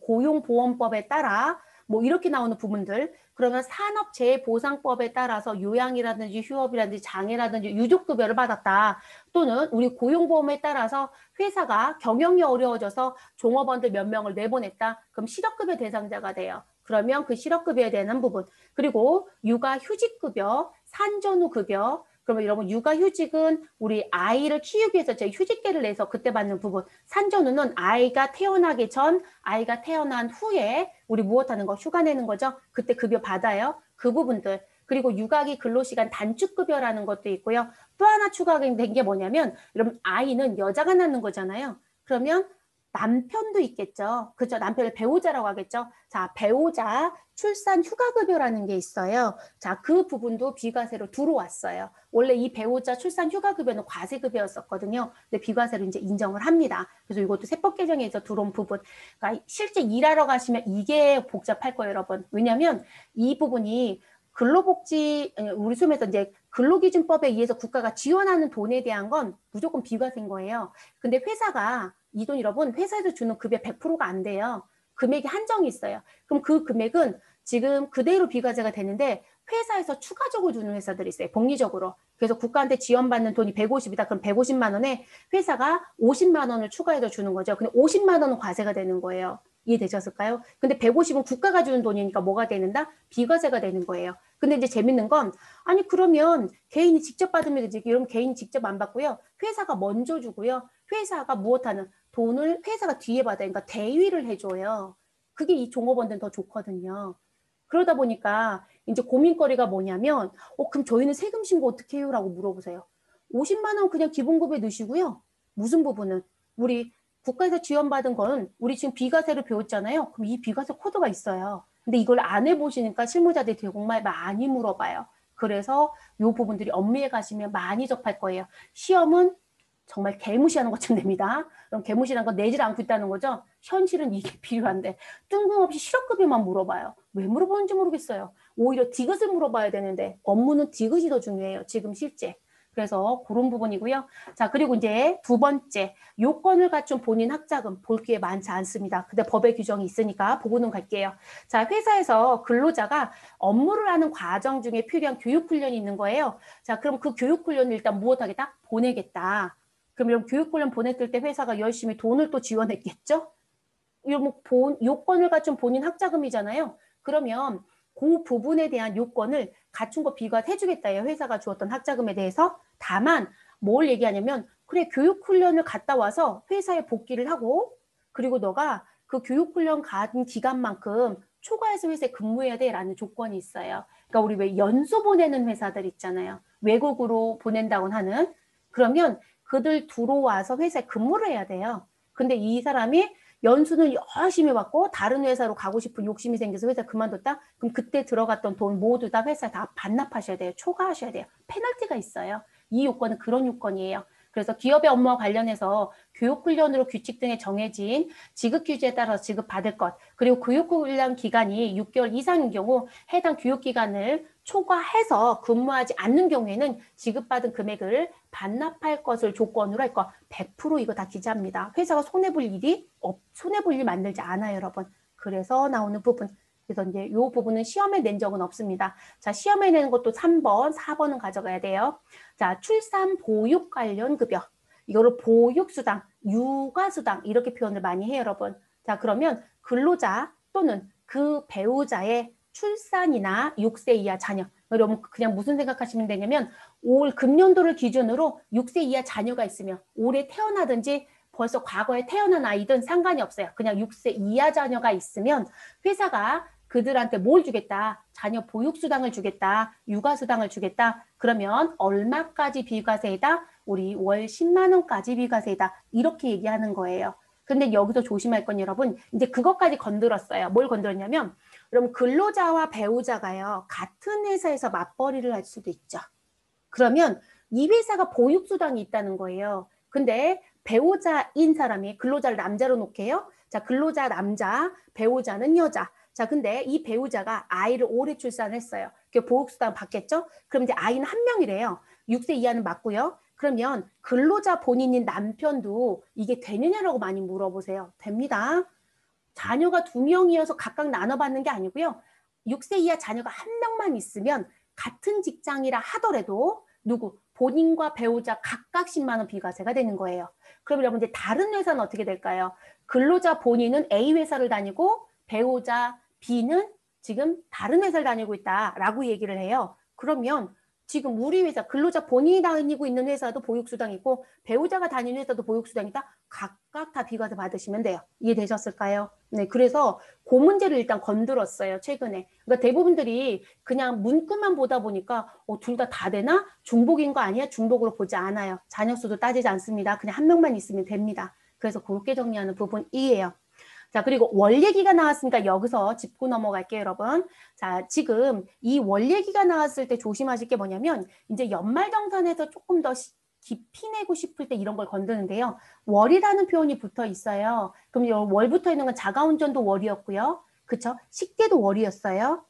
고용보험법에 따라 뭐 이렇게 나오는 부분들. 그러면 산업재해보상법에 따라서 요양이라든지 휴업이라든지 장애라든지 유족급여를 받았다. 또는 우리 고용보험에 따라서 회사가 경영이 어려워져서 종업원들 몇 명을 내보냈다. 그럼 실업급여 대상자가 돼요. 그러면 그 실업급여에 대한 부분. 그리고 육아휴직급여, 산전후급여. 그러면 여러분 육아휴직은 우리 아이를 키우기 위해서 저희 휴직계를 내서 그때 받는 부분. 산전후는 아이가 태어나기 전, 아이가 태어난 후에 우리 무엇하는 거? 휴가 내는 거죠. 그때 급여 받아요. 그 부분들. 그리고 육아기 근로시간 단축급여라는 것도 있고요. 또 하나 추가된 게 뭐냐면 여러분 아이는 여자가 낳는 거잖아요. 그러면 남편도 있겠죠. 그죠? 남편을 배우자라고 하겠죠. 자, 배우자 출산 휴가급여라는 게 있어요. 자, 그 부분도 비과세로 들어왔어요. 원래 이 배우자 출산 휴가급여는 과세급여였었거든요. 근데 비과세로 이제 인정을 합니다. 그래서 이것도 세법 개정에서 들어온 부분. 그러니까 실제 일하러 가시면 이게 복잡할 거예요, 여러분. 왜냐하면 이 부분이 근로복지 우리 소에서 이제 근로기준법에 의해서 국가가 지원하는 돈에 대한 건 무조건 비과세인 거예요. 근데 회사가 이 돈 여러분 회사에서 주는 급여 100%가 안 돼요. 금액이 한정이 있어요. 그럼 그 금액은 지금 그대로 비과세가 되는데 회사에서 추가적으로 주는 회사들이 있어요. 복리적으로. 그래서 국가한테 지원받는 돈이 150이다. 그럼 150만 원에 회사가 50만 원을 추가해서 주는 거죠. 근데 50만 원은 과세가 되는 거예요. 이해되셨을까요? 근데 150은 국가가 주는 돈이니까 뭐가 되는다? 비과세가 되는 거예요. 근데 이제 재밌는 건 아니 그러면 개인이 직접 받으면 되지. 이러면 개인이 직접 안 받고요. 회사가 먼저 주고요. 회사가 무엇하는 돈을 회사가 뒤에 받아요. 그러니까 대위를 해줘요. 그게 이 종업원들은 더 좋거든요. 그러다 보니까 이제 고민거리가 뭐냐면 그럼 저희는 세금 신고 어떻게 해요? 라고 물어보세요. 50만 원 그냥 기본급에 넣으시고요. 무슨 부분은 우리 국가에서 지원받은 건 우리 지금 비과세를 배웠잖아요. 그럼 이 비과세 코드가 있어요. 근데 이걸 안 해보시니까 실무자들이 되게 정말 많이 물어봐요. 그래서 이 부분들이 업무에 가시면 많이 접할 거예요. 시험은 정말 개무시하는 것처럼 됩니다. 그럼 개무시라는 건 내질 않고 있다는 거죠. 현실은 이게 필요한데 뜬금없이 실업급여만 물어봐요. 왜 물어보는지 모르겠어요. 오히려 디귿을 물어봐야 되는데 업무는 디귿이 더 중요해요. 지금 실제. 그래서 그런 부분이고요. 자, 그리고 이제 두 번째, 요건을 갖춘 본인 학자금 볼 게 많지 않습니다. 근데 법의 규정이 있으니까 보고는 갈게요. 자, 회사에서 근로자가 업무를 하는 과정 중에 필요한 교육훈련이 있는 거예요. 자, 그럼 그 교육훈련을 일단 무엇하겠다? 보내겠다. 그럼 이런 교육훈련 보냈을 때 회사가 열심히 돈을 또 지원했겠죠? 이런 요건을 갖춘 본인 학자금이잖아요. 그러면 그 부분에 대한 요건을 갖춘 거 비과세 해주겠다예요. 회사가 주었던 학자금에 대해서. 다만 뭘 얘기하냐면 그래 교육훈련을 갔다 와서 회사에 복귀를 하고 그리고 너가 그 교육훈련 간 기간만큼 초과해서 회사에 근무해야 돼라는 조건이 있어요. 그러니까 우리 왜 연수 보내는 회사들 있잖아요. 외국으로 보낸다고 하는. 그러면 그들 들어와서 회사에 근무를 해야 돼요. 근데 이 사람이 연수는 열심히 받고 다른 회사로 가고 싶은 욕심이 생겨서 회사 그만뒀다? 그럼 그때 들어갔던 돈 모두 다 회사에 다 반납하셔야 돼요. 초과하셔야 돼요. 페널티가 있어요. 이 요건은 그런 요건이에요. 그래서 기업의 업무와 관련해서 교육훈련으로 규칙 등에 정해진 지급 규제에 따라서 지급받을 것, 그리고 교육훈련 기간이 6개월 이상인 경우 해당 교육기간을 초과해서 근무하지 않는 경우에는 지급받은 금액을 반납할 것을 조건으로 할 것. 100% 이거 다 기재합니다. 회사가 손해볼 일 만들지 않아요, 여러분. 그래서 나오는 부분. 그래서 이제 이 부분은 시험에 낸 적은 없습니다. 자, 시험에 내는 것도 3번, 4번은 가져가야 돼요. 자, 출산 보육 관련 급여. 이거를 보육수당, 육아수당 이렇게 표현을 많이 해요, 여러분. 자, 그러면 근로자 또는 그 배우자의 출산이나 6세 이하 자녀. 여러분 그냥 무슨 생각하시면 되냐면 올 금년도를 기준으로 6세 이하 자녀가 있으면 올해 태어나든지 벌써 과거에 태어난 아이든 상관이 없어요. 그냥 6세 이하 자녀가 있으면 회사가 그들한테 뭘 주겠다. 자녀 보육수당을 주겠다. 육아수당을 주겠다. 그러면 얼마까지 비과세이다? 우리 월 10만 원까지 비과세이다. 이렇게 얘기하는 거예요. 근데 여기서 조심할 건 여러분 이제 그것까지 건드렸어요. 뭘 건드렸냐면 그럼 근로자와 배우자가요. 같은 회사에서 맞벌이를 할 수도 있죠. 그러면 이 회사가 보육수당이 있다는 거예요. 근데 배우자인 사람이 근로자를 남자로 놓게요. 자, 근로자 남자, 배우자는 여자. 자, 근데 이 배우자가 아이를 오래 출산했어요. 그 보육수당 받겠죠? 그럼 이제 아이는 한 명이래요. 6세 이하는 맞고요. 그러면 근로자 본인인 남편도 이게 되느냐라고 많이 물어보세요. 됩니다. 자녀가 2명이어서 각각 나눠받는 게 아니고요. 6세 이하 자녀가 한 명만 있으면 같은 직장이라 하더라도 누구? 본인과 배우자 각각 10만 원 비과세가 되는 거예요. 그럼 여러분 이제 다른 회사는 어떻게 될까요? 근로자 본인은 A 회사를 다니고 배우자 B는 지금 다른 회사를 다니고 있다라고 얘기를 해요. 그러면 지금 우리 회사 근로자 본인이 다니고 있는 회사도 보육수당 있고 배우자가 다니는 회사도 보육수당 있다. 각각 다 비과세 받으시면 돼요. 이해되셨을까요? 네, 그래서 그 문제를 일단 건드렸어요, 최근에. 그러니까 대부분들이 그냥 문구만 보다 보니까 둘 다 되나? 중복인 거 아니야? 중복으로 보지 않아요. 자녀 수도 따지지 않습니다. 그냥 한 명만 있으면 됩니다. 그래서 그렇게 정리하는 부분이에요. 자, 그리고 월 얘기가 나왔으니까 여기서 짚고 넘어갈게요, 여러분. 자, 지금 이 월 얘기가 나왔을 때 조심하실 게 뭐냐면 이제 연말정산에서 조금 더 깊이 내고 싶을 때 이런 걸 건드는데요. 월이라는 표현이 붙어 있어요. 그럼 월 붙어 있는 건 자가운전도 월이었고요. 그쵸? 식대도 월이었어요.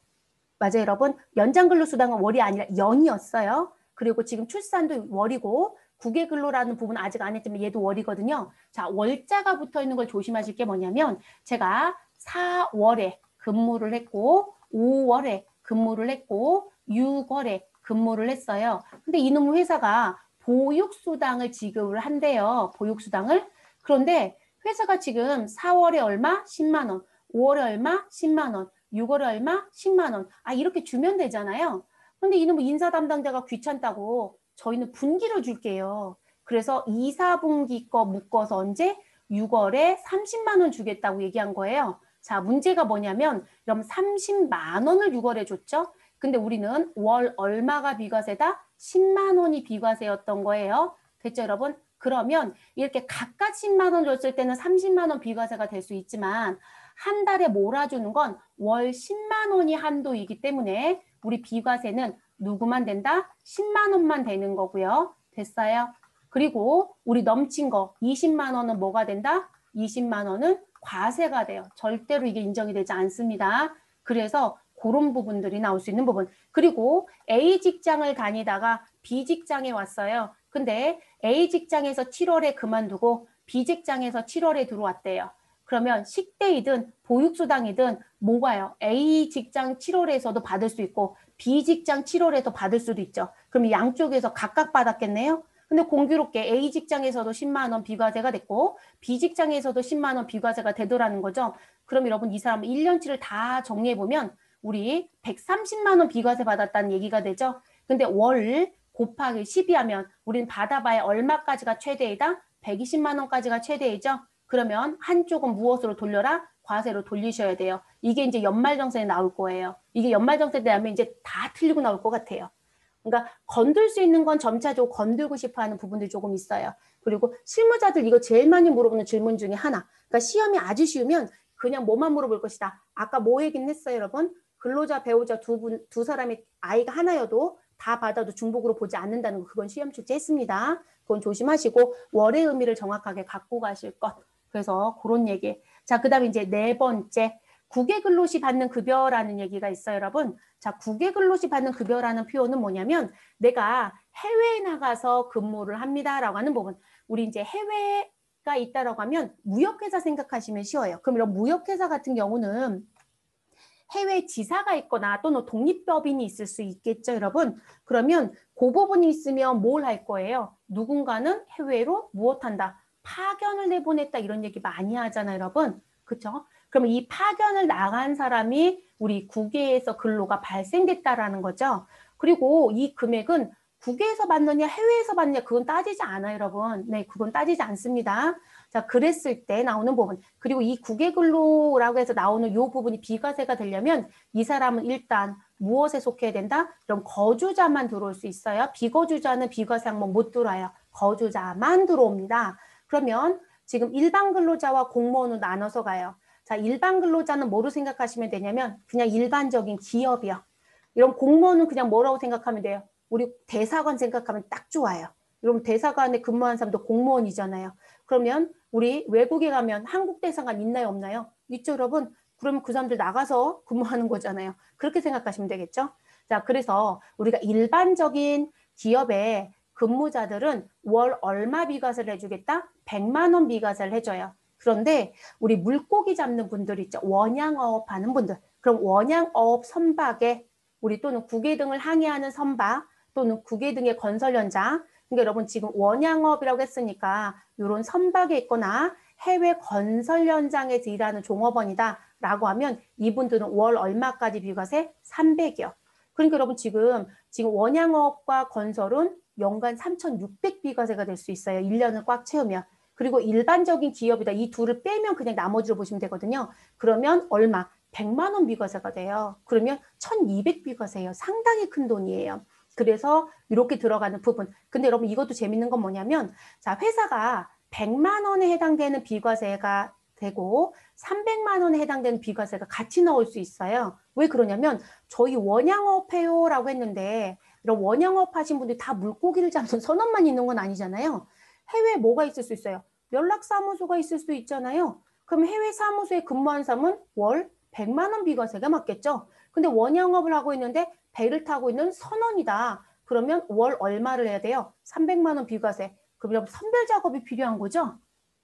맞아요, 여러분. 연장근로수당은 월이 아니라 연이었어요. 그리고 지금 출산도 월이고 국외근로라는 부분은 아직 안 했지만 얘도 월이거든요. 자, 월자가 붙어 있는 걸 조심하실 게 뭐냐면 제가 4월에 근무를 했고 5월에 근무를 했고 6월에 근무를 했어요. 근데 이놈 회사가 보육수당을 지급을 한대요. 보육수당을. 그런데 회사가 지금 4월에 얼마? 10만 원. 5월에 얼마? 10만 원. 6월에 얼마? 10만 원. 아, 이렇게 주면 되잖아요. 근데 이놈 인사 담당자가 귀찮다고 저희는 분기로 줄게요. 그래서 2, 4분기 거 묶어서 언제? 6월에 30만 원 주겠다고 얘기한 거예요. 자, 문제가 뭐냐면 그럼 30만 원을 6월에 줬죠. 근데 우리는 월 얼마가 비과세다? 10만 원이 비과세였던 거예요. 됐죠, 여러분? 그러면 이렇게 각각 10만 원 줬을 때는 30만 원 비과세가 될 수 있지만 한 달에 몰아주는 건 월 10만 원이 한도이기 때문에 우리 비과세는 누구만 된다? 10만 원만 되는 거고요. 됐어요? 그리고 우리 넘친 거 20만 원은 뭐가 된다? 20만 원은 과세가 돼요. 절대로 이게 인정이 되지 않습니다. 그래서 그런 부분들이 나올 수 있는 부분. 그리고 A 직장을 다니다가 B 직장에 왔어요. 근데 A 직장에서 7월에 그만두고 B 직장에서 7월에 들어왔대요. 그러면 식대이든 보육수당이든 뭐가요? A 직장 7월에서도 받을 수 있고 B 직장 7월에도 받을 수도 있죠. 그럼 양쪽에서 각각 받았겠네요. 근데 공교롭게 A 직장에서도 10만 원 비과세가 됐고 B 직장에서도 10만 원 비과세가 되더라는 거죠. 그럼 여러분 이 사람 1년치를 다 정리해 보면 우리 130만 원 비과세 받았다는 얘기가 되죠. 근데 월 곱하기 12 하면 우리는 받아봐야 얼마까지가 최대이다? 120만 원까지가 최대이죠. 그러면 한쪽은 무엇으로 돌려라? 과세로 돌리셔야 돼요. 이게 이제 연말정산에 나올 거예요. 이게 연말정산에 나오면 이제 다 틀리고 나올 것 같아요. 그러니까 건들 수 있는 건 점차적으로 건들고 싶어하는 부분들이 조금 있어요. 그리고 실무자들 이거 제일 많이 물어보는 질문 중에 하나. 그러니까 시험이 아주 쉬우면 그냥 뭐만 물어볼 것이다. 아까 뭐 얘기는 했어요, 여러분? 근로자, 배우자 두 사람이 아이가 하나여도 다 받아도 중복으로 보지 않는다는 거, 그건 시험 출제했습니다. 그건 조심하시고 월의 의미를 정확하게 갖고 가실 것. 그래서 그런 얘기. 자, 그 다음에 이제 네 번째. 국외근로시 받는 급여라는 얘기가 있어요, 여러분. 자, 국외근로시 받는 급여라는 표현은 뭐냐면 내가 해외에 나가서 근무를 합니다라고 하는 부분. 우리 이제 해외가 있다라고 하면 무역회사 생각하시면 쉬워요. 그럼 이런 무역회사 같은 경우는 해외 지사가 있거나 또는 독립법인이 있을 수 있겠죠, 여러분. 그러면 그 부분이 있으면 뭘 할 거예요? 누군가는 해외로 무엇한다? 파견을 내보냈다 이런 얘기 많이 하잖아요, 여러분. 그렇죠? 그러면 이 파견을 나간 사람이 우리 국외에서 근로가 발생됐다라는 거죠. 그리고 이 금액은 국외에서 받느냐 해외에서 받느냐 그건 따지지 않아요, 여러분. 네, 그건 따지지 않습니다. 자, 그랬을 때 나오는 부분. 그리고 이 국외근로라고 해서 나오는 이 부분이 비과세가 되려면 이 사람은 일단 무엇에 속해야 된다? 그럼 거주자만 들어올 수 있어요. 비거주자는 비과세 항목 못 들어와요. 거주자만 들어옵니다. 그러면 지금 일반 근로자와 공무원으로 나눠서 가요. 자, 일반 근로자는 뭐로 생각하시면 되냐면 그냥 일반적인 기업이요. 이런 공무원은 그냥 뭐라고 생각하면 돼요? 우리 대사관 생각하면 딱 좋아요. 여러분 대사관에 근무한 사람도 공무원이잖아요. 그러면 우리 외국에 가면 한국 대사관 있나요, 없나요? 있죠, 여러분? 그러면 그 사람들 나가서 근무하는 거잖아요. 그렇게 생각하시면 되겠죠? 자, 그래서 우리가 일반적인 기업의 근무자들은 월 얼마 비과세를 해주겠다? 100만 원 비과세를 해줘요. 그런데 우리 물고기 잡는 분들 있죠. 원양어업 하는 분들. 그럼 원양어업 선박에 우리 또는 국외 등을 항해하는 선박 또는 국외 등의 건설 현장. 그러니까 여러분 지금 원양업이라고 했으니까 이런 선박에 있거나 해외 건설 현장에서 일하는 종업원이다 라고 하면 이분들은 월 얼마까지 비과세? 300이요. 그러니까 여러분 지금 원양업과 건설은 연간 3,600 비과세가 될 수 있어요. 1년을 꽉 채우면. 그리고 일반적인 기업이다. 이 둘을 빼면 그냥 나머지로 보시면 되거든요. 그러면 얼마? 100만 원 비과세가 돼요. 그러면 1,200 비과세예요. 상당히 큰 돈이에요. 그래서 이렇게 들어가는 부분. 근데 여러분 이것도 재밌는 건 뭐냐면 자, 회사가 100만 원에 해당되는 비과세가 되고 300만 원에 해당되는 비과세가 같이 나올 수 있어요. 왜 그러냐면 저희 원양업 해요라고 했는데 이런 원양업 하신 분들이 다 물고기를 잡는 선원만 있는 건 아니잖아요. 해외에 뭐가 있을 수 있어요? 연락사무소가 있을 수 있잖아요. 그럼 해외 사무소에 근무한 사람은 월 100만 원 비과세가 맞겠죠. 근데 원양업을 하고 있는데 배를 타고 있는 선원이다. 그러면 월 얼마를 해야 돼요? 300만 원 비과세. 그럼 선별 작업이 필요한 거죠.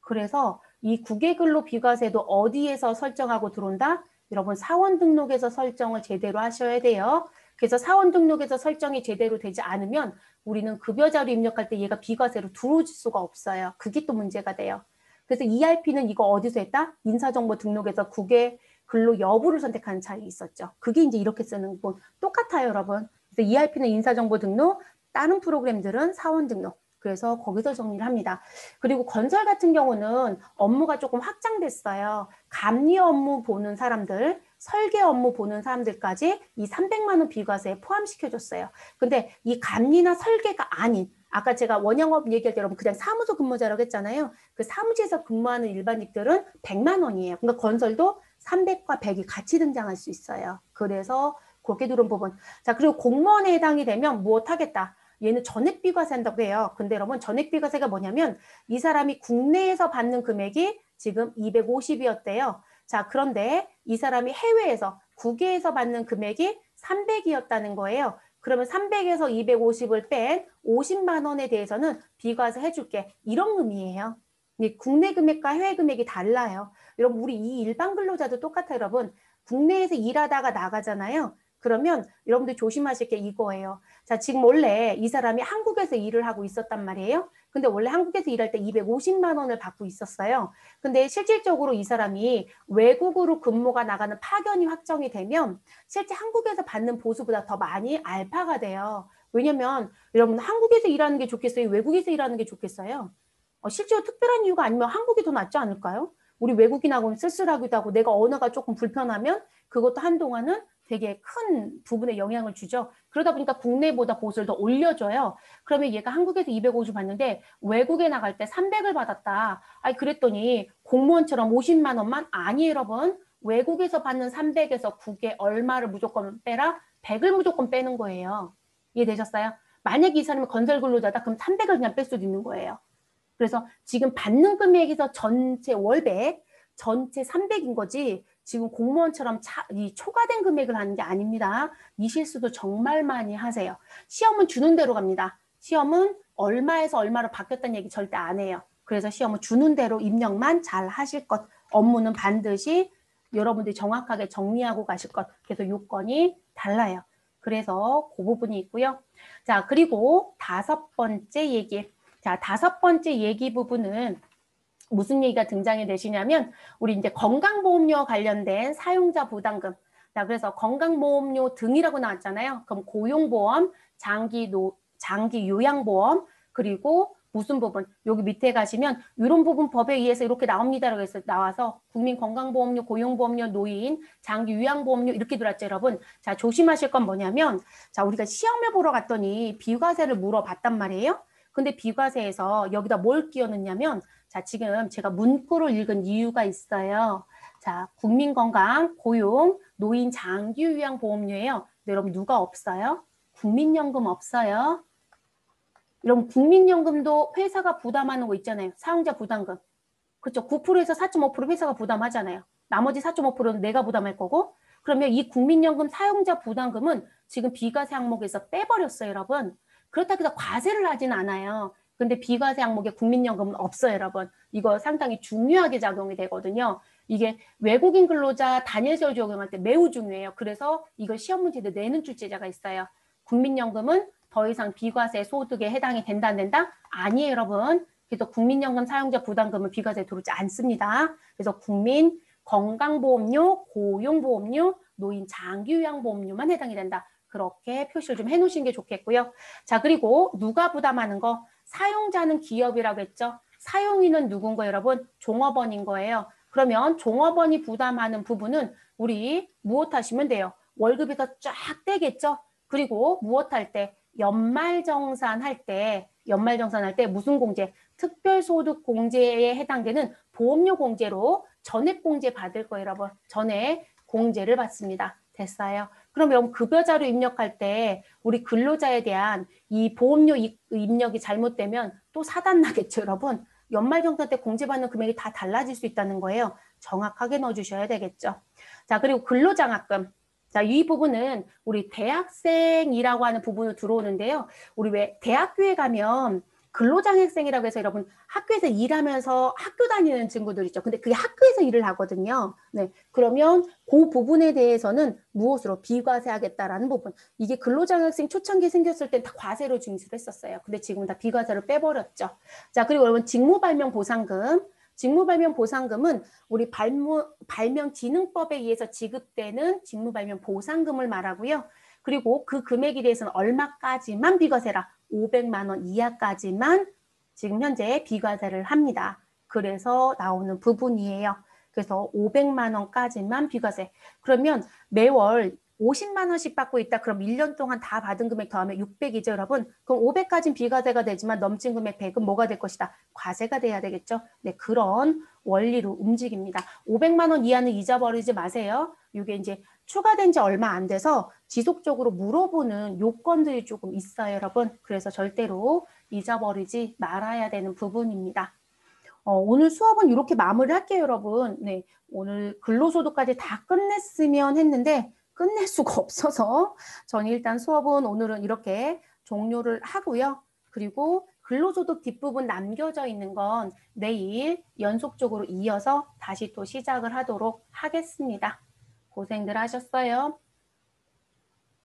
그래서 이 국외근로 비과세도 어디에서 설정하고 들어온다? 여러분 사원 등록에서 설정을 제대로 하셔야 돼요. 그래서 사원 등록에서 설정이 제대로 되지 않으면 우리는 급여자료 입력할 때 얘가 비과세로 들어올 수가 없어요. 그게 또 문제가 돼요. 그래서 ERP는 이거 어디서 했다? 인사정보 등록에서 국외 근로 여부를 선택하는 차이 있었죠. 그게 이제 이렇게 쓰는 건 똑같아요, 여러분. 그래서 ERP는 인사정보 등록, 다른 프로그램들은 사원 등록. 그래서 거기서 정리를 합니다. 그리고 건설 같은 경우는 업무가 조금 확장됐어요. 감리 업무 보는 사람들, 설계 업무 보는 사람들까지 이 300만 원 비과세에 포함시켜줬어요. 근데 이 감리나 설계가 아닌 아까 제가 원영업 얘기할 때 여러분 그냥 사무소 근무자라고 했잖아요. 그 사무실에서 근무하는 일반직들은 100만 원이에요. 그러니까 건설도 300과 100이 같이 등장할 수 있어요. 그래서 그렇게 들어온 부분. 자, 그리고 공무원에 해당이 되면 무엇 하겠다. 얘는 전액비과세 한다고 해요. 근데 여러분 전액비과세가 뭐냐면 이 사람이 국내에서 받는 금액이 지금 250이었대요. 자, 그런데 이 사람이 해외에서 국외에서 받는 금액이 300이었다는 거예요. 그러면 300에서 250을 뺀 50만 원에 대해서는 비과세 해줄게. 이런 의미예요. 국내 금액과 해외 금액이 달라요. 여러분 우리 이 일반 근로자도 똑같아요, 여러분. 국내에서 일하다가 나가잖아요. 그러면 여러분들 조심하실 게 이거예요. 자, 지금 원래 이 사람이 한국에서 일을 하고 있었단 말이에요. 근데 원래 한국에서 일할 때 250만 원을 받고 있었어요. 근데 실질적으로 이 사람이 외국으로 근무가 나가는 파견이 확정이 되면 실제 한국에서 받는 보수보다 더 많이 알파가 돼요. 왜냐면 여러분 한국에서 일하는 게 좋겠어요? 외국에서 일하는 게 좋겠어요? 실제로 특별한 이유가 아니면 한국이 더 낫지 않을까요? 우리 외국인하고는 쓸쓸하기도 하고 내가 언어가 조금 불편하면 그것도 한동안은 되게 큰 부분에 영향을 주죠. 그러다 보니까 국내보다 보수를 더 올려줘요. 그러면 얘가 한국에서 250 받는데 외국에 나갈 때 300을 받았다. 아니 그랬더니 공무원처럼 50만 원만? 아니에요 여러분. 외국에서 받는 300에서 국에 얼마를 무조건 빼라? 100을 무조건 빼는 거예요. 이해되셨어요? 만약에 이 사람이 건설 근로자다 그럼 300을 그냥 뺄 수도 있는 거예요. 그래서 지금 받는 금액에서 전체 월백, 전체 300인 거지 지금 공무원처럼 이 초과된 금액을 하는 게 아닙니다. 이 실수도 정말 많이 하세요. 시험은 주는 대로 갑니다. 시험은 얼마에서 얼마로 바뀌었다는 얘기 절대 안 해요. 그래서 시험은 주는 대로 입력만 잘 하실 것. 업무는 반드시 여러분들이 정확하게 정리하고 가실 것. 그래서 요건이 달라요. 그래서 그 부분이 있고요. 자, 그리고 5번째 얘기. 자, 5번째 얘기 부분은 무슨 얘기가 등장이 되시냐면 우리 이제 건강보험료 관련된 사용자 부담금. 자, 그래서 건강보험료 등이라고 나왔잖아요. 그럼 고용보험, 장기 요양보험, 그리고 무슨 부분? 여기 밑에 가시면 이런 부분 법에 의해서 이렇게 나옵니다라고 해서 나와서 국민건강보험료, 고용보험료, 노인, 장기 요양보험료 이렇게 들어왔죠, 여러분. 자, 조심하실 건 뭐냐면 자, 우리가 시험을 보러 갔더니 비과세를 물어봤단 말이에요. 근데 비과세에서 여기다 뭘 끼워 넣냐면 자, 지금 제가 문구를 읽은 이유가 있어요. 자, 국민건강, 고용, 노인 장기요양보험료예요. 근데 여러분 누가 없어요? 국민연금 없어요. 여러분 국민연금도 회사가 부담하는 거 있잖아요. 사용자 부담금. 그렇죠. 9%에서 4.5% 회사가 부담하잖아요. 나머지 4.5%는 내가 부담할 거고. 그러면 이 국민연금 사용자 부담금은 지금 비과세 항목에서 빼버렸어요, 여러분. 그렇다고 해서 과세를 하진 않아요. 근데 비과세 항목에 국민연금은 없어요, 여러분. 이거 상당히 중요하게 작용이 되거든요. 이게 외국인 근로자 단일세율 적용할 때 매우 중요해요. 그래서 이걸 시험 문제도 내는 출제자가 있어요. 국민연금은 더 이상 비과세 소득에 해당이 된다 안 된다? 아니에요, 여러분. 그래서 국민연금 사용자 부담금은 비과세에 들어오지 않습니다. 그래서 국민 건강보험료, 고용보험료, 노인 장기요양보험료만 해당이 된다. 그렇게 표시를 좀 해놓으시는 게 좋겠고요. 자, 그리고 누가 부담하는 거? 사용자는 기업이라고 했죠. 사용인은 누군가 여러분? 종업원인 거예요. 그러면 종업원이 부담하는 부분은 우리 무엇 하시면 돼요? 월급에서 쫙 떼겠죠. 그리고 무엇 할 때? 연말정산할 때 무슨 공제? 특별소득공제에 해당되는 보험료 공제로 전액공제 받을 거예요, 여러분. 전액 공제를 받습니다. 됐어요. 그럼 여러분 급여자료 입력할 때 우리 근로자에 대한 이 보험료 입력이 잘못되면 또 사단 나겠죠, 여러분. 연말정산 때 공제받는 금액이 다 달라질 수 있다는 거예요. 정확하게 넣어주셔야 되겠죠. 자, 그리고 근로장학금. 자, 이 부분은 우리 대학생이라고 하는 부분으로 들어오는데요. 우리 왜 대학교에 가면 근로장학생이라고 해서 여러분 학교에서 일하면서 학교 다니는 친구들 있죠. 근데 그게 학교에서 일을 하거든요. 네. 그러면 그 부분에 대해서는 무엇으로 비과세하겠다라는 부분. 이게 근로장학생 초창기에 생겼을 때 다 과세로 징수를 했었어요. 근데 지금은 다 비과세로 빼버렸죠. 자, 그리고 여러분 직무발명보상금. 직무발명보상금은 우리 발명진흥법에 의해서 지급되는 직무발명보상금을 말하고요. 그리고 그 금액에 대해서는 얼마까지만 비과세라 500만 원 이하까지만 지금 현재 비과세를 합니다. 그래서 나오는 부분이에요. 그래서 500만 원까지만 비과세. 그러면 매월 50만 원씩 받고 있다. 그럼 1년 동안 다 받은 금액 더하면 600이죠, 여러분. 그럼 500까지는 비과세가 되지만 넘친 금액 100은 뭐가 될 것이다? 과세가 돼야 되겠죠. 네, 그런 원리로 움직입니다. 500만 원 이하는 잊어버리지 마세요. 이게 이제 추가된 지 얼마 안 돼서 지속적으로 물어보는 요건들이 조금 있어요, 여러분. 그래서 절대로 잊어버리지 말아야 되는 부분입니다. 오늘 수업은 이렇게 마무리할게요, 여러분. 네, 오늘 근로소득까지 다 끝냈으면 했는데 끝낼 수가 없어서 저는 일단 수업은 오늘은 이렇게 종료를 하고요. 그리고 근로소득 뒷부분 남겨져 있는 건 내일 연속적으로 이어서 다시 또 시작을 하도록 하겠습니다. 고생들 하셨어요.